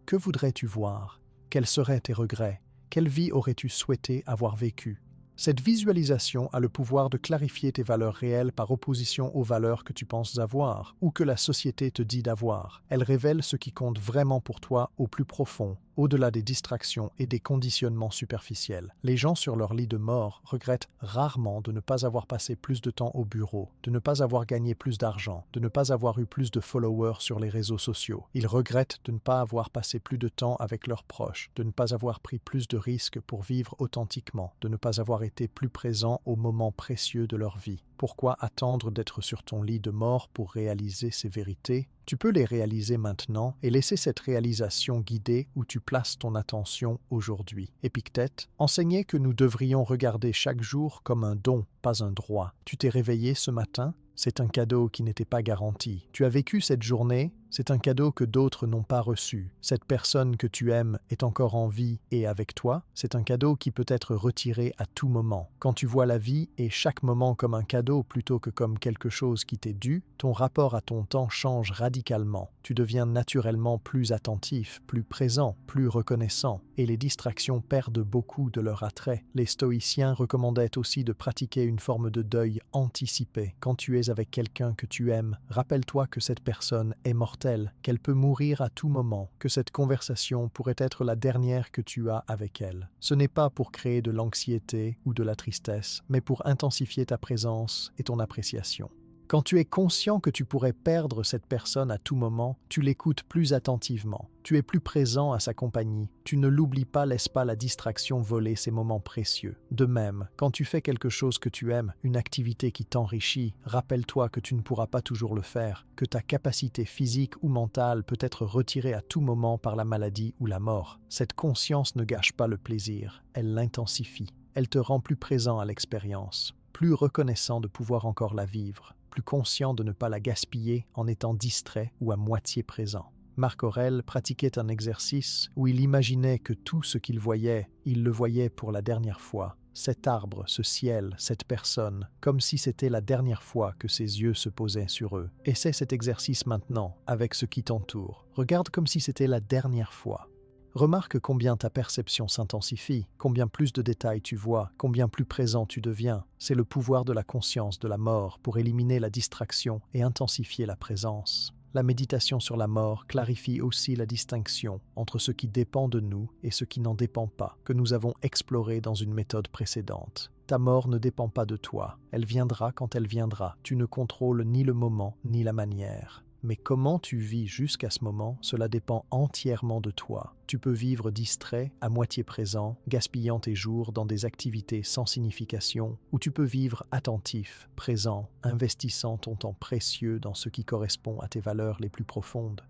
Que voudrais-tu voir? Quels seraient tes regrets? Quelle vie aurais-tu souhaité avoir vécue? Cette visualisation a le pouvoir de clarifier tes valeurs réelles par opposition aux valeurs que tu penses avoir ou que la société te dit d'avoir. Elle révèle ce qui compte vraiment pour toi au plus profond, au-delà des distractions et des conditionnements superficiels. Les gens sur leur lit de mort regrettent rarement de ne pas avoir passé plus de temps au bureau, de ne pas avoir gagné plus d'argent, de ne pas avoir eu plus de followers sur les réseaux sociaux. Ils regrettent de ne pas avoir passé plus de temps avec leurs proches, de ne pas avoir pris plus de risques pour vivre authentiquement, de ne pas avoir été plus présents aux moments précieux de leur vie. Pourquoi attendre d'être sur ton lit de mort pour réaliser ces vérités? Tu peux les réaliser maintenant et laisser cette réalisation guider où tu places ton attention aujourd'hui. Épictète enseignait que nous devrions regarder chaque jour comme un don, pas un droit. Tu t'es réveillé ce matin? C'est un cadeau qui n'était pas garanti. Tu as vécu cette journée? C'est un cadeau que d'autres n'ont pas reçu. Cette personne que tu aimes est encore en vie et avec toi. C'est un cadeau qui peut être retiré à tout moment. Quand tu vois la vie et chaque moment comme un cadeau plutôt que comme quelque chose qui t'est dû, ton rapport à ton temps change radicalement. Tu deviens naturellement plus attentif, plus présent, plus reconnaissant, et les distractions perdent beaucoup de leur attrait. Les stoïciens recommandaient aussi de pratiquer une forme de deuil anticipé. Quand tu es avec quelqu'un que tu aimes, rappelle-toi que cette personne est mortelle, qu'elle peut mourir à tout moment, que cette conversation pourrait être la dernière que tu as avec elle. Ce n'est pas pour créer de l'anxiété ou de la tristesse, mais pour intensifier ta présence et ton appréciation. Quand tu es conscient que tu pourrais perdre cette personne à tout moment, tu l'écoutes plus attentivement. Tu es plus présent à sa compagnie. Tu ne l'oublies pas, laisse pas la distraction voler ces moments précieux. De même, quand tu fais quelque chose que tu aimes, une activité qui t'enrichit, rappelle-toi que tu ne pourras pas toujours le faire, que ta capacité physique ou mentale peut être retirée à tout moment par la maladie ou la mort. Cette conscience ne gâche pas le plaisir, elle l'intensifie. Elle te rend plus présent à l'expérience, plus reconnaissant de pouvoir encore la vivre, plus conscient de ne pas la gaspiller en étant distrait ou à moitié présent. Marc Aurèle pratiquait un exercice où il imaginait que tout ce qu'il voyait, il le voyait pour la dernière fois. Cet arbre, ce ciel, cette personne, comme si c'était la dernière fois que ses yeux se posaient sur eux. Essaie cet exercice maintenant, avec ce qui t'entoure. Regarde comme si c'était la dernière fois. Remarque combien ta perception s'intensifie, combien plus de détails tu vois, combien plus présent tu deviens. C'est le pouvoir de la conscience de la mort pour éliminer la distraction et intensifier la présence. La méditation sur la mort clarifie aussi la distinction entre ce qui dépend de nous et ce qui n'en dépend pas, que nous avons exploré dans une méthode précédente. Ta mort ne dépend pas de toi, elle viendra quand elle viendra. Tu ne contrôles ni le moment ni la manière. Mais comment tu vis jusqu'à ce moment, cela dépend entièrement de toi. Tu peux vivre distrait, à moitié présent, gaspillant tes jours dans des activités sans signification, ou tu peux vivre attentif, présent, investissant ton temps précieux dans ce qui correspond à tes valeurs les plus profondes.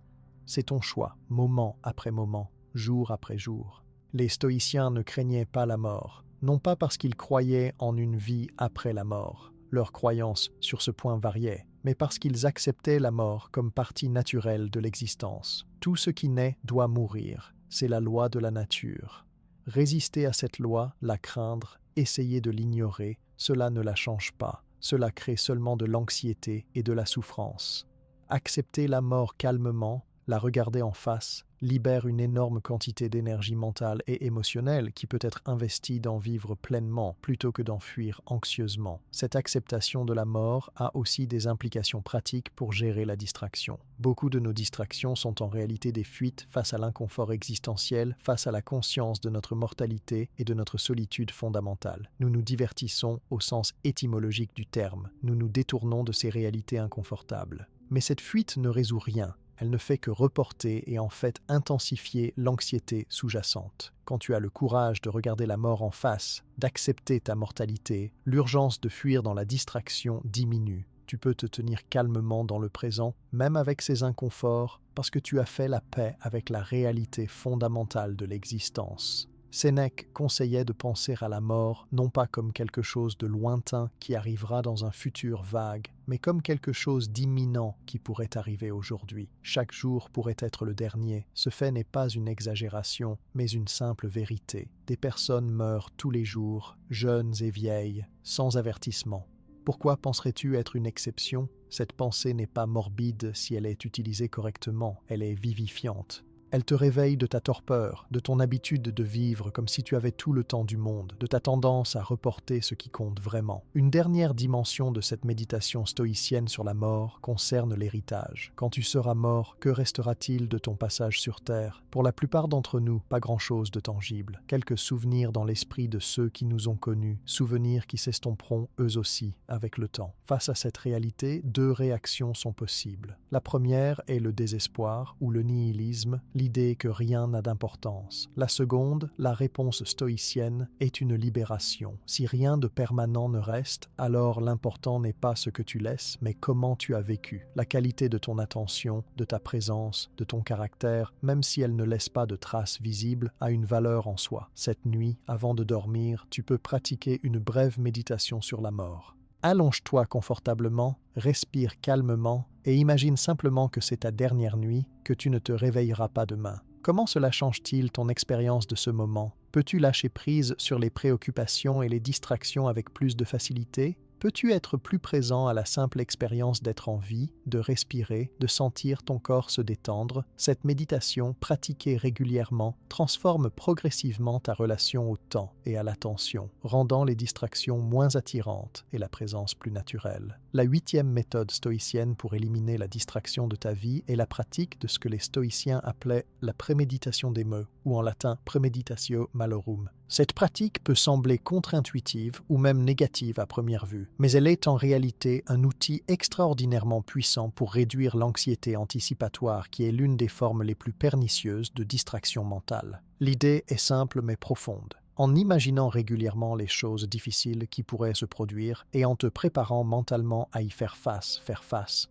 C'est ton choix, moment après moment, jour après jour. Les stoïciens ne craignaient pas la mort, non pas parce qu'ils croyaient en une vie après la mort. Leurs croyances sur ce point variaient, mais parce qu'ils acceptaient la mort comme partie naturelle de l'existence. Tout ce qui naît doit mourir, c'est la loi de la nature. Résister à cette loi, la craindre, essayer de l'ignorer, cela ne la change pas, cela crée seulement de l'anxiété et de la souffrance. Accepter la mort calmement, la regarder en face, libère une énorme quantité d'énergie mentale et émotionnelle qui peut être investie dans vivre pleinement plutôt que d'en fuir anxieusement. Cette acceptation de la mort a aussi des implications pratiques pour gérer la distraction. Beaucoup de nos distractions sont en réalité des fuites face à l'inconfort existentiel, face à la conscience de notre mortalité et de notre solitude fondamentale. Nous nous divertissons au sens étymologique du terme. Nous nous détournons de ces réalités inconfortables. Mais cette fuite ne résout rien. Elle ne fait que reporter et en fait intensifier l'anxiété sous-jacente. Quand tu as le courage de regarder la mort en face, d'accepter ta mortalité, l'urgence de fuir dans la distraction diminue. Tu peux te tenir calmement dans le présent, même avec ces inconforts, parce que tu as fait la paix avec la réalité fondamentale de l'existence. Sénèque conseillait de penser à la mort non pas comme quelque chose de lointain qui arrivera dans un futur vague, mais comme quelque chose d'imminent qui pourrait arriver aujourd'hui. Chaque jour pourrait être le dernier. Ce fait n'est pas une exagération, mais une simple vérité. Des personnes meurent tous les jours, jeunes et vieilles, sans avertissement. Pourquoi penserais-tu être une exception? Cette pensée n'est pas morbide si elle est utilisée correctement, elle est vivifiante. Elle te réveille de ta torpeur, de ton habitude de vivre comme si tu avais tout le temps du monde, de ta tendance à reporter ce qui compte vraiment. Une dernière dimension de cette méditation stoïcienne sur la mort concerne l'héritage. Quand tu seras mort, que restera-t-il de ton passage sur Terre? Pour la plupart d'entre nous, pas grand-chose de tangible. Quelques souvenirs dans l'esprit de ceux qui nous ont connus, souvenirs qui s'estomperont eux aussi avec le temps. Face à cette réalité, deux réactions sont possibles. La première est le désespoir ou le nihilisme, l'idée que rien n'a d'importance. La seconde, la réponse stoïcienne, est une libération. Si rien de permanent ne reste, alors l'important n'est pas ce que tu laisses, mais comment tu as vécu. La qualité de ton attention, de ta présence, de ton caractère, même si elle ne laisse pas de traces visibles, a une valeur en soi. Cette nuit, avant de dormir, tu peux pratiquer une brève méditation sur la mort. Allonge-toi confortablement, respire calmement et imagine simplement que c'est ta dernière nuit, que tu ne te réveilleras pas demain. Comment cela change-t-il ton expérience de ce moment? Peux-tu lâcher prise sur les préoccupations et les distractions avec plus de facilité? Peux-tu être plus présent à la simple expérience d'être en vie, de respirer, de sentir ton corps se détendre? Cette méditation, pratiquée régulièrement, transforme progressivement ta relation au temps et à l'attention, rendant les distractions moins attirantes et la présence plus naturelle. La 8e méthode stoïcienne pour éliminer la distraction de ta vie est la pratique de ce que les stoïciens appelaient la préméditation des mœurs, ou en latin premeditatio malorum. Cette pratique peut sembler contre-intuitive ou même négative à première vue, mais elle est en réalité un outil extraordinairement puissant pour réduire l'anxiété anticipatoire qui est l'une des formes les plus pernicieuses de distraction mentale. L'idée est simple mais profonde. En imaginant régulièrement les choses difficiles qui pourraient se produire et en te préparant mentalement à y faire face,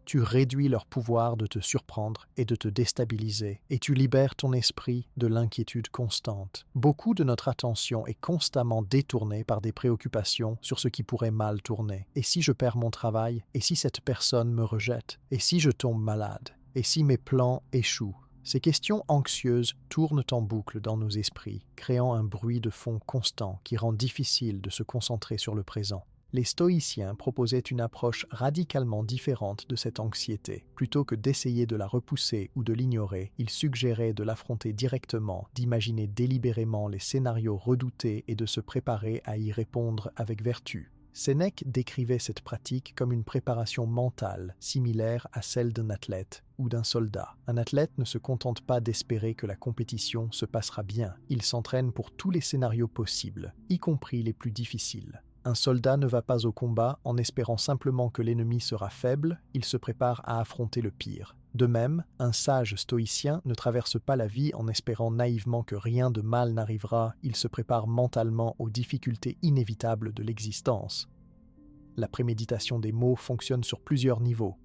tu réduis leur pouvoir de te surprendre et de te déstabiliser, et tu libères ton esprit de l'inquiétude constante. Beaucoup de notre attention est constamment détournée par des préoccupations sur ce qui pourrait mal tourner. Et si je perds mon travail? Et si cette personne me rejette? Et si je tombe malade? Et si mes plans échouent? Ces questions anxieuses tournent en boucle dans nos esprits, créant un bruit de fond constant qui rend difficile de se concentrer sur le présent. Les stoïciens proposaient une approche radicalement différente de cette anxiété. Plutôt que d'essayer de la repousser ou de l'ignorer, ils suggéraient de l'affronter directement, d'imaginer délibérément les scénarios redoutés et de se préparer à y répondre avec vertu. Sénèque décrivait cette pratique comme une préparation mentale, similaire à celle d'un athlète ou d'un soldat. Un athlète ne se contente pas d'espérer que la compétition se passera bien, il s'entraîne pour tous les scénarios possibles, y compris les plus difficiles. Un soldat ne va pas au combat en espérant simplement que l'ennemi sera faible, il se prépare à affronter le pire. De même, un sage stoïcien ne traverse pas la vie en espérant naïvement que rien de mal n'arrivera, il se prépare mentalement aux difficultés inévitables de l'existence. La préméditation des mots fonctionne sur plusieurs niveaux.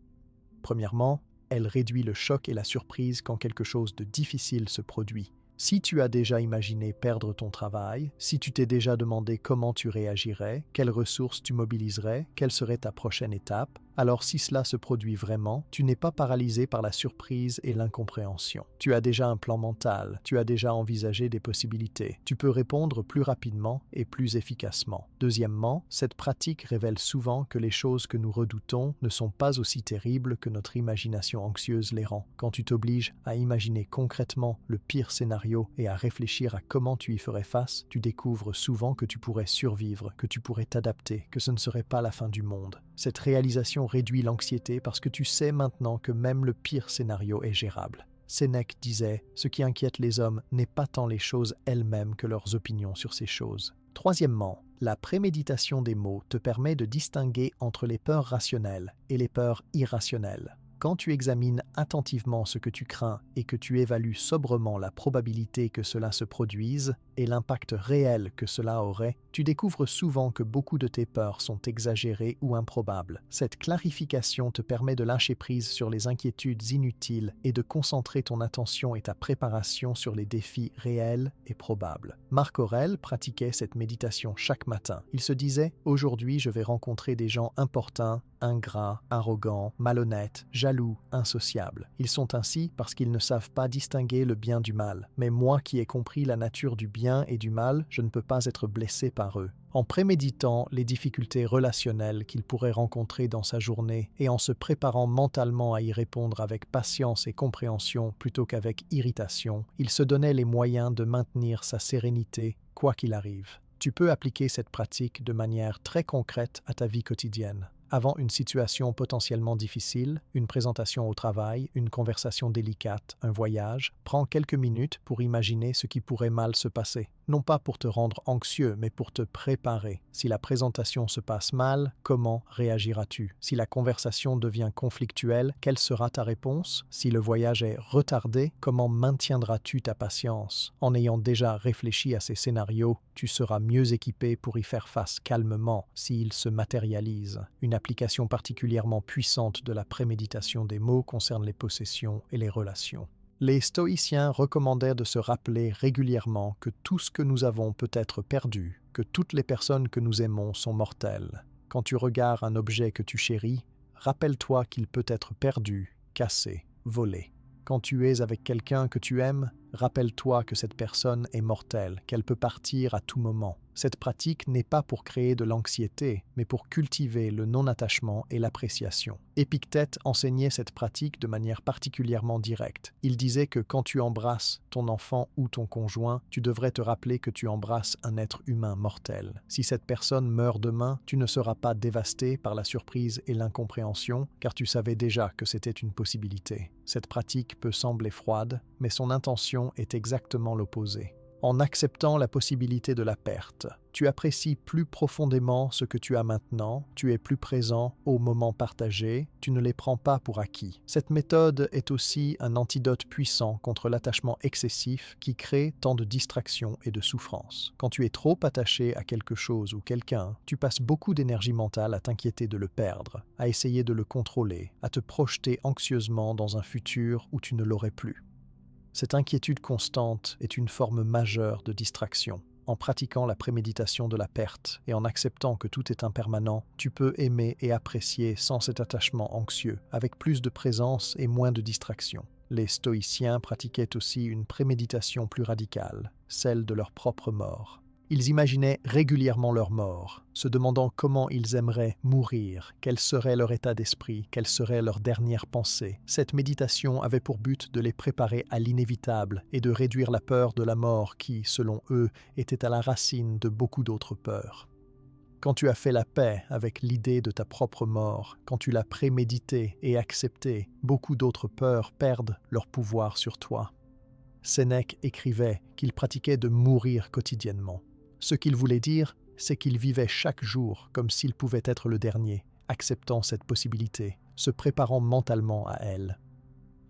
Premièrement, elle réduit le choc et la surprise quand quelque chose de difficile se produit. Si tu as déjà imaginé perdre ton travail, si tu t'es déjà demandé comment tu réagirais, quelles ressources tu mobiliserais, quelle serait ta prochaine étape, alors si cela se produit vraiment, tu n'es pas paralysé par la surprise et l'incompréhension. Tu as déjà un plan mental, tu as déjà envisagé des possibilités. Tu peux répondre plus rapidement et plus efficacement. Deuxièmement, cette pratique révèle souvent que les choses que nous redoutons ne sont pas aussi terribles que notre imagination anxieuse les rend. Quand tu t'obliges à imaginer concrètement le pire scénario et à réfléchir à comment tu y ferais face, tu découvres souvent que tu pourrais survivre, que tu pourrais t'adapter, que ce ne serait pas la fin du monde. Cette réalisation réduit l'anxiété parce que tu sais maintenant que même le pire scénario est gérable. Sénèque disait « Ce qui inquiète les hommes n'est pas tant les choses elles-mêmes que leurs opinions sur ces choses ». Troisièmement, la préméditation des mots te permet de distinguer entre les peurs rationnelles et les peurs irrationnelles. Quand tu examines attentivement ce que tu crains et que tu évalues sobrement la probabilité que cela se produise et l'impact réel que cela aurait, tu découvres souvent que beaucoup de tes peurs sont exagérées ou improbables. Cette clarification te permet de lâcher prise sur les inquiétudes inutiles et de concentrer ton attention et ta préparation sur les défis réels et probables. Marc Aurèle pratiquait cette méditation chaque matin. Il se disait « Aujourd'hui, je vais rencontrer des gens importants, ingrats, arrogants, malhonnêtes, jaloux, insociables. Ils sont ainsi parce qu'ils ne savent pas distinguer le bien du mal. Mais moi qui ai compris la nature du bien et du mal, je ne peux pas être blessé par eux. » En préméditant les difficultés relationnelles qu'il pourrait rencontrer dans sa journée et en se préparant mentalement à y répondre avec patience et compréhension plutôt qu'avec irritation, il se donnait les moyens de maintenir sa sérénité, quoi qu'il arrive. Tu peux appliquer cette pratique de manière très concrète à ta vie quotidienne. Avant une situation potentiellement difficile, une présentation au travail, une conversation délicate, un voyage, prends quelques minutes pour imaginer ce qui pourrait mal se passer. Non pas pour te rendre anxieux, mais pour te préparer. Si la présentation se passe mal, comment réagiras-tu? Si la conversation devient conflictuelle, quelle sera ta réponse? Si le voyage est retardé, comment maintiendras-tu ta patience? En ayant déjà réfléchi à ces scénarios, tu seras mieux équipé pour y faire face calmement s'ils se matérialisent. Une application particulièrement puissante de la préméditation des mots concerne les possessions et les relations. Les stoïciens recommandaient de se rappeler régulièrement que tout ce que nous avons peut être perdu, que toutes les personnes que nous aimons sont mortelles. Quand tu regardes un objet que tu chéris, rappelle-toi qu'il peut être perdu, cassé, volé. Quand tu es avec quelqu'un que tu aimes, rappelle-toi que cette personne est mortelle, qu'elle peut partir à tout moment. Cette pratique n'est pas pour créer de l'anxiété, mais pour cultiver le non-attachement et l'appréciation. Épictète enseignait cette pratique de manière particulièrement directe. Il disait que quand tu embrasses ton enfant ou ton conjoint, tu devrais te rappeler que tu embrasses un être humain mortel. Si cette personne meurt demain, tu ne seras pas dévasté par la surprise et l'incompréhension, car tu savais déjà que c'était une possibilité. Cette pratique peut sembler froide, mais son intention est exactement l'opposé. En acceptant la possibilité de la perte, tu apprécies plus profondément ce que tu as maintenant, tu es plus présent au moment partagé, tu ne les prends pas pour acquis. Cette méthode est aussi un antidote puissant contre l'attachement excessif qui crée tant de distractions et de souffrances. Quand tu es trop attaché à quelque chose ou quelqu'un, tu passes beaucoup d'énergie mentale à t'inquiéter de le perdre, à essayer de le contrôler, à te projeter anxieusement dans un futur où tu ne l'aurais plus. Cette inquiétude constante est une forme majeure de distraction. En pratiquant la préméditation de la perte et en acceptant que tout est impermanent, tu peux aimer et apprécier sans cet attachement anxieux, avec plus de présence et moins de distraction. Les stoïciens pratiquaient aussi une préméditation plus radicale, celle de leur propre mort. Ils imaginaient régulièrement leur mort, se demandant comment ils aimeraient mourir, quel serait leur état d'esprit, quelle serait leur dernière pensée. Cette méditation avait pour but de les préparer à l'inévitable et de réduire la peur de la mort qui, selon eux, était à la racine de beaucoup d'autres peurs. Quand tu as fait la paix avec l'idée de ta propre mort, quand tu l'as préméditée et acceptée, beaucoup d'autres peurs perdent leur pouvoir sur toi. Sénèque écrivait qu'il pratiquait de mourir quotidiennement. Ce qu'il voulait dire, c'est qu'il vivait chaque jour comme s'il pouvait être le dernier, acceptant cette possibilité, se préparant mentalement à elle.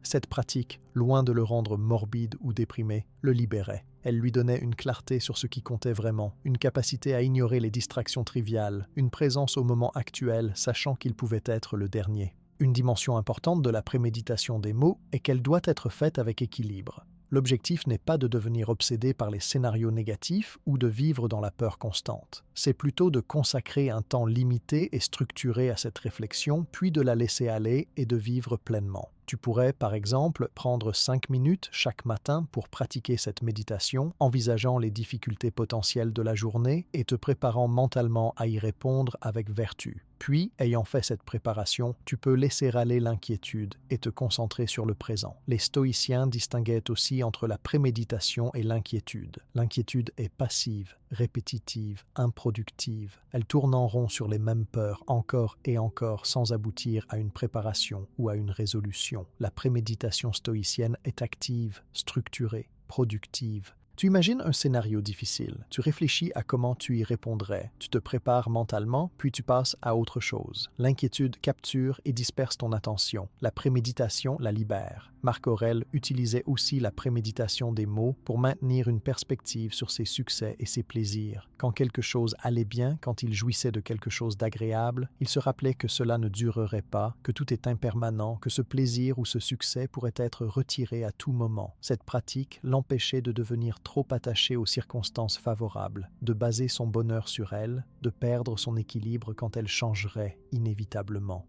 Cette pratique, loin de le rendre morbide ou déprimé, le libérait. Elle lui donnait une clarté sur ce qui comptait vraiment, une capacité à ignorer les distractions triviales, une présence au moment actuel, sachant qu'il pouvait être le dernier. Une dimension importante de la préméditation des mots est qu'elle doit être faite avec équilibre. L'objectif n'est pas de devenir obsédé par les scénarios négatifs ou de vivre dans la peur constante. C'est plutôt de consacrer un temps limité et structuré à cette réflexion, puis de la laisser aller et de vivre pleinement. Tu pourrais, par exemple, prendre 5 minutes chaque matin pour pratiquer cette méditation, envisageant les difficultés potentielles de la journée et te préparant mentalement à y répondre avec vertu. Puis, ayant fait cette préparation, tu peux laisser aller l'inquiétude et te concentrer sur le présent. Les stoïciens distinguaient aussi entre la préméditation et l'inquiétude. L'inquiétude est passive, répétitive, improductive. Elle tourne en rond sur les mêmes peurs encore et encore sans aboutir à une préparation ou à une résolution. La préméditation stoïcienne est active, structurée, productive. Tu imagines un scénario difficile, tu réfléchis à comment tu y répondrais, tu te prépares mentalement, puis tu passes à autre chose. L'inquiétude capture et disperse ton attention. La préméditation la libère. Marc Aurèle utilisait aussi la préméditation des mots pour maintenir une perspective sur ses succès et ses plaisirs. Quand quelque chose allait bien, quand il jouissait de quelque chose d'agréable, il se rappelait que cela ne durerait pas, que tout est impermanent, que ce plaisir ou ce succès pourrait être retiré à tout moment. Cette pratique l'empêchait de devenir trop attaché aux circonstances favorables, de baser son bonheur sur elles, de perdre son équilibre quand elles changeraient inévitablement.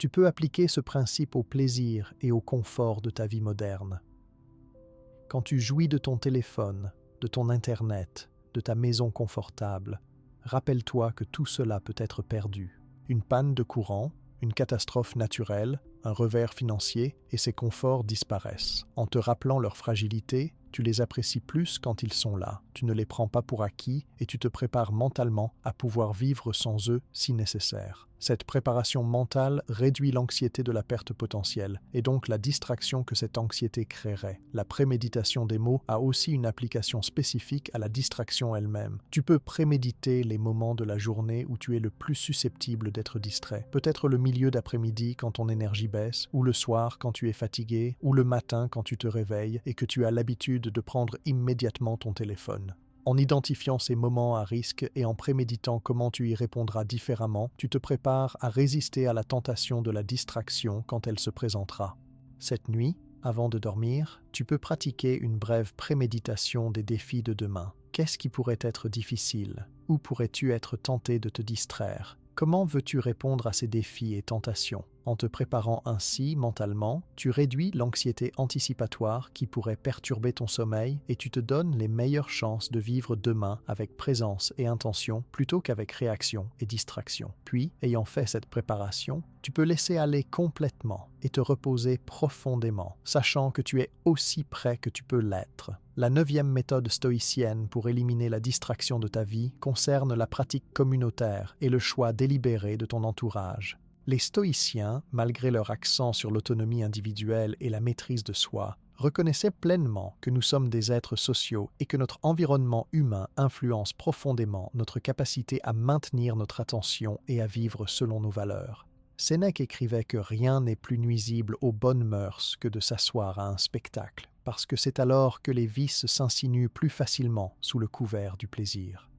Tu peux appliquer ce principe au plaisir et au confort de ta vie moderne. Quand tu jouis de ton téléphone, de ton Internet, de ta maison confortable, rappelle-toi que tout cela peut être perdu. Une panne de courant, une catastrophe naturelle, un revers financier et ces conforts disparaissent. En te rappelant leur fragilité, tu les apprécies plus quand ils sont là. Tu ne les prends pas pour acquis et tu te prépares mentalement à pouvoir vivre sans eux si nécessaire. Cette préparation mentale réduit l'anxiété de la perte potentielle et donc la distraction que cette anxiété créerait. La préméditation des mots a aussi une application spécifique à la distraction elle-même. Tu peux préméditer les moments de la journée où tu es le plus susceptible d'être distrait. Peut-être le milieu d'après-midi quand ton énergie baisse, ou le soir quand tu es fatigué, ou le matin quand tu te réveilles et que tu as l'habitude de prendre immédiatement ton téléphone. En identifiant ces moments à risque et en préméditant comment tu y répondras différemment, tu te prépares à résister à la tentation de la distraction quand elle se présentera. Cette nuit, avant de dormir, tu peux pratiquer une brève préméditation des défis de demain. Qu'est-ce qui pourrait être difficile? Où pourrais-tu être tenté de te distraire? Comment veux-tu répondre à ces défis et tentations? En te préparant ainsi mentalement, tu réduis l'anxiété anticipatoire qui pourrait perturber ton sommeil et tu te donnes les meilleures chances de vivre demain avec présence et intention plutôt qu'avec réaction et distraction. Puis, ayant fait cette préparation, tu peux laisser aller complètement et te reposer profondément, sachant que tu es aussi prêt que tu peux l'être. La 9e méthode stoïcienne pour éliminer la distraction de ta vie concerne la pratique communautaire et le choix délibéré de ton entourage. Les stoïciens, malgré leur accent sur l'autonomie individuelle et la maîtrise de soi, reconnaissaient pleinement que nous sommes des êtres sociaux et que notre environnement humain influence profondément notre capacité à maintenir notre attention et à vivre selon nos valeurs. Sénèque écrivait que rien n'est plus nuisible aux bonnes mœurs que de s'asseoir à un spectacle, parce que c'est alors que les vices s'insinuent plus facilement sous le couvert du plaisir.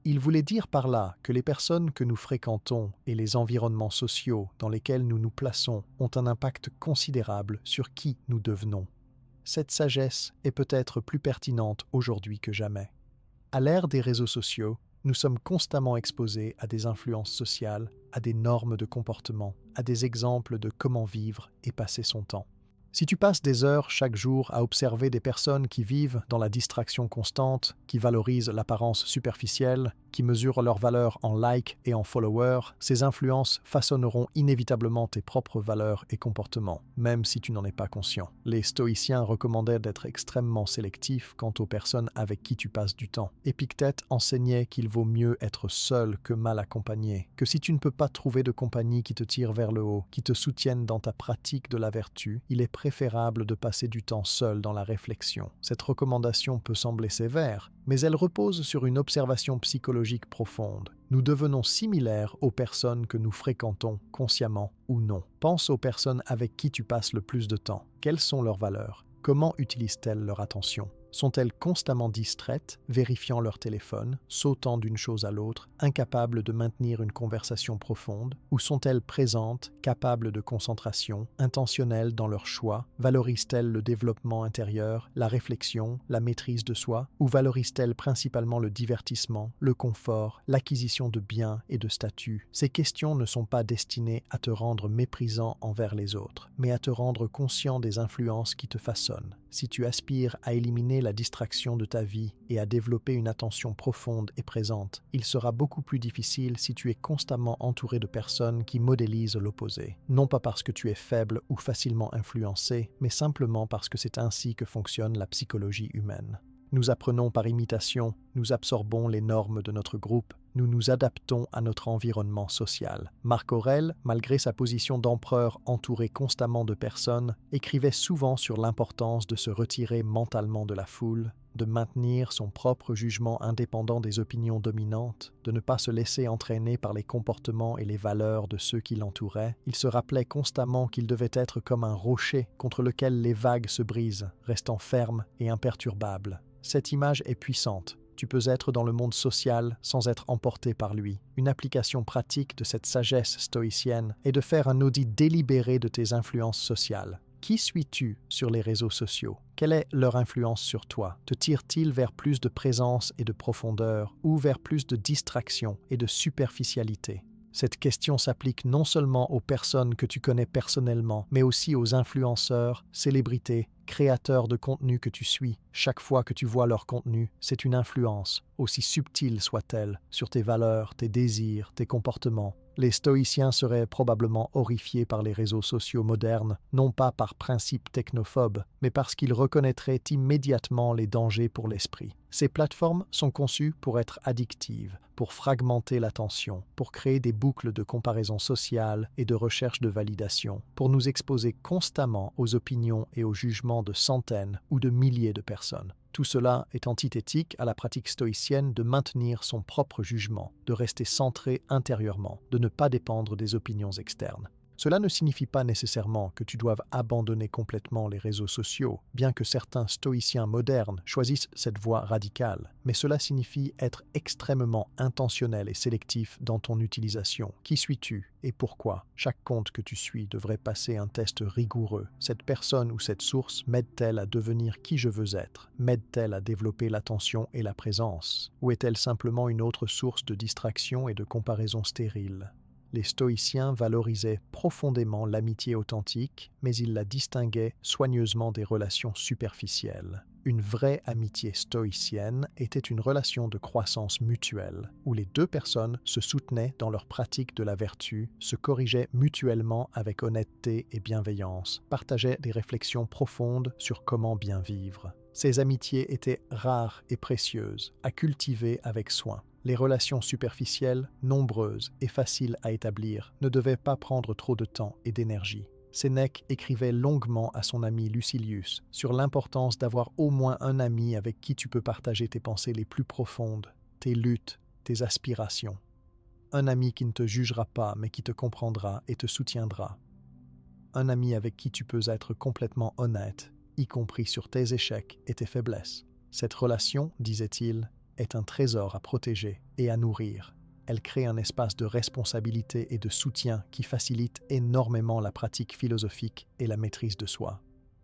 Il voulait dire par là que les personnes que nous fréquentons et les environnements sociaux dans lesquels nous nous plaçons ont un impact considérable sur qui nous devenons. Cette sagesse est peut-être plus pertinente aujourd'hui que jamais. À l'ère des réseaux sociaux, nous sommes constamment exposés à des influences sociales, à des normes de comportement, à des exemples de comment vivre et passer son temps. Si tu passes des heures chaque jour à observer des personnes qui vivent dans la distraction constante, qui valorisent l'apparence superficielle, qui mesurent leur valeur en likes et en followers, ces influences façonneront inévitablement tes propres valeurs et comportements, même si tu n'en es pas conscient. Les stoïciens recommandaient d'être extrêmement sélectif quant aux personnes avec qui tu passes du temps. Épictète enseignait qu'il vaut mieux être seul que mal accompagné, que si tu ne peux pas trouver de compagnie qui te tire vers le haut, qui te soutienne dans ta pratique de la vertu, il est préférable de passer du temps seul dans la réflexion. Cette recommandation peut sembler sévère, mais elle repose sur une observation psychologique profonde. Nous devenons similaires aux personnes que nous fréquentons, consciemment ou non. Pense aux personnes avec qui tu passes le plus de temps. Quelles sont leurs valeurs? Comment utilisent-elles leur attention? Sont-elles constamment distraites, vérifiant leur téléphone, sautant d'une chose à l'autre, incapables de maintenir une conversation profonde? Ou sont-elles présentes, capables de concentration, intentionnelles dans leurs choix? Valorisent-elles le développement intérieur, la réflexion, la maîtrise de soi? Ou valorisent-elles principalement le divertissement, le confort, l'acquisition de biens et de statuts? Ces questions ne sont pas destinées à te rendre méprisant envers les autres, mais à te rendre conscient des influences qui te façonnent. Si tu aspires à éliminer la distraction de ta vie et à développer une attention profonde et présente, il sera beaucoup plus difficile si tu es constamment entouré de personnes qui modélisent l'opposé. Non pas parce que tu es faible ou facilement influencé, mais simplement parce que c'est ainsi que fonctionne la psychologie humaine. Nous apprenons par imitation, nous absorbons les normes de notre groupe, nous nous adaptons à notre environnement social. Marc Aurèle, malgré sa position d'empereur entouré constamment de personnes, écrivait souvent sur l'importance de se retirer mentalement de la foule, de maintenir son propre jugement indépendant des opinions dominantes, de ne pas se laisser entraîner par les comportements et les valeurs de ceux qui l'entouraient. Il se rappelait constamment qu'il devait être comme un rocher contre lequel les vagues se brisent, restant ferme et imperturbable. Cette image est puissante. Tu peux être dans le monde social sans être emporté par lui. Une application pratique de cette sagesse stoïcienne est de faire un audit délibéré de tes influences sociales. Qui suis-tu sur les réseaux sociaux? Quelle est leur influence sur toi? Te tire-t-il vers plus de présence et de profondeur ou vers plus de distraction et de superficialité? Cette question s'applique non seulement aux personnes que tu connais personnellement, mais aussi aux influenceurs, célébrités, créateurs de contenu que tu suis. Chaque fois que tu vois leur contenu, c'est une influence, aussi subtile soit-elle, sur tes valeurs, tes désirs, tes comportements. Les stoïciens seraient probablement horrifiés par les réseaux sociaux modernes, non pas par principe technophobe, mais parce qu'ils reconnaîtraient immédiatement les dangers pour l'esprit. Ces plateformes sont conçues pour être addictives, pour fragmenter l'attention, pour créer des boucles de comparaison sociale et de recherche de validation, pour nous exposer constamment aux opinions et aux jugements de centaines ou de milliers de personnes. Tout cela est antithétique à la pratique stoïcienne de maintenir son propre jugement, de rester centré intérieurement, de ne pas dépendre des opinions externes. Cela ne signifie pas nécessairement que tu doives abandonner complètement les réseaux sociaux, bien que certains stoïciens modernes choisissent cette voie radicale, mais cela signifie être extrêmement intentionnel et sélectif dans ton utilisation. Qui suis-tu et pourquoi? Chaque compte que tu suis devrait passer un test rigoureux. Cette personne ou cette source m'aide-t-elle à devenir qui je veux être? M'aide-t-elle à développer l'attention et la présence? Ou est-elle simplement une autre source de distraction et de comparaison stérile? Les stoïciens valorisaient profondément l'amitié authentique, mais ils la distinguaient soigneusement des relations superficielles. Une vraie amitié stoïcienne était une relation de croissance mutuelle, où les deux personnes se soutenaient dans leur pratique de la vertu, se corrigeaient mutuellement avec honnêteté et bienveillance, partageaient des réflexions profondes sur comment bien vivre. Ces amitiés étaient rares et précieuses, à cultiver avec soin. Les relations superficielles, nombreuses et faciles à établir, ne devaient pas prendre trop de temps et d'énergie. Sénèque écrivait longuement à son ami Lucilius sur l'importance d'avoir au moins un ami avec qui tu peux partager tes pensées les plus profondes, tes luttes, tes aspirations. Un ami qui ne te jugera pas mais qui te comprendra et te soutiendra. Un ami avec qui tu peux être complètement honnête, y compris sur tes échecs et tes faiblesses. Cette relation, disait-il, est un trésor à protéger et à nourrir. Elle crée un espace de responsabilité et de soutien qui facilite énormément la pratique philosophique et la maîtrise de soi.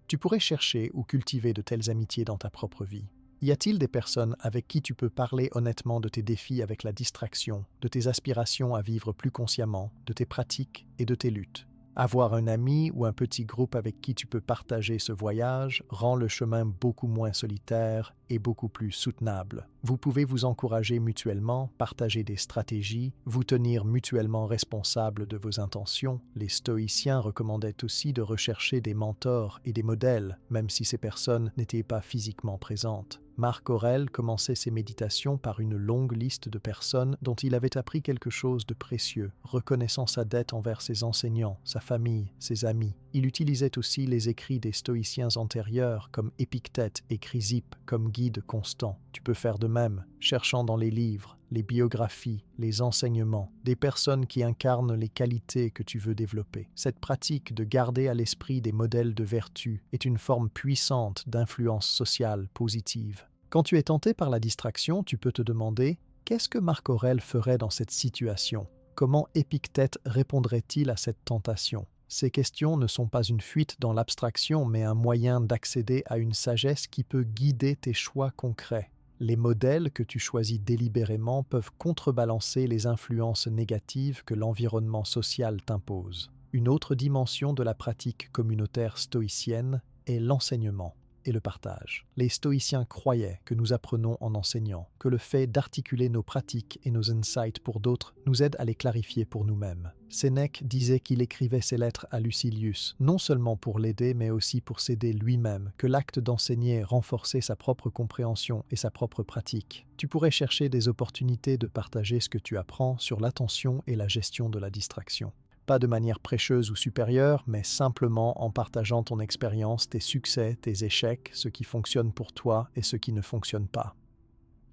Tu pourrais chercher ou cultiver de telles amitiés dans ta propre vie. Y a-t-il des personnes avec qui tu peux parler honnêtement de tes défis avec la distraction, de tes aspirations à vivre plus consciemment, de tes pratiques et de tes luttes? Avoir un ami ou un petit groupe avec qui tu peux partager ce voyage rend le chemin beaucoup moins solitaire et beaucoup plus soutenable. Vous pouvez vous encourager mutuellement, partager des stratégies, vous tenir mutuellement responsable de vos intentions. Les stoïciens recommandaient aussi de rechercher des mentors et des modèles, même si ces personnes n'étaient pas physiquement présentes. Marc Aurèle commençait ses méditations par une longue liste de personnes dont il avait appris quelque chose de précieux, reconnaissant sa dette envers ses enseignants, sa famille, ses amis. Il utilisait aussi les écrits des stoïciens antérieurs comme Épictète et Chrysippe comme guide constant. Tu peux faire de même, cherchant dans les livres, les biographies, les enseignements, des personnes qui incarnent les qualités que tu veux développer. Cette pratique de garder à l'esprit des modèles de vertu est une forme puissante d'influence sociale positive. Quand tu es tenté par la distraction, tu peux te demander « Qu'est-ce que Marc Aurèle ferait dans cette situation ? Comment Épictète répondrait-il à cette tentation ?» Ces questions ne sont pas une fuite dans l'abstraction, mais un moyen d'accéder à une sagesse qui peut guider tes choix concrets. Les modèles que tu choisis délibérément peuvent contrebalancer les influences négatives que l'environnement social t'impose. Une autre dimension de la pratique communautaire stoïcienne est l'enseignement et le partage. Les stoïciens croyaient que nous apprenons en enseignant, que le fait d'articuler nos pratiques et nos insights pour d'autres nous aide à les clarifier pour nous-mêmes. Sénèque disait qu'il écrivait ses lettres à Lucilius, non seulement pour l'aider, mais aussi pour s'aider lui-même, que l'acte d'enseigner renforçait sa propre compréhension et sa propre pratique. Tu pourrais chercher des opportunités de partager ce que tu apprends sur l'attention et la gestion de la distraction. Pas de manière prêcheuse ou supérieure, mais simplement en partageant ton expérience, tes succès, tes échecs, ce qui fonctionne pour toi et ce qui ne fonctionne pas.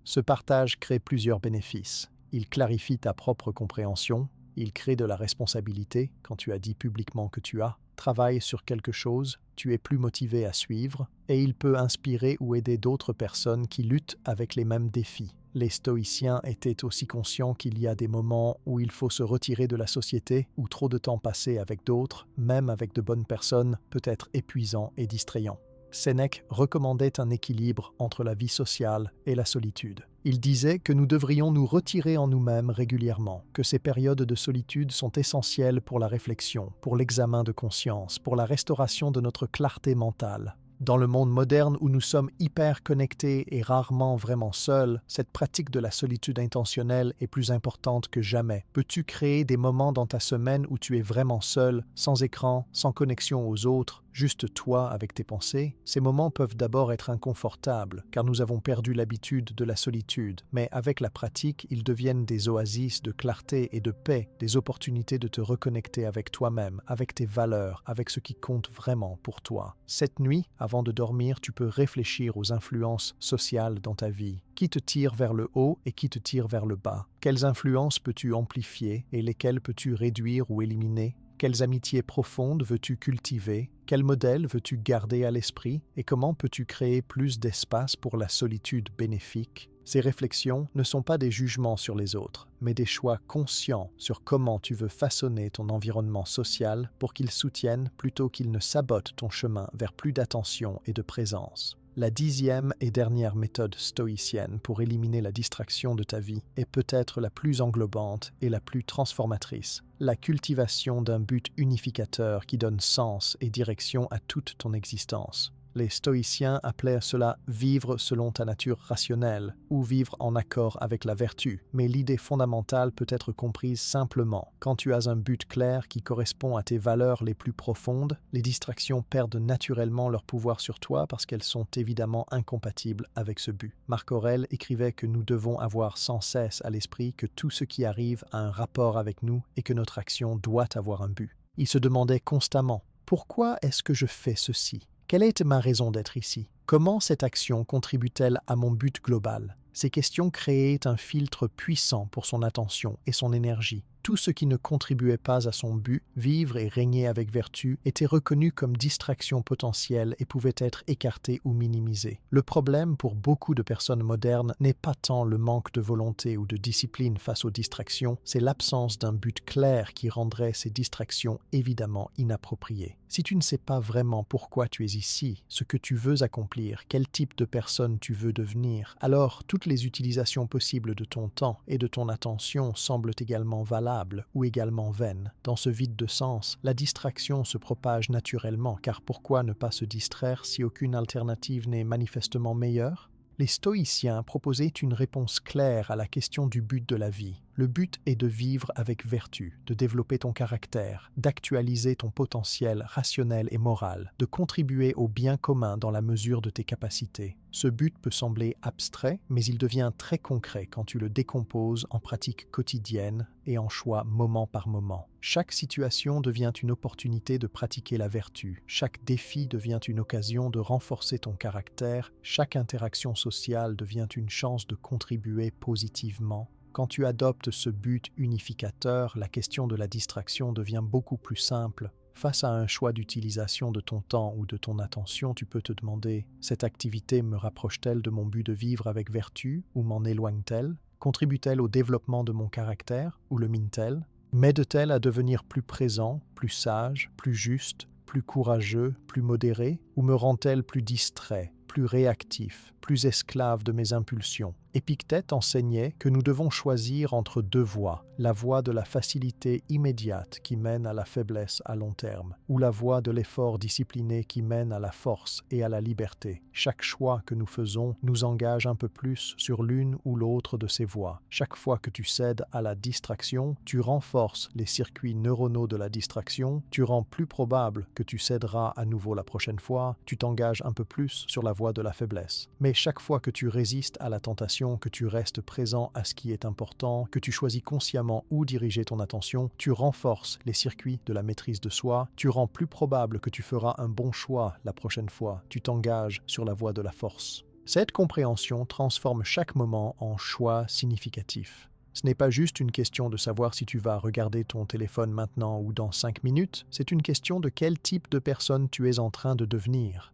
Ce partage crée plusieurs bénéfices. Il clarifie ta propre compréhension, il crée de la responsabilité quand tu as dit publiquement que tu travailles sur quelque chose, tu es plus motivé à suivre, et il peut inspirer ou aider d'autres personnes qui luttent avec les mêmes défis. Les stoïciens étaient aussi conscients qu'il y a des moments où il faut se retirer de la société, où trop de temps passé avec d'autres, même avec de bonnes personnes, peut être épuisant et distrayant. Sénèque recommandait un équilibre entre la vie sociale et la solitude. Il disait que nous devrions nous retirer en nous-mêmes régulièrement, que ces périodes de solitude sont essentielles pour la réflexion, pour l'examen de conscience, pour la restauration de notre clarté mentale. Dans le monde moderne où nous sommes hyper connectés et rarement vraiment seuls, cette pratique de la solitude intentionnelle est plus importante que jamais. Peux-tu créer des moments dans ta semaine où tu es vraiment seul, sans écran, sans connexion aux autres, juste toi avec tes pensées? Ces moments peuvent d'abord être inconfortables, car nous avons perdu l'habitude de la solitude, mais avec la pratique, ils deviennent des oasis de clarté et de paix, des opportunités de te reconnecter avec toi-même, avec tes valeurs, avec ce qui compte vraiment pour toi. Cette nuit, avant de dormir, tu peux réfléchir aux influences sociales dans ta vie. Qui te tire vers le haut et qui te tire vers le bas? Quelles influences peux-tu amplifier et lesquelles peux-tu réduire ou éliminer? Quelles amitiés profondes veux-tu cultiver? Quel modèle veux-tu garder à l'esprit? Et comment peux-tu créer plus d'espace pour la solitude bénéfique? Ces réflexions ne sont pas des jugements sur les autres, mais des choix conscients sur comment tu veux façonner ton environnement social pour qu'il soutienne plutôt qu'il ne sabote ton chemin vers plus d'attention et de présence. La 10e et dernière méthode stoïcienne pour éliminer la distraction de ta vie est peut-être la plus englobante et la plus transformatrice, la cultivation d'un but unificateur qui donne sens et direction à toute ton existence. Les stoïciens appelaient cela « vivre selon ta nature rationnelle » ou « vivre en accord avec la vertu », mais l'idée fondamentale peut être comprise simplement. Quand tu as un but clair qui correspond à tes valeurs les plus profondes, les distractions perdent naturellement leur pouvoir sur toi parce qu'elles sont évidemment incompatibles avec ce but. Marc Aurèle écrivait que nous devons avoir sans cesse à l'esprit que tout ce qui arrive a un rapport avec nous et que notre action doit avoir un but. Il se demandait constamment « Pourquoi est-ce que je fais ceci ? Quelle est ma raison d'être ici? Comment cette action contribue-t-elle à mon but global? » Ces questions créaient un filtre puissant pour son attention et son énergie. Tout ce qui ne contribuait pas à son but, vivre et régner avec vertu, était reconnu comme distraction potentielle et pouvait être écarté ou minimisé. Le problème pour beaucoup de personnes modernes n'est pas tant le manque de volonté ou de discipline face aux distractions, c'est l'absence d'un but clair qui rendrait ces distractions évidemment inappropriées. Si tu ne sais pas vraiment pourquoi tu es ici, ce que tu veux accomplir, quel type de personne tu veux devenir, alors toutes les utilisations possibles de ton temps et de ton attention semblent également valables ou également vaines. Dans ce vide de sens, la distraction se propage naturellement, car pourquoi ne pas se distraire si aucune alternative n'est manifestement meilleure? Les stoïciens proposaient une réponse claire à la question du but de la vie. Le but est de vivre avec vertu, de développer ton caractère, d'actualiser ton potentiel rationnel et moral, de contribuer au bien commun dans la mesure de tes capacités. Ce but peut sembler abstrait, mais il devient très concret quand tu le décomposes en pratiques quotidiennes et en choix moment par moment. Chaque situation devient une opportunité de pratiquer la vertu, chaque défi devient une occasion de renforcer ton caractère, chaque interaction sociale devient une chance de contribuer positivement. Quand tu adoptes ce but unificateur, la question de la distraction devient beaucoup plus simple. Face à un choix d'utilisation de ton temps ou de ton attention, tu peux te demander « Cette activité me rapproche-t-elle de mon but de vivre avec vertu ou m'en éloigne-t-elle? Contribue-t-elle au développement de mon caractère ou le mine-t-elle? M'aide-t-elle à devenir plus présent, plus sage, plus juste, plus courageux, plus modéré? Ou me rend-elle plus distrait, plus réactif, plus esclave de mes impulsions? » Épictète enseignait que nous devons choisir entre deux voies, la voie de la facilité immédiate qui mène à la faiblesse à long terme, ou la voie de l'effort discipliné qui mène à la force et à la liberté. Chaque choix que nous faisons nous engage un peu plus sur l'une ou l'autre de ces voies. Chaque fois que tu cèdes à la distraction, tu renforces les circuits neuronaux de la distraction, tu rends plus probable que tu céderas à nouveau la prochaine fois, tu t'engages un peu plus sur la voie de la faiblesse. Mais chaque fois que tu résistes à la tentation, que tu restes présent à ce qui est important, que tu choisis consciemment où diriger ton attention, tu renforces les circuits de la maîtrise de soi, tu rends plus probable que tu feras un bon choix la prochaine fois, tu t'engages sur la voie de la force. Cette compréhension transforme chaque moment en choix significatif. Ce n'est pas juste une question de savoir si tu vas regarder ton téléphone maintenant ou dans 5 minutes, c'est une question de quel type de personne tu es en train de devenir.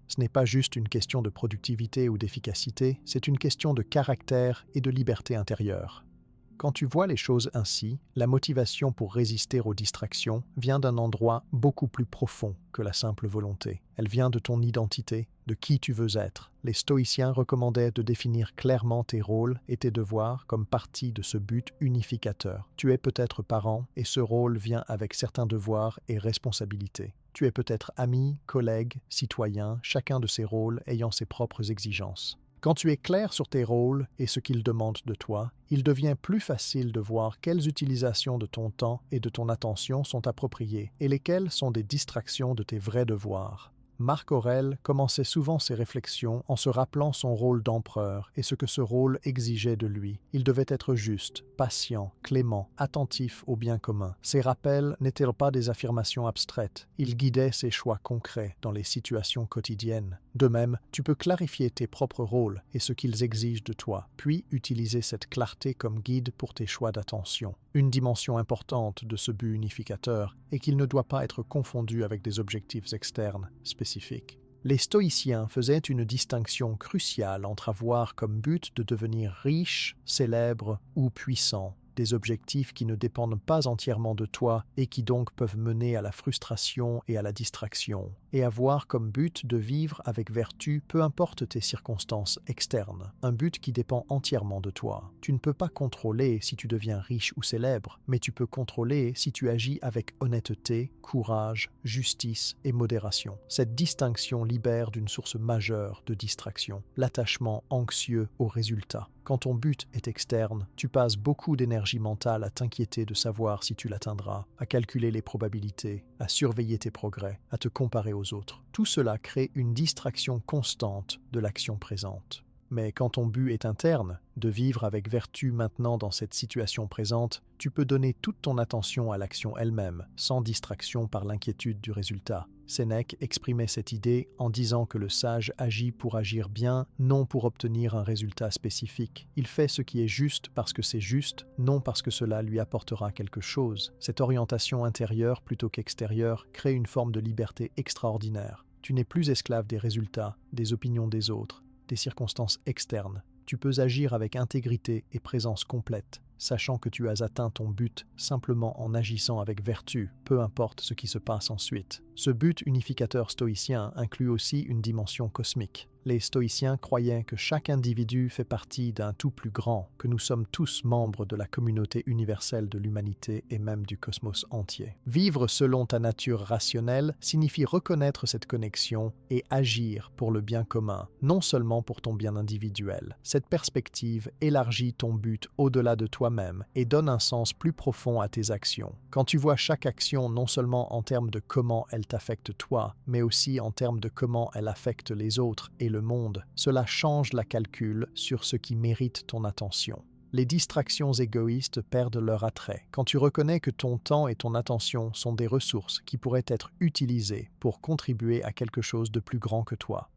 Ce n'est pas juste une question de productivité ou d'efficacité, c'est une question de caractère et de liberté intérieure. Quand tu vois les choses ainsi, la motivation pour résister aux distractions vient d'un endroit beaucoup plus profond que la simple volonté. Elle vient de ton identité, de qui tu veux être. Les stoïciens recommandaient de définir clairement tes rôles et tes devoirs comme partie de ce but unificateur. Tu es peut-être parent et ce rôle vient avec certains devoirs et responsabilités. Tu es peut-être ami, collègue, citoyen, chacun de ces rôles ayant ses propres exigences. Quand tu es clair sur tes rôles et ce qu'ils demandent de toi, il devient plus facile de voir quelles utilisations de ton temps et de ton attention sont appropriées et lesquelles sont des distractions de tes vrais devoirs. Marc Aurèle commençait souvent ses réflexions en se rappelant son rôle d'empereur et ce que ce rôle exigeait de lui. Il devait être juste, patient, clément, attentif au bien commun. Ces rappels n'étaient pas des affirmations abstraites, ils guidaient ses choix concrets dans les situations quotidiennes. De même, tu peux clarifier tes propres rôles et ce qu'ils exigent de toi, puis utiliser cette clarté comme guide pour tes choix d'attention. Une dimension importante de ce but unificateur est qu'il ne doit pas être confondu avec des objectifs externes spécifiques. Les stoïciens faisaient une distinction cruciale entre avoir comme but de devenir riche, célèbre ou puissant, des objectifs qui ne dépendent pas entièrement de toi et qui donc peuvent mener à la frustration et à la distraction, et avoir comme but de vivre avec vertu peu importe tes circonstances externes, un but qui dépend entièrement de toi. Tu ne peux pas contrôler si tu deviens riche ou célèbre, mais tu peux contrôler si tu agis avec honnêteté, courage, justice et modération. Cette distinction libère d'une source majeure de distraction, l'attachement anxieux aux résultats. Quand ton but est externe, tu passes beaucoup d'énergie mentale à t'inquiéter de savoir si tu l'atteindras, à calculer les probabilités, à surveiller tes progrès, à te comparer aux autres. Tout cela crée une distraction constante de l'action présente. Mais quand ton but est interne, de vivre avec vertu maintenant dans cette situation présente, tu peux donner toute ton attention à l'action elle-même, sans distraction par l'inquiétude du résultat. Sénèque exprimait cette idée en disant que le sage agit pour agir bien, non pour obtenir un résultat spécifique. Il fait ce qui est juste parce que c'est juste, non parce que cela lui apportera quelque chose. Cette orientation intérieure plutôt qu'extérieure crée une forme de liberté extraordinaire. Tu n'es plus esclave des résultats, des opinions des autres, des circonstances externes. Tu peux agir avec intégrité et présence complète, sachant que tu as atteint ton but simplement en agissant avec vertu, peu importe ce qui se passe ensuite. Ce but unificateur stoïcien inclut aussi une dimension cosmique. Les stoïciens croyaient que chaque individu fait partie d'un tout plus grand, que nous sommes tous membres de la communauté universelle de l'humanité et même du cosmos entier. Vivre selon ta nature rationnelle signifie reconnaître cette connexion et agir pour le bien commun, non seulement pour ton bien individuel. Cette perspective élargit ton but au-delà de toi-même et donne un sens plus profond à tes actions. Quand tu vois chaque action non seulement en termes de comment elle t'affecte toi, mais aussi en termes de comment elle affecte les autres et le monde, cela change la calcul sur ce qui mérite ton attention. Les distractions égoïstes perdent leur attrait quand tu reconnais que ton temps et ton attention sont des ressources qui pourraient être utilisées pour contribuer à quelque chose de plus grand que toi.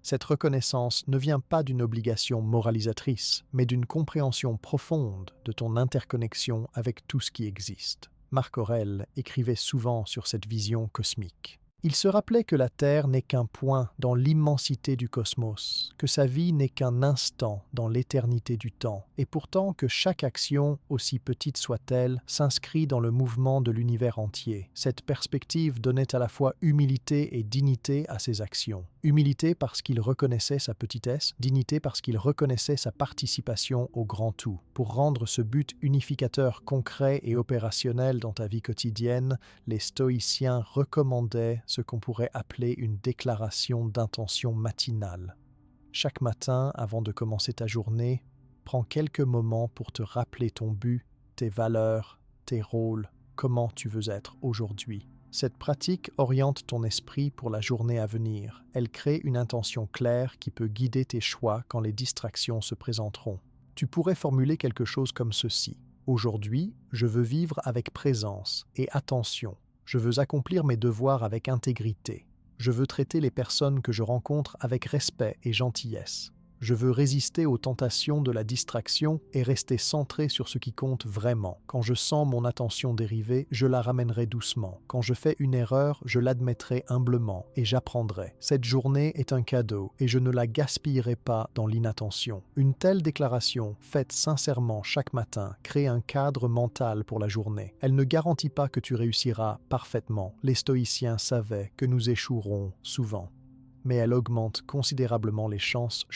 Cette reconnaissance ne vient pas d'une obligation moralisatrice, mais d'une compréhension profonde de ton interconnexion avec tout ce qui existe. Marc Aurèle écrivait souvent sur cette vision cosmique. Il se rappelait que la Terre n'est qu'un point dans l'immensité du cosmos, que sa vie n'est qu'un instant dans l'éternité du temps, et pourtant que chaque action, aussi petite soit-elle, s'inscrit dans le mouvement de l'univers entier. Cette perspective donnait à la fois humilité et dignité à ses actions. Humilité parce qu'il reconnaissait sa petitesse, dignité parce qu'il reconnaissait sa participation au grand tout. Pour rendre ce but unificateur concret et opérationnel dans ta vie quotidienne, les stoïciens recommandaient ce qu'on pourrait appeler une déclaration d'intention matinale. Chaque matin, avant de commencer ta journée, prends quelques moments pour te rappeler ton but, tes valeurs, tes rôles, comment tu veux être aujourd'hui. Cette pratique oriente ton esprit pour la journée à venir. Elle crée une intention claire qui peut guider tes choix quand les distractions se présenteront. Tu pourrais formuler quelque chose comme ceci. Aujourd'hui, je veux vivre avec présence et attention. Je veux accomplir mes devoirs avec intégrité. Je veux traiter les personnes que je rencontre avec respect et gentillesse. Je veux résister aux tentations de la distraction et rester centré sur ce qui compte vraiment. Quand je sens mon attention dériver, je la ramènerai doucement. Quand je fais une erreur, je l'admettrai humblement et j'apprendrai. Cette journée est un cadeau et je ne la gaspillerai pas dans l'inattention. Une telle déclaration, faite sincèrement chaque matin, crée un cadre mental pour la journée. Elle ne garantit pas que tu réussiras parfaitement. Les stoïciens savaient que nous échouerons souvent. Mais elle augmente considérablement les chances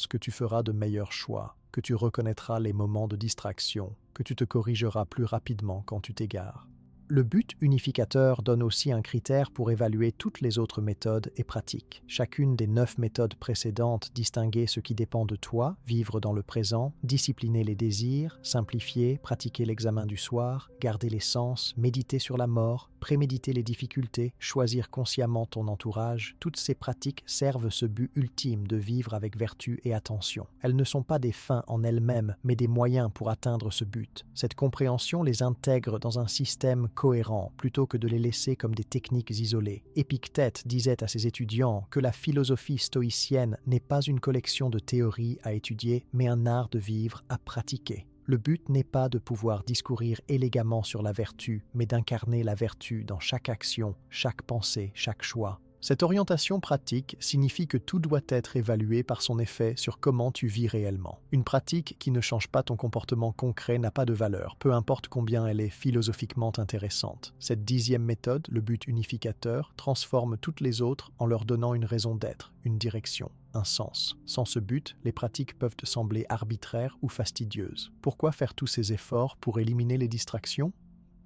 que tu feras de meilleurs choix, que tu reconnaîtras les moments de distraction, que tu te corrigeras plus rapidement quand tu t'égares. Le but unificateur donne aussi un critère pour évaluer toutes les autres méthodes et pratiques. Chacune des 9 méthodes précédentes distinguait ce qui dépend de toi, vivre dans le présent, discipliner les désirs, simplifier, pratiquer l'examen du soir, garder les sens, méditer sur la mort, préméditer les difficultés, choisir consciemment ton entourage. Toutes ces pratiques servent ce but ultime de vivre avec vertu et attention. Elles ne sont pas des fins en elles-mêmes, mais des moyens pour atteindre ce but. Cette compréhension les intègre dans un système cohérent plutôt que de les laisser comme des techniques isolées. Épictète disait à ses étudiants que la philosophie stoïcienne n'est pas une collection de théories à étudier, mais un art de vivre à pratiquer. Le but n'est pas de pouvoir discourir élégamment sur la vertu, mais d'incarner la vertu dans chaque action, chaque pensée, chaque choix. Cette orientation pratique signifie que tout doit être évalué par son effet sur comment tu vis réellement. Une pratique qui ne change pas ton comportement concret n'a pas de valeur, peu importe combien elle est philosophiquement intéressante. Cette 10e méthode, le but unificateur, transforme toutes les autres en leur donnant une raison d'être, une direction, un sens. Sans ce but, les pratiques peuvent te sembler arbitraires ou fastidieuses. Pourquoi faire tous ces efforts pour éliminer les distractions?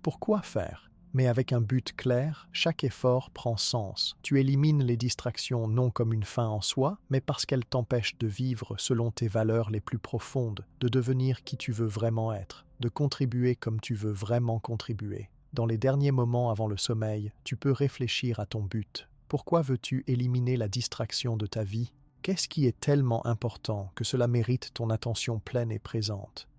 Pourquoi faire? Mais avec un but clair, chaque effort prend sens. Tu élimines les distractions non comme une fin en soi, mais parce qu'elles t'empêchent de vivre selon tes valeurs les plus profondes, de devenir qui tu veux vraiment être, de contribuer comme tu veux vraiment contribuer. Dans les derniers moments avant le sommeil, tu peux réfléchir à ton but. Pourquoi veux-tu éliminer la distraction de ta vie? Qu'est-ce qui est tellement important que cela mérite ton attention pleine et présente?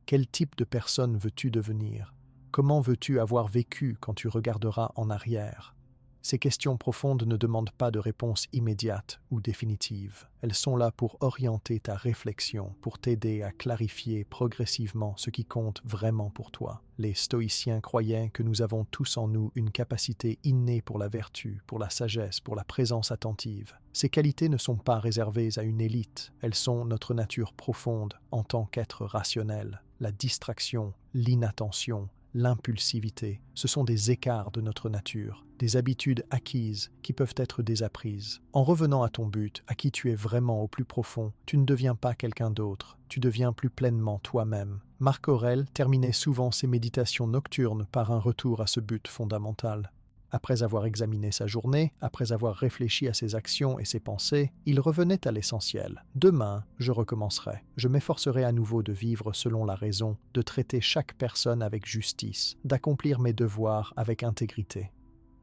Quel type de personne veux-tu devenir? Comment veux-tu avoir vécu quand tu regarderas en arrière? Ces questions profondes ne demandent pas de réponse immédiate ou définitive. Elles sont là pour orienter ta réflexion, pour t'aider à clarifier progressivement ce qui compte vraiment pour toi. Les stoïciens croyaient que nous avons tous en nous une capacité innée pour la vertu, pour la sagesse, pour la présence attentive. Ces qualités ne sont pas réservées à une élite, elles sont notre nature profonde en tant qu'être rationnel. La distraction, l'inattention, l'impulsivité. Ce sont des écarts de notre nature, des habitudes acquises qui peuvent être désapprises. En revenant à ton but, à qui tu es vraiment au plus profond, tu ne deviens pas quelqu'un d'autre, tu deviens plus pleinement toi-même. Marc Aurèle terminait souvent ses méditations nocturnes par un retour à ce but fondamental. Après avoir examiné sa journée, après avoir réfléchi à ses actions et ses pensées, il revenait à l'essentiel. Demain, je recommencerai. Je m'efforcerai à nouveau de vivre selon la raison, de traiter chaque personne avec justice, d'accomplir mes devoirs avec intégrité.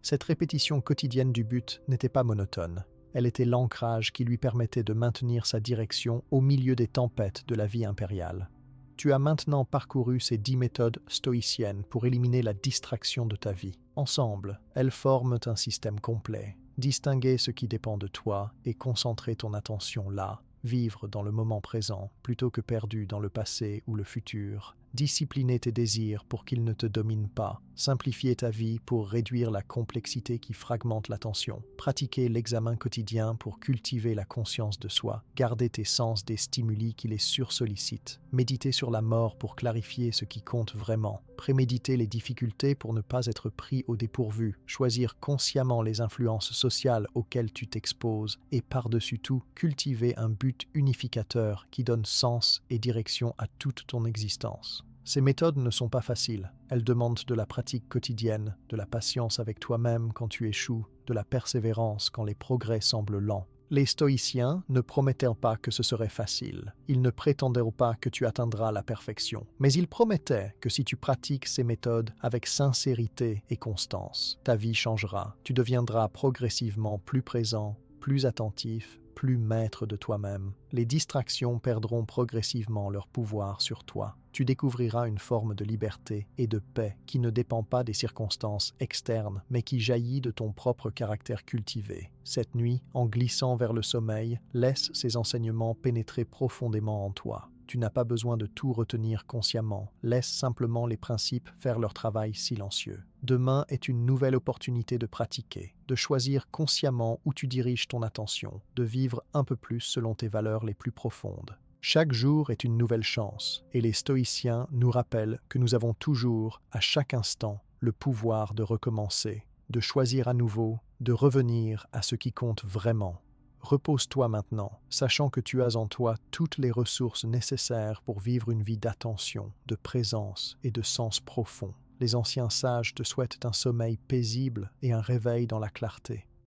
Cette répétition quotidienne du but n'était pas monotone. Elle était l'ancrage qui lui permettait de maintenir sa direction au milieu des tempêtes de la vie impériale. Tu as maintenant parcouru ces 10 méthodes stoïciennes pour éliminer la distraction de ta vie. Ensemble, elles forment un système complet. Distinguer ce qui dépend de toi et concentrer ton attention là, vivre dans le moment présent plutôt que perdu dans le passé ou le futur. Discipliner tes désirs pour qu'ils ne te dominent pas. Simplifier ta vie pour réduire la complexité qui fragmente l'attention. Pratiquer l'examen quotidien pour cultiver la conscience de soi. Garder tes sens des stimuli qui les sursollicitent. Méditer sur la mort pour clarifier ce qui compte vraiment. Préméditer les difficultés pour ne pas être pris au dépourvu. Choisir consciemment les influences sociales auxquelles tu t'exposes. Et par-dessus tout, cultiver un but unificateur qui donne sens et direction à toute ton existence. Ces méthodes ne sont pas faciles. Elles demandent de la pratique quotidienne, de la patience avec toi-même quand tu échoues, de la persévérance quand les progrès semblent lents. Les stoïciens ne promettaient pas que ce serait facile. Ils ne prétendaient pas que tu atteindras la perfection. Mais ils promettaient que si tu pratiques ces méthodes avec sincérité et constance, ta vie changera. Tu deviendras progressivement plus présent, plus attentif, plus maître de toi-même. Les distractions perdront progressivement leur pouvoir sur toi. Tu découvriras une forme de liberté et de paix qui ne dépend pas des circonstances externes, mais qui jaillit de ton propre caractère cultivé. Cette nuit, en glissant vers le sommeil, laisse ces enseignements pénétrer profondément en toi. Tu n'as pas besoin de tout retenir consciemment. Laisse simplement les principes faire leur travail silencieux. Demain est une nouvelle opportunité de pratiquer, de choisir consciemment où tu diriges ton attention, de vivre un peu plus selon tes valeurs les plus profondes. Chaque jour est une nouvelle chance, et les stoïciens nous rappellent que nous avons toujours, à chaque instant, le pouvoir de recommencer, de choisir à nouveau, de revenir à ce qui compte vraiment. Repose-toi maintenant, sachant que tu as en toi toutes les ressources nécessaires pour vivre une vie d'attention, de présence et de sens profond. Les anciens sages te souhaitent un sommeil paisible et un réveil dans la clarté.